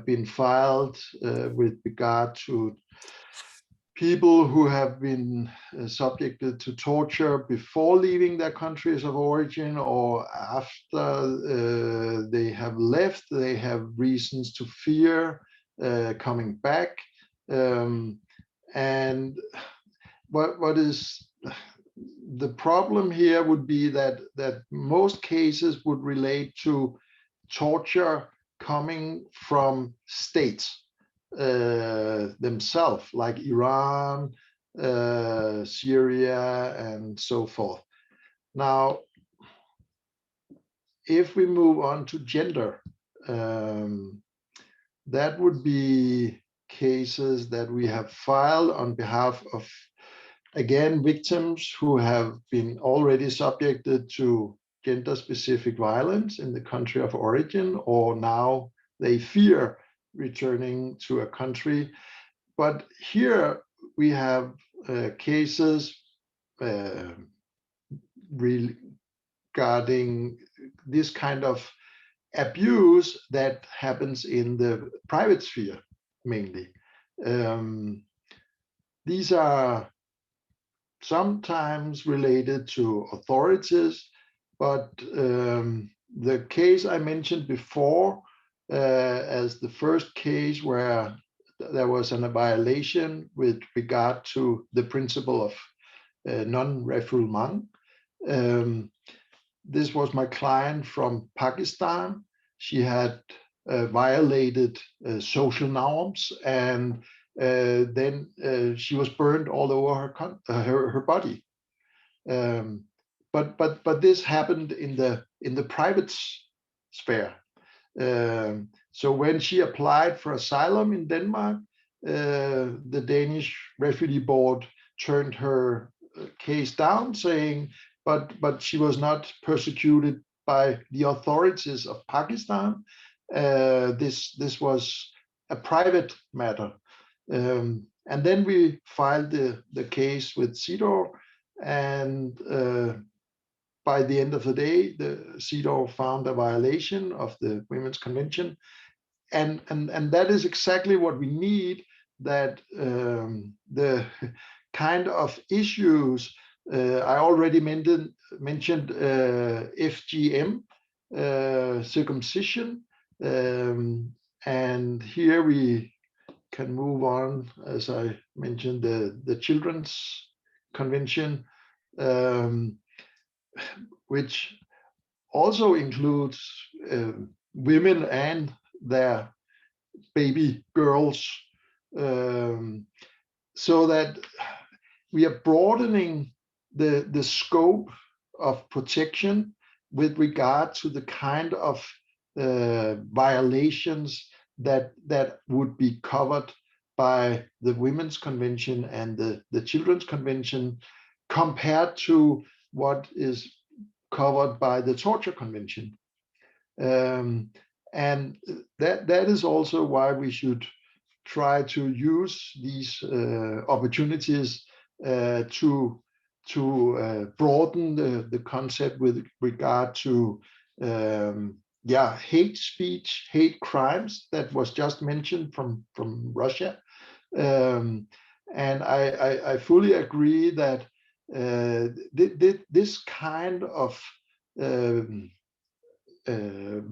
been filed with regard to people who have been subjected to torture before leaving their countries of origin, or after they have left, they have reasons to fear coming back. And what is the problem here would be that most cases would relate to torture coming from states themselves, like Iran, Syria, and so forth. Now, if we move on to gender, that would be cases that we have filed on behalf of, again, victims who have been already subjected to gender-specific violence in the country of origin, or now they fear returning to a country. But here we have cases regarding this kind of abuse that happens in the private sphere mainly. These are sometimes related to authorities, but the case I mentioned before as the first case where there was a violation with regard to the principle of non-refoulement. This was my client from Pakistan. She had violated social norms, and then she was burned all over her body. But this happened in the private sphere. So when she applied for asylum in Denmark, the Danish Refugee Board turned her case down, saying, but she was not persecuted by the authorities of Pakistan. This was a private matter. And then we filed the case with CEDAW, and by the end of the day, the CEDAW found a violation of the Women's Convention. And that is exactly what we need, that the kind of issues I already mentioned FGM, circumcision, and here we can move on, as I mentioned, the Children's Convention, which also includes women and their baby girls, so that we are broadening the scope of protection with regard to the kind of violations that would be covered by the Women's Convention and the Children's Convention, compared to what is covered by the Torture Convention. And that is also why we should try to use these opportunities to broaden the concept with regard to hate speech, hate crimes that was just mentioned from Russia. And I fully agree that this kind of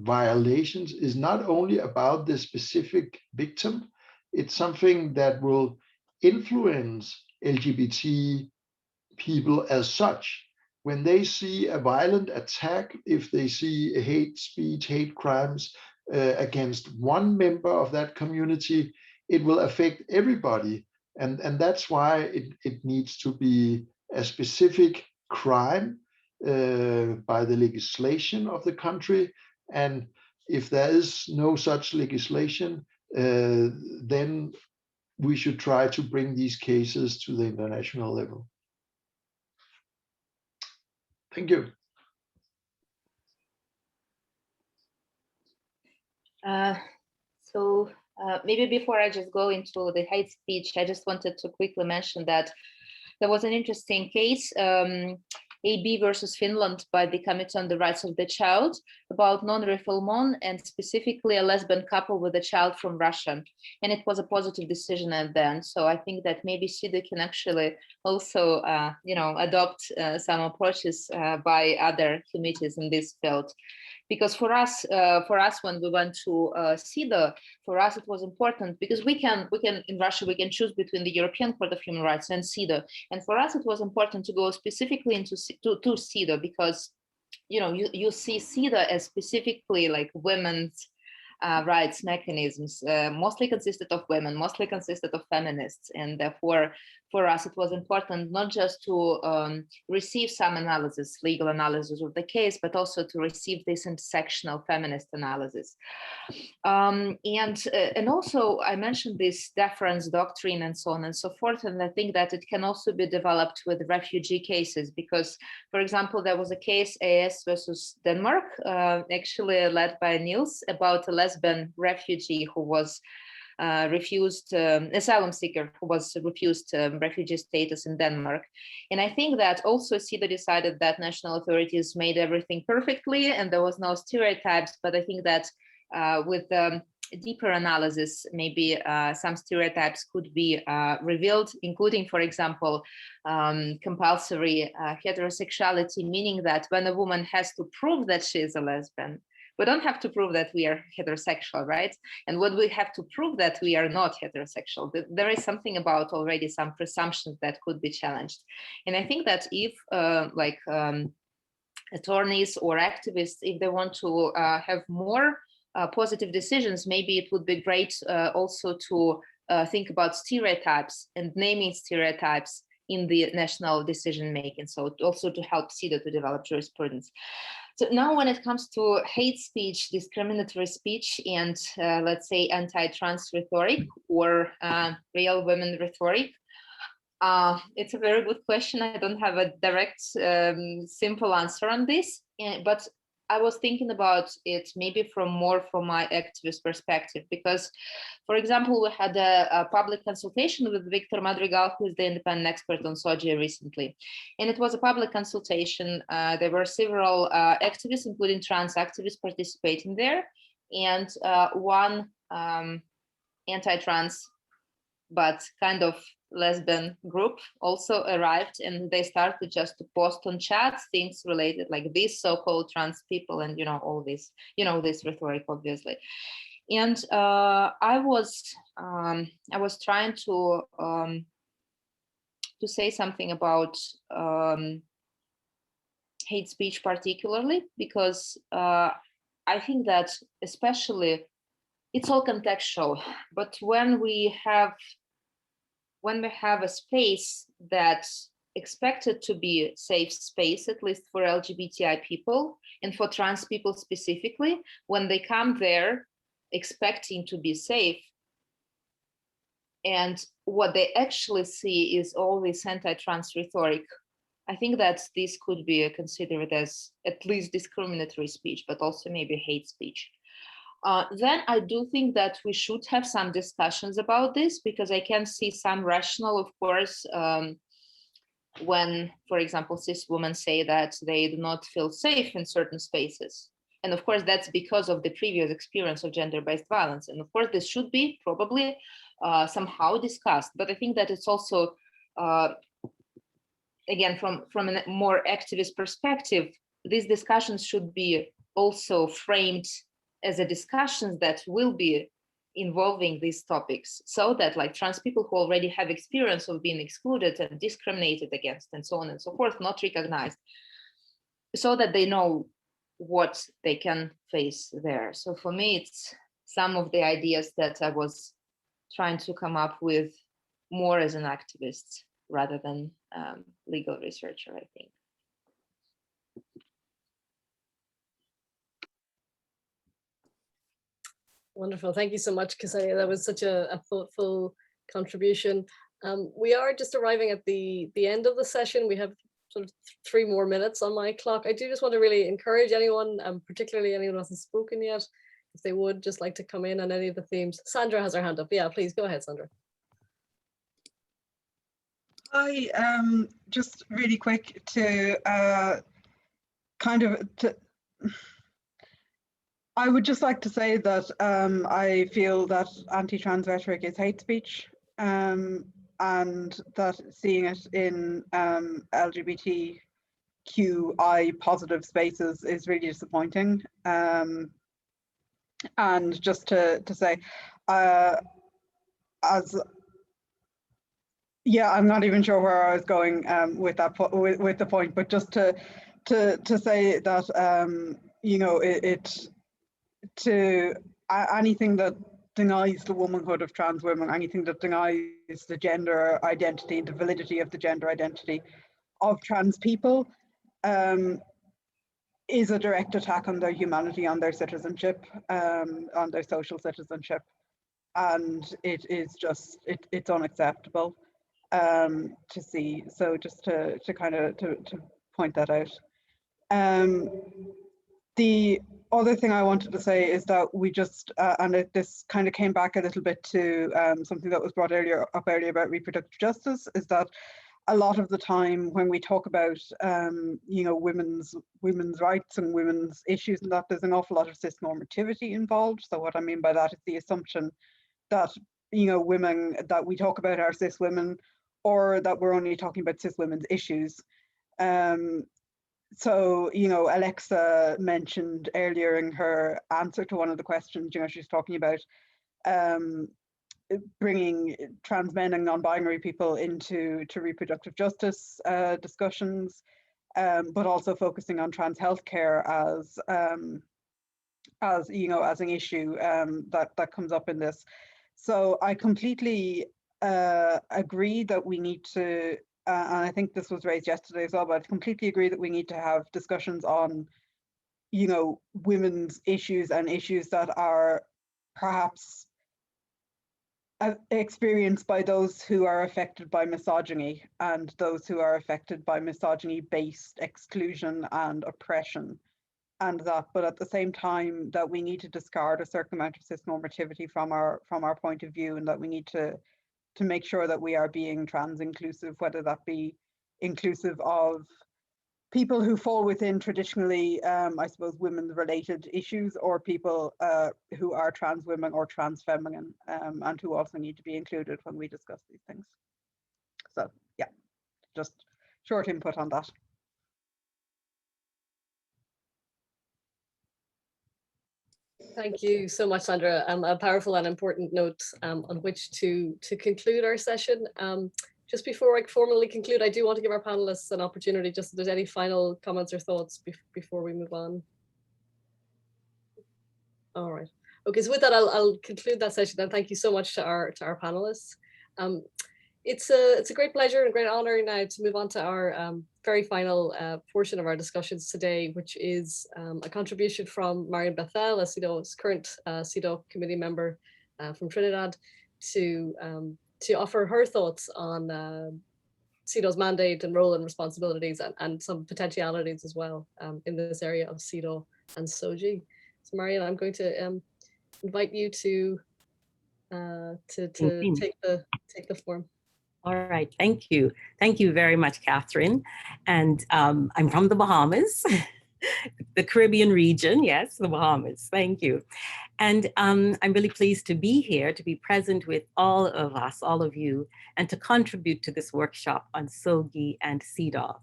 violations is not only about the specific victim, it's something that will influence LGBT people as such. When they see a violent attack, if they see a hate speech, hate crimes against one member of that community, it will affect everybody. And that's why it needs to be a specific crime by the legislation of the country. And if there is no such legislation, then we should try to bring these cases to the international level. Thank you. Maybe before I just go into the hate speech, I just wanted to quickly mention that there was an interesting case, AB versus Finland, by the Committee on the Rights of the Child, about non-refoulement and specifically a lesbian couple with a child from Russia. And it was a positive decision at the end. So I think that maybe CEDAW can actually also, adopt some approaches by other committees in this field. Because for us, when we went to CEDAW, for us it was important because we can in Russia we can choose between the European Court of Human Rights and CEDAW, and for us it was important to go specifically into to CEDAW because you see CEDAW as specifically like women's rights mechanisms, mostly consisted of women, mostly consisted of feminists, and therefore for us it was important not just to receive some analysis, legal analysis of the case, but also to receive this intersectional feminist analysis. And also I mentioned this deference doctrine and so on and so forth, and I think that it can also be developed with refugee cases because, for example, there was a case AS versus Denmark, actually led by Niels, about a lesbian refugee who was refused asylum seeker who was refused refugee status in Denmark. And I think that also CEDAW decided that national authorities made everything perfectly and there was no stereotypes, but I think that with deeper analysis, maybe some stereotypes could be revealed, including, for example, compulsory heterosexuality, meaning that when a woman has to prove that she is a lesbian, we don't have to prove that we are heterosexual, right? And when we have to prove that we are not heterosexual, there is something about already some presumptions that could be challenged. And I think that if attorneys or activists, if they want to have more positive decisions, maybe it would be great also to think about stereotypes and naming stereotypes in the national decision making. So also to help CEDAW to develop jurisprudence. So now when it comes to hate speech, discriminatory speech, and let's say anti-trans rhetoric or real women rhetoric, it's a very good question. I don't have a direct, simple answer on this, but I was thinking about it maybe from my activist perspective, because, for example, we had a public consultation with Victor Madrigal, who is the independent expert on SOGI recently. And it was a public consultation. There were several activists, including trans activists, participating there. And one anti-trans, but kind of lesbian group also arrived, and they started just to post on chats things related like these so-called trans people and all this this rhetoric, obviously. And I was trying to say something about hate speech particularly, because I think that especially it's all contextual, but when we have a space that's expected to be a safe space, at least for LGBTI people and for trans people specifically, when they come there expecting to be safe, and what they actually see is all this anti-trans rhetoric, I think that this could be considered as at least discriminatory speech, but also maybe hate speech. Then I do think that we should have some discussions about this, because I can see some rationale, of course, when, for example, cis women say that they do not feel safe in certain spaces. And of course, that's because of the previous experience of gender-based violence. And of course, this should be probably somehow discussed. But I think that it's also, again, from a more activist perspective, these discussions should be also framed as a discussion that will be involving these topics, so that like trans people who already have experience of being excluded and discriminated against and so on and so forth, not recognized, so that they know what they can face there. So for me, it's some of the ideas that I was trying to come up with more as an activist rather than legal researcher, I think. Wonderful. Thank you so much, Kseniya. That was such a thoughtful contribution. We are just arriving at the end of the session. We have sort of 3 more minutes on my clock. I do just want to really encourage anyone, particularly anyone who hasn't spoken yet, if they would just like to come in on any of the themes. Sandra has her hand up. Yeah, please go ahead, Sandra. Hi, just really quick to I would just like to say that I feel that anti-trans rhetoric is hate speech, and that seeing it in LGBTQI positive spaces is really disappointing. And just to say, I'm not even sure where I was going with that with the point, but just to say that anything that denies the womanhood of trans women, anything that denies the gender identity, the validity of the gender identity of trans people, is a direct attack on their humanity, on their citizenship, on their social citizenship, and it is just it's unacceptable to see. So just to point that out. The other thing I wanted to say is that we just, this kind of came back a little bit to something that was brought up earlier about reproductive justice, is that a lot of the time when we talk about, you know, women's rights and women's issues and that, there's an awful lot of cis-normativity involved. So what I mean by that is the assumption that, you know, women that we talk about are cis women, or that we're only talking about cis women's issues. So, you know, Alexa mentioned earlier in her answer to one of the questions, you know, she's talking about bringing trans men and non-binary people into reproductive justice discussions, but also focusing on trans healthcare as you know, as an issue that comes up in this. So I completely agree that we need to, and I think this was raised yesterday as well, but I completely agree that we need to have discussions on, you know, women's issues and issues that are perhaps experienced by those who are affected by misogyny and those who are affected by misogyny-based exclusion and oppression and that, but at the same time that we need to discard a certain amount of cis-normativity from our point of view, and that we need to make sure that we are being trans inclusive, whether that be inclusive of people who fall within traditionally, I suppose, women-related issues, or people who are trans women or trans feminine, and who also need to be included when we discuss these things. So yeah, just short input on that. Thank you so much, Sandra. A powerful and important note on which to conclude our session. Just before I formally conclude, I do want to give our panelists an opportunity, just if there's any final comments or thoughts before we move on. All right. Okay, so with that, I'll conclude that session, and thank you so much to our panelists. It's a great pleasure and great honor now to move on to our very final portion of our discussions today, which is a contribution from Marion Bethel, a CEDAW's current CEDAW committee member from Trinidad, to offer her thoughts on CEDAW's mandate and role and responsibilities, and some potentialities as well in this area of CEDAW and SOGI. So Marion, I'm going to invite you to take the form. All right, thank you. Thank you very much, Catherine. And I'm from the Bahamas, the Caribbean region, yes, the Bahamas, thank you. And I'm really pleased to be here, to be present with all of us, all of you, and to contribute to this workshop on SOGI and CEDAW.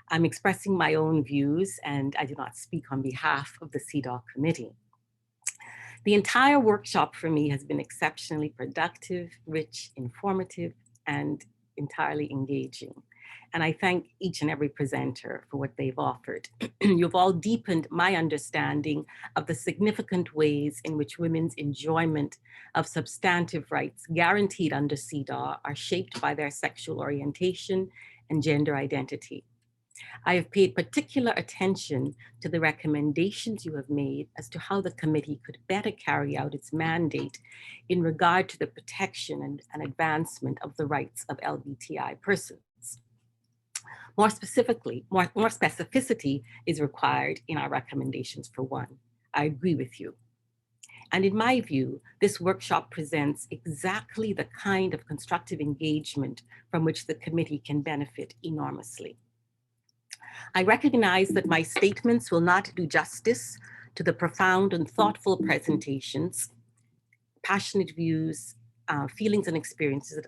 I'm expressing my own views, and I do not speak on behalf of the CEDAW committee. The entire workshop for me has been exceptionally productive, rich, informative, and entirely engaging. And I thank each and every presenter for what they've offered. You've all deepened my understanding of the significant ways in which women's enjoyment of substantive rights guaranteed under CEDAW are shaped by their sexual orientation and gender identity. I have paid particular attention to the recommendations you have made as to how the committee could better carry out its mandate in regard to the protection and advancement of the rights of LGBTI persons. More specifically, more specificity is required in our recommendations for one. I agree with you. And in my view, this workshop presents exactly the kind of constructive engagement from which the committee can benefit enormously. I recognize that my statements will not do justice to the profound and thoughtful presentations, passionate views, feelings and experiences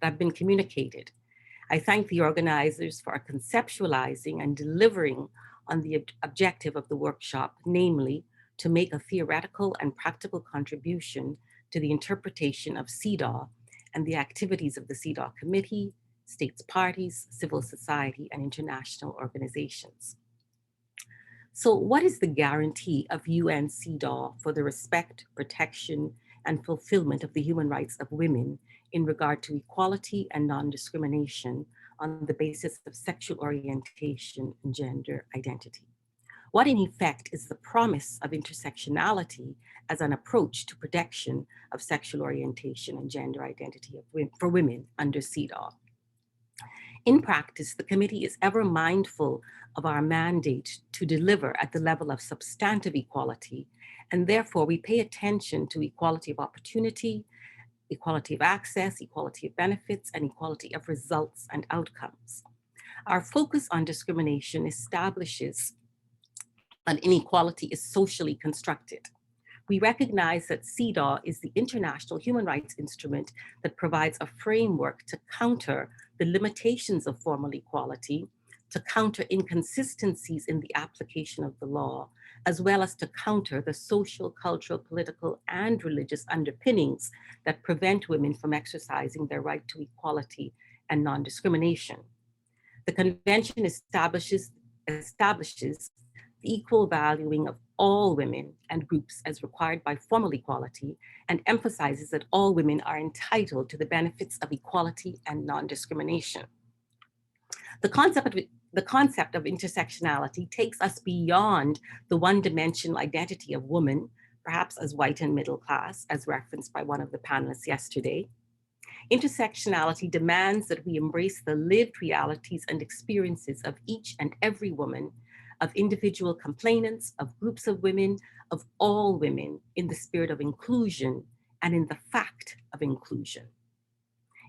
that have been communicated. I thank the organizers for conceptualizing and delivering on the objective of the workshop, namely to make a theoretical and practical contribution to the interpretation of CEDAW and the activities of the CEDAW committee, states parties, civil society, and international organizations. So what is the guarantee of UN CEDAW for the respect, protection, and fulfillment of the human rights of women in regard to equality and non-discrimination on the basis of sexual orientation and gender identity? What in effect is the promise of intersectionality as an approach to protection of sexual orientation and gender identity for women under CEDAW? In practice, the committee is ever mindful of our mandate to deliver at the level of substantive equality, and therefore we pay attention to equality of opportunity, equality of access, equality of benefits, and equality of results and outcomes. Our focus on discrimination establishes that inequality is socially constructed. We recognize that CEDAW is the international human rights instrument that provides a framework to counter the limitations of formal equality, to counter inconsistencies in the application of the law, as well as to counter the social, cultural, political, and religious underpinnings that prevent women from exercising their right to equality and non-discrimination. The convention establishes the equal valuing of all women and groups as required by formal equality, and emphasizes that all women are entitled to the benefits of equality and non-discrimination. The concept of intersectionality takes us beyond the one-dimensional identity of woman, perhaps as white and middle class, as referenced by one of the panelists yesterday. Intersectionality demands that we embrace the lived realities and experiences of each and every woman, of individual complainants, of groups of women, of all women, in the spirit of inclusion and in the fact of inclusion.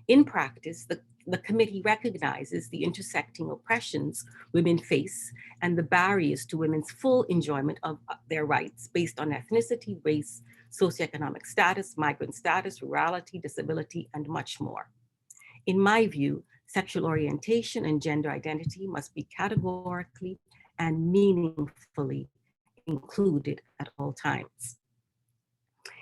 In practice, the committee recognizes the intersecting oppressions women face and the barriers to women's full enjoyment of their rights based on ethnicity, race, socioeconomic status, migrant status, rurality, disability, and much more. In my view, sexual orientation and gender identity must be categorically and meaningfully included at all times.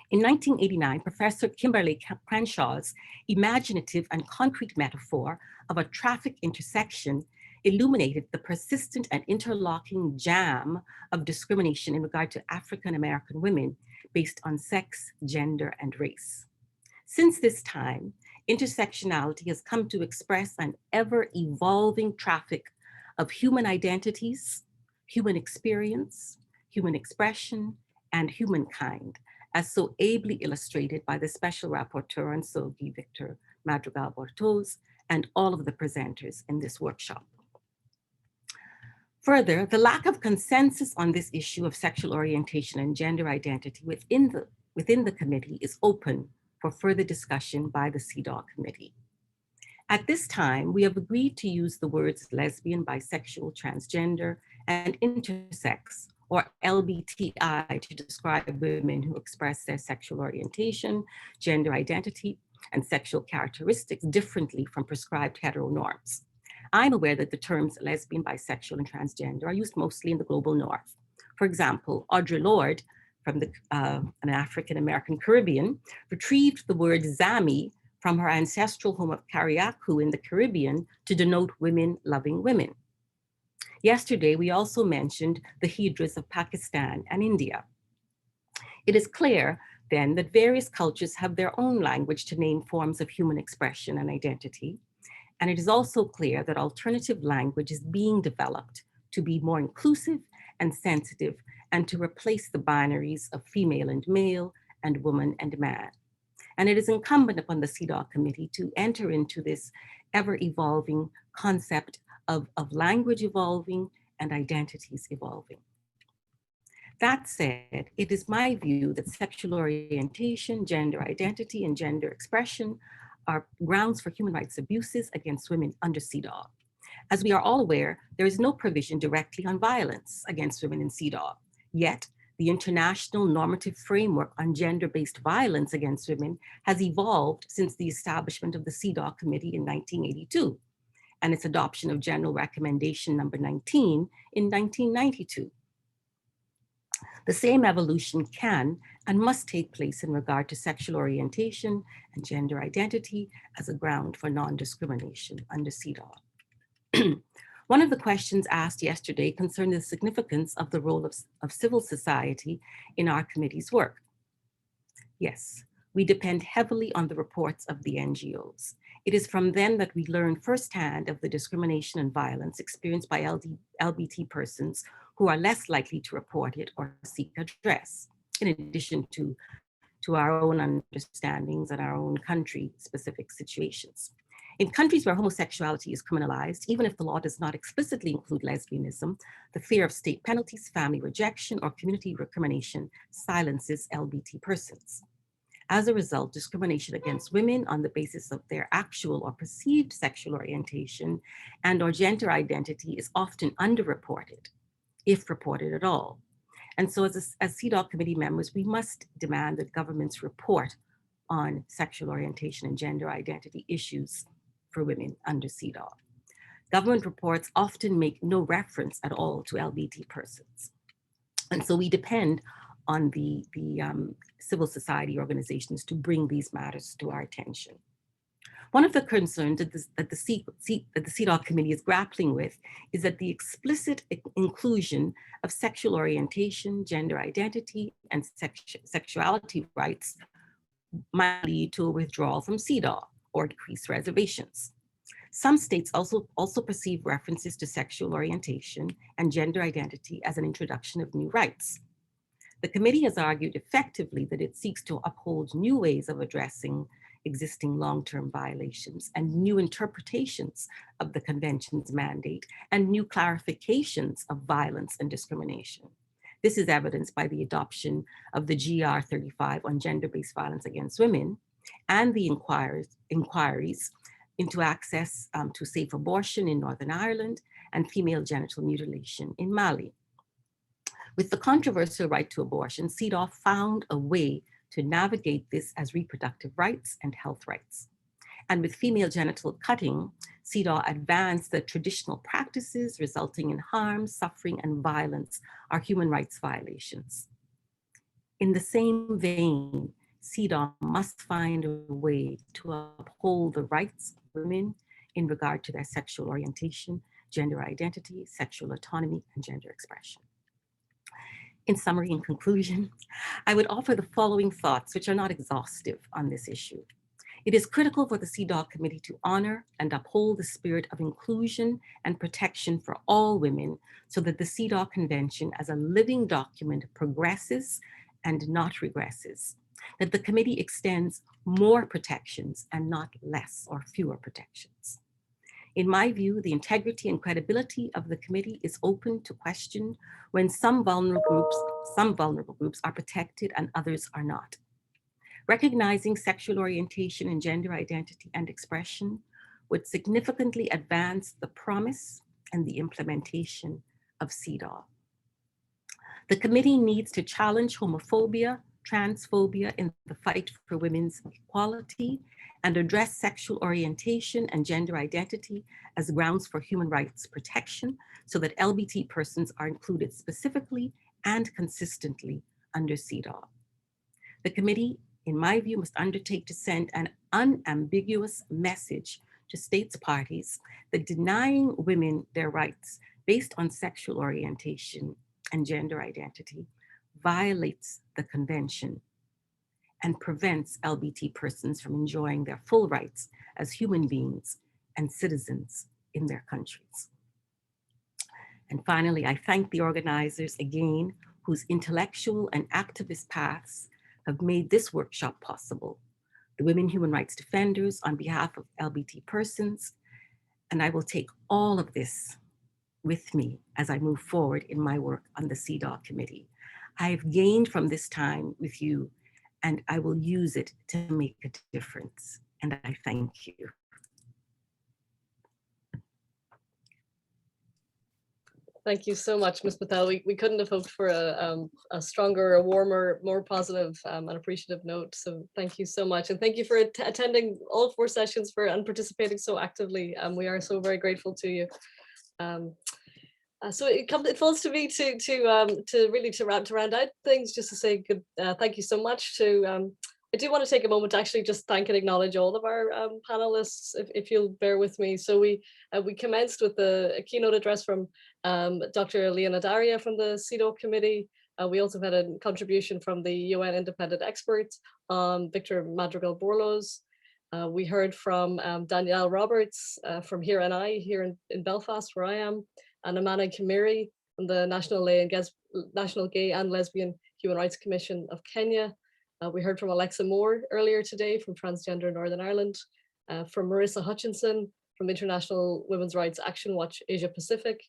In 1989, Professor Kimberly Cranshaw's imaginative and concrete metaphor of a traffic intersection illuminated the persistent and interlocking jam of discrimination in regard to African American women based on sex, gender, and race. Since this time, intersectionality has come to express an ever-evolving traffic of human identities, human experience, human expression, and humankind, as so ably illustrated by the Special Rapporteur on SOGI, Victor Madrigal-Bortoz, and all of the presenters in this workshop. Further, the lack of consensus on this issue of sexual orientation and gender identity within the committee is open for further discussion by the CEDAW Committee. At this time, we have agreed to use the words lesbian, bisexual, transgender, and intersex, or LBTI, to describe women who express their sexual orientation, gender identity, and sexual characteristics differently from prescribed hetero norms. I'm aware that the terms lesbian, bisexual, and transgender are used mostly in the global north. For example, Audre Lorde, from an African-American Caribbean, retrieved the word Zami from her ancestral home of Kariakou in the Caribbean to denote women loving women. Yesterday, we also mentioned the hijras of Pakistan and India. It is clear, then, that various cultures have their own language to name forms of human expression and identity. And it is also clear that alternative language is being developed to be more inclusive and sensitive and to replace the binaries of female and male and woman and man. And it is incumbent upon the CEDAW Committee to enter into this ever-evolving concept of language evolving and identities evolving. That said, it is my view that sexual orientation, gender identity, and gender expression are grounds for human rights abuses against women under CEDAW. As we are all aware, there is no provision directly on violence against women in CEDAW. Yet, the international normative framework on gender-based violence against women has evolved since the establishment of the CEDAW Committee in 1982 and its adoption of General Recommendation number 19 in 1992. The same evolution can and must take place in regard to sexual orientation and gender identity as a ground for non-discrimination under CEDAW. One of the questions asked yesterday concerned the significance of the role of civil society in our committee's work. Yes, we depend heavily on the reports of the NGOs. It is from them that we learn firsthand of the discrimination and violence experienced by LBT persons who are less likely to report it or seek redress, in addition to our own understandings and our own country-specific situations. In countries where homosexuality is criminalized, even if the law does not explicitly include lesbianism, the fear of state penalties, family rejection, or community recrimination silences LBT persons. As a result, discrimination against women on the basis of their actual or perceived sexual orientation and/or gender identity is often underreported, if reported at all. And so as CEDAW committee members, we must demand that governments report on sexual orientation and gender identity issues for women under CEDAW. Government reports often make no reference at all to LBT persons. And so we depend on the civil society organizations to bring these matters to our attention. One of the concerns that the CEDAW committee is grappling with is that the explicit inclusion of sexual orientation, gender identity, and sexuality rights might lead to a withdrawal from CEDAW or decreased reservations. Some states also perceive references to sexual orientation and gender identity as an introduction of new rights. The committee has argued effectively that it seeks to uphold new ways of addressing existing long-term violations and new interpretations of the convention's mandate and new clarifications of violence and discrimination. This is evidenced by the adoption of the GR 35 on gender-based violence against women and the inquiries into access to safe abortion in Northern Ireland and female genital mutilation in Mali. With the controversial right to abortion, CEDAW found a way to navigate this as reproductive rights and health rights. And with female genital cutting, CEDAW advanced that traditional practices resulting in harm, suffering, and violence are human rights violations. In the same vein, CEDAW must find a way to uphold the rights of women in regard to their sexual orientation, gender identity, sexual autonomy, and gender expression. In summary and conclusion, I would offer the following thoughts, which are not exhaustive on this issue. It is critical for the CEDAW committee to honor and uphold the spirit of inclusion and protection for all women so that the CEDAW Convention as a living document progresses and not regresses, that the committee extends more protections and not less or fewer protections. In my view, the integrity and credibility of the committee is open to question when some vulnerable groups are protected and others are not. Recognizing sexual orientation and gender identity and expression would significantly advance the promise and the implementation of CEDAW. The committee needs to challenge homophobia, transphobia in the fight for women's equality and address sexual orientation and gender identity as grounds for human rights protection so that LBT persons are included specifically and consistently under CEDAW. The committee, in my view, must undertake to send an unambiguous message to states parties that denying women their rights based on sexual orientation and gender identity violates the convention and prevents LBT persons from enjoying their full rights as human beings and citizens in their countries. And finally, I thank the organizers again, whose intellectual and activist paths have made this workshop possible. The Women Human Rights Defenders on behalf of LBT persons, and I will take all of this with me as I move forward in my work on the CEDAW committee. I have gained from this time with you, and I will use it to make a difference. And I thank you. Thank you so much, Ms. Bethel. We couldn't have hoped for a stronger, a warmer, more positive and appreciative note. So thank you so much. And thank you for attending all 4 sessions and participating so actively. We are so very grateful to you. So it falls to me to round out things, just to say good, thank you so much to, I do want to take a moment to actually just thank and acknowledge all of our panelists, if you'll bear with me. So we commenced with a keynote address from Dr. Leona Daria from the CEDAW committee. We also had a contribution from the UN independent expert, Victor Madrigal-Borloz. We heard from Danielle Roberts from Here and I, here in Belfast, where I am, and Amanda Kimiri from the National Gay and Lesbian Human Rights Commission of Kenya. We heard from Alexa Moore earlier today from Transgender Northern Ireland, from Marisa Hutchinson from International Women's Rights Action Watch Asia Pacific,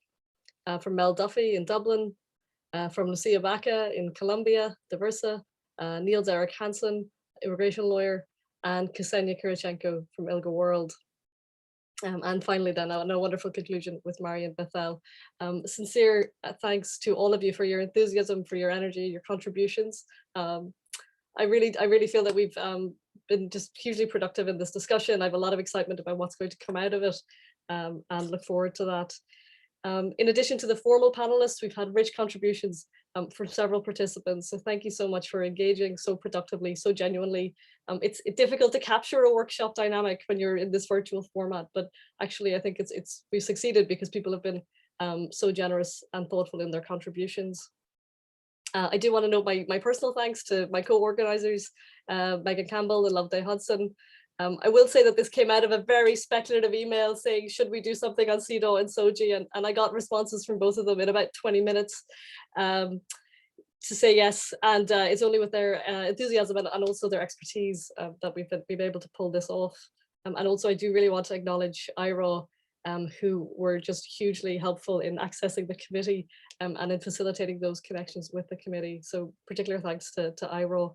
from Mel Duffy in Dublin, from Lucia Baca in Colombia, Diversa, Niels-Erik Hansen, immigration lawyer, and Kseniya Kirichenko from IGLA-World. And finally, then, a wonderful conclusion with Marion Bethel. Sincere thanks to all of you for your enthusiasm, for your energy, your contributions. I really feel that we've been just hugely productive in this discussion. I have a lot of excitement about what's going to come out of it, and look forward to that. In addition to the formal panelists, we've had rich contributions from several participants. So thank you so much for engaging so productively, so genuinely. It's difficult to capture a workshop dynamic when you're in this virtual format, but actually I think we've succeeded because people have been so generous and thoughtful in their contributions. I do want to note my personal thanks to my co-organizers, Meghan Campbell and Loveday Hudson. I will say that this came out of a very speculative email saying, should we do something on CEDAW and SOGI? And I got responses from both of them in about 20 minutes to say yes. And it's only with their enthusiasm and also their expertise that we've been able to pull this off. And also I do really want to acknowledge IRA, who were just hugely helpful in accessing the committee and in facilitating those connections with the committee. So particular thanks to IRA.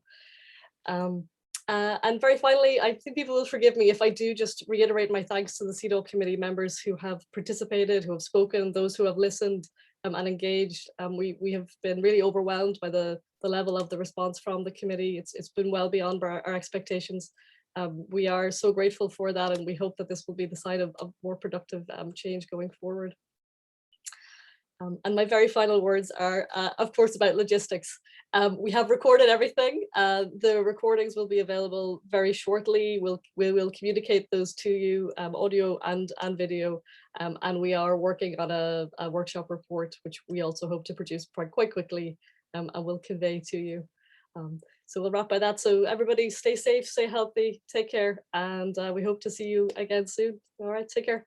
And very finally, I think people will forgive me if I do just reiterate my thanks to the CEDAW committee members who have participated, who have spoken, those who have listened and engaged. We have been really overwhelmed by the level of the response from the committee. It's been well beyond our expectations. We are so grateful for that, and we hope that this will be the sign of more productive change going forward. And my very final words are, of course, about logistics. We have recorded everything. The recordings will be available very shortly. We will communicate those to you, audio and video. And we are working on a workshop report, which we also hope to produce quite quickly and will convey to you. So we'll wrap by that. So everybody stay safe, stay healthy, take care, and we hope to see you again soon. All right, take care.